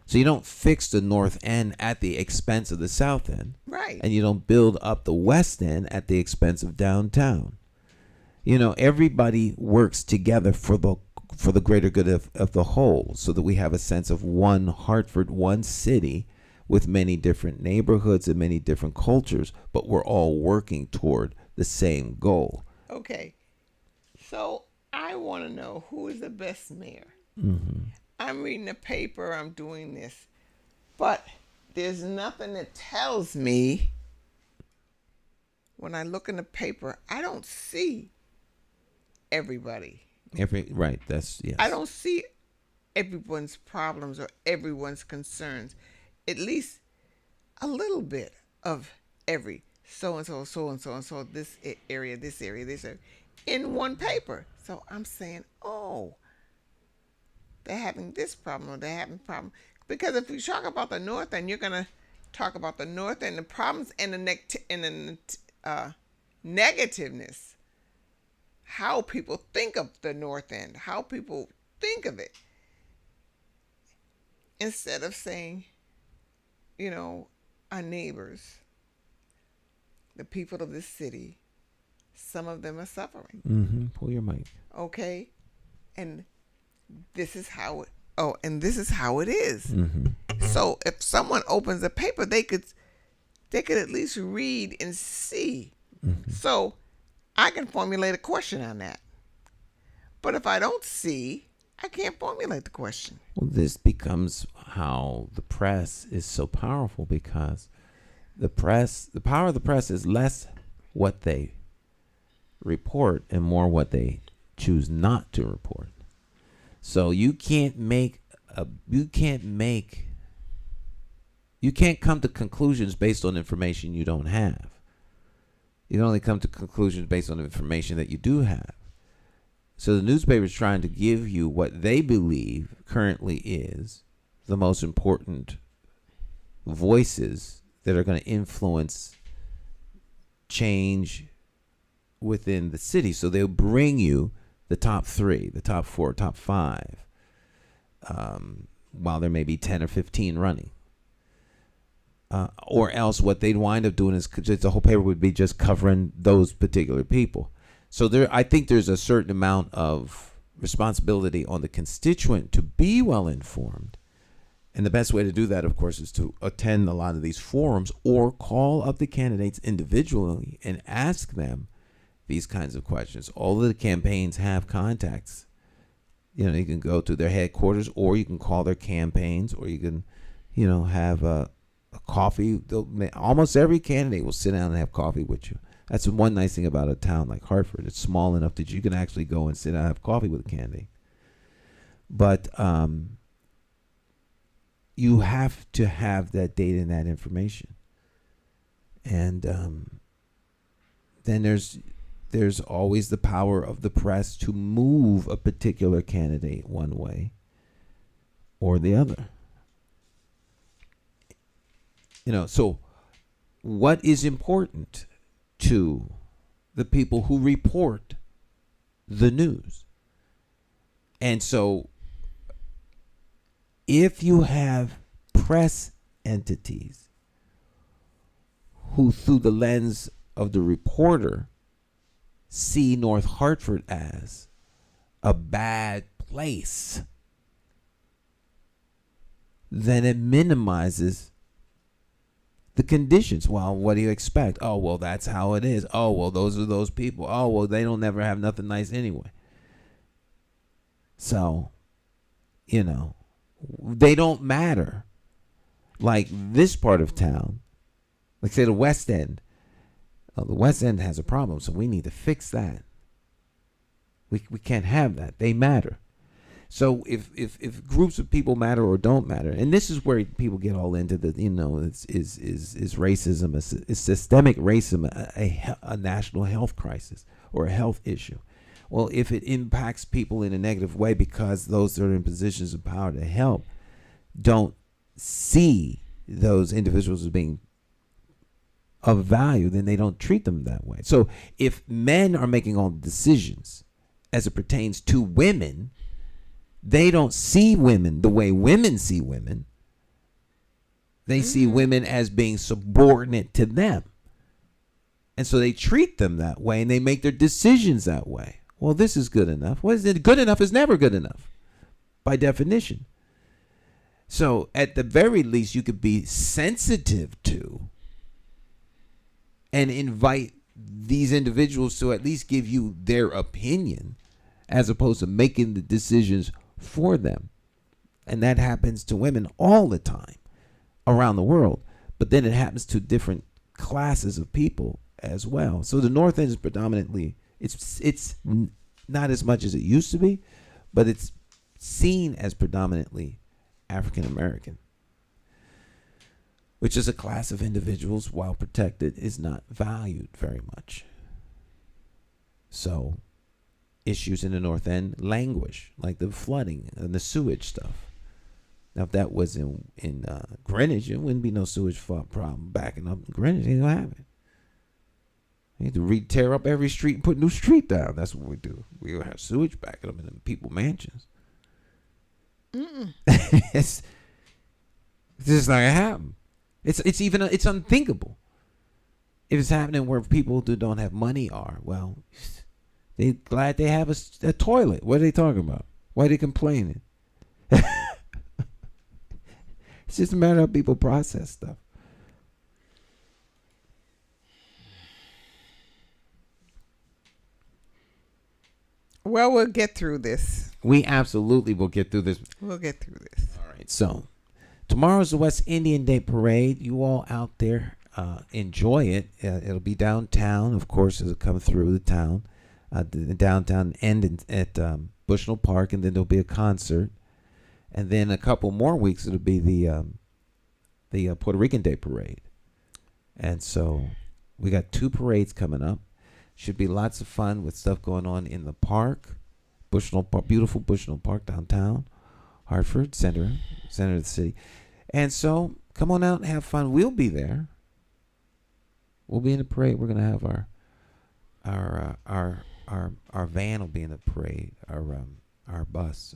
So you don't fix the North End at the expense of the South End. Right. And you don't build up the West End at the expense of downtown. You know, everybody works together for the greater good of the whole, so that we have a sense of one Hartford, one city with many different neighborhoods and many different cultures, but we're all working toward the same goal. Okay. So I want to know who is the best mayor. Mm-hmm. I'm reading the paper, I'm doing this, but there's nothing that tells me when I look in the paper, I don't see everybody. Right, that's, yes. I don't see everyone's problems or everyone's concerns. At least a little bit of every so-and-so, so-and-so, and so, this area, this area, this area, in one paper. So I'm saying, oh, they're having this problem or they're having a problem. Because if you talk about the North End, you're going to talk about the North End, the problems and the negativeness. How people think of the North End, how people think of it. Instead of saying, you know, our neighbors, the people of this city, some of them are suffering. Mm-hmm. Pull your mic. Okay? And this is how it is. Mm-hmm. So if someone opens a paper, they could at least read and see. Mm-hmm. So I can formulate a question on that. But if I don't see, I can't formulate the question. Well, this becomes how the press is so powerful, because the power of the press is less what they report and more what they choose not to report. So you can't come to conclusions based on information you don't have. You can only come to conclusions based on the information that you do have. So the newspaper is trying to give you what they believe currently is the most important voices that are going to influence change within the city. So they'll bring you the top 3, the top 4, top 5, while there may be 10 or 15 running. Or else what they'd wind up doing is the whole paper would be just covering those particular people. So I think there's a certain amount of responsibility on the constituent to be well informed. And the best way to do that, of course, is to attend a lot of these forums or call up the candidates individually and ask them these kinds of questions. All of the campaigns have contacts. You know, you can go to their headquarters, or you can call their campaigns, or you can, you know, have a coffee. Almost every candidate will sit down and have coffee with you. That's one nice thing about a town like Hartford. It's small enough that you can actually go and sit down and have coffee with a candidate. But you have to have that data and that information. And then there's there's always the power of the press to move a particular candidate one way or the other. So what is important to the people who report the news? And so if you have press entities who, through the lens of the reporter, see North Hartford as a bad place, then it minimizes the conditions. Well, what do you expect? Oh, well, that's how it is. Oh, well, those are those people. Oh, well, they don't never have nothing nice anyway. So, they don't matter. Like this part of town, like say the West End. Oh, the West End has a problem, so we need to fix that. We can't have that. They matter. So if groups of people matter or don't matter, and this is where people get all into the, is racism, is systemic racism a national health crisis or a health issue? Well, if it impacts people in a negative way because those that are in positions of power to help don't see those individuals as being of value, then they don't treat them that way. So if men are making all the decisions as it pertains to women, they don't see women the way women see women. They see women as being subordinate to them. And so they treat them that way and they make their decisions that way. Well, this is good enough. What is it? Good enough is never good enough by definition. So at the very least, you could be sensitive to and invite these individuals to at least give you their opinion as opposed to making the decisions for them. And that happens to women all the time around the world. But then it happens to different classes of people as well. So the North End is predominantly, it's not as much as it used to be, but it's seen as predominantly African American, which is a class of individuals, while protected, is not valued very much. So issues in the North End languish, like the flooding and the sewage stuff. Now, if that was in Greenwich, it wouldn't be no sewage problem backing up in Greenwich. Ain't gonna happen. You need to tear up every street and put a new street down. That's what we do. We have sewage backing up in people's mansions. It's just not gonna happen. It's unthinkable. If it's happening where people who don't have money are, well, they glad they have a toilet. What are they talking about? Why are they complaining? It's just a matter of how people process stuff. Well, we'll get through this. We absolutely will get through this. We'll get through this. All right. So tomorrow's the West Indian Day Parade. You all out there enjoy it. It'll be downtown, of course, as it comes through the town. The downtown end at Bushnell Park, and then there'll be a concert. And then a couple more weeks, it'll be the Puerto Rican Day Parade. And so we got 2 parades coming up. Should be lots of fun with stuff going on in the park. Bushnell Park, beautiful Bushnell Park downtown, Hartford, center of the city. And so come on out and have fun. We'll be there. We'll be in the parade. We're gonna have our van will be in the parade. Our bus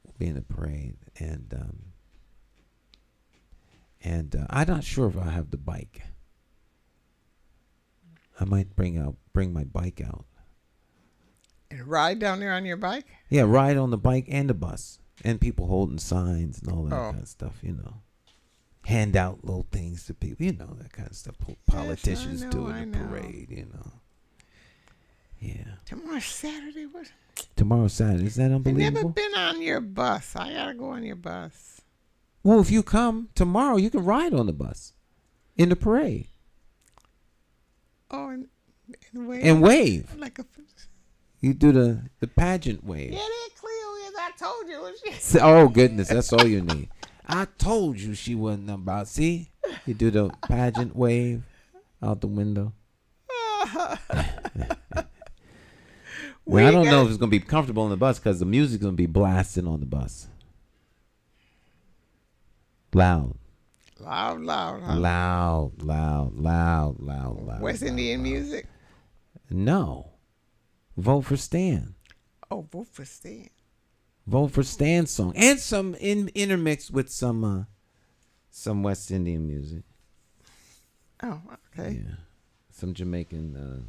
will be in the parade, and I'm not sure if I have the bike. I might bring my bike out. And ride down there on your bike? Yeah, ride on the bike and the bus. And people holding signs and all that kind of stuff, Hand out little things to people, that kind of stuff. Politicians do in the parade, Yeah. Tomorrow's Saturday. Tomorrow's Saturday. Is that unbelievable? I've never been on your bus. I got to go on your bus. Well, if you come tomorrow, you can ride on the bus in the parade. Oh, and wave. And wave. Like you do the pageant wave. Yeah, there Cleo is. I told you. Oh, goodness. That's all you need. I told you she wasn't about. See? You do the pageant wave out the window. Well, I don't know if it's gonna be comfortable on the bus because the music's gonna be blasting on the bus. Loud. Loud, huh? Loud. West Indian music? No. Vote for Stan. Oh, vote for Stan. Vote for Stan's song. And some intermixed with some West Indian music. Oh, okay. Yeah. Some Jamaican,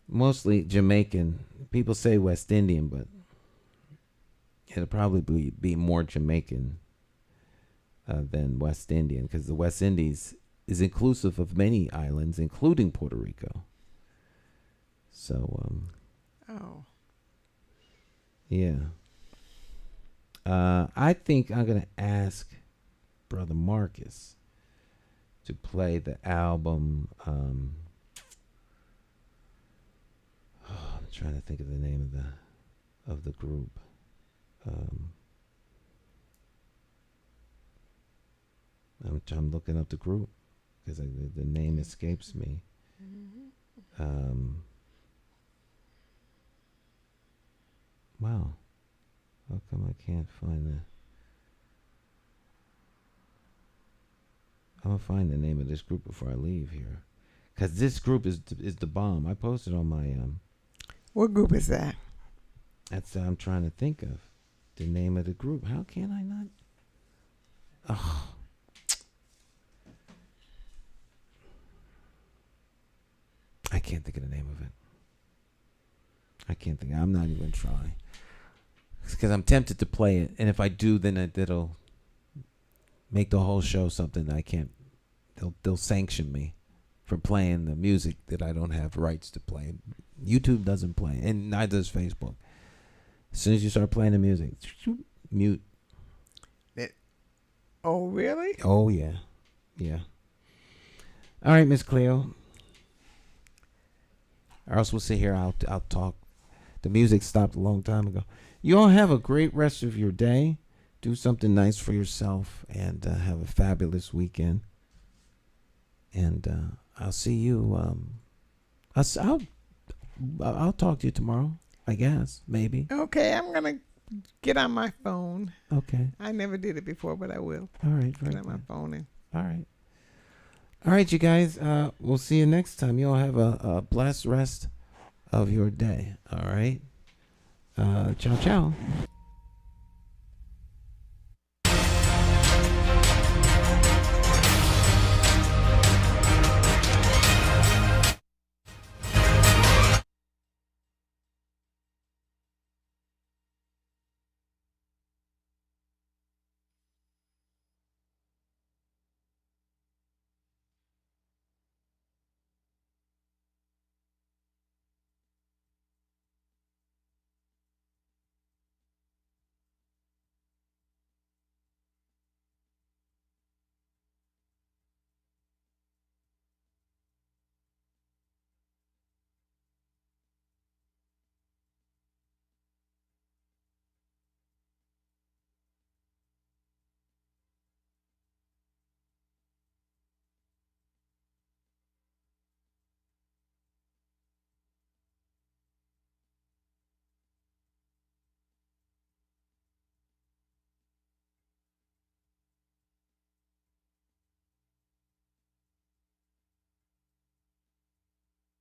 mostly Jamaican. People say West Indian, but it'll probably be more Jamaican than West Indian, because the West Indies is inclusive of many islands, including Puerto Rico. So, yeah. I think I'm going to ask Brother Marcus to play the album. I'm trying to think of the name of the group. I'm looking up the group because the name escapes me. Wow. How come I can't find the... I'm going to find the name of this group before I leave here. Because this group is the bomb. I posted on my... What group is that? That's I'm trying to think of the name of the group. How can I not? Oh. I can't think of the name of it. I can't think. I'm not even trying. Because I'm tempted to play it. And if I do, then it'll make the whole show something that I can't. They'll sanction me for playing the music that I don't have rights to play. YouTube doesn't play, and neither does Facebook. As soon as you start playing the music, mute. Oh, really? Oh, yeah. Yeah. All right, Miss Cleo. Or else we'll sit here. I'll talk. The music stopped a long time ago. You all have a great rest of your day. Do something nice for yourself, and have a fabulous weekend. And I'll see you. I'll talk to you tomorrow, I guess, maybe. Okay, I'm going to get on my phone. Okay. I never did it before, but I will. All right. Get on my phone. All right. All right, you guys. We'll see you next time. You all have a blessed rest of your day. All right. Ciao, ciao.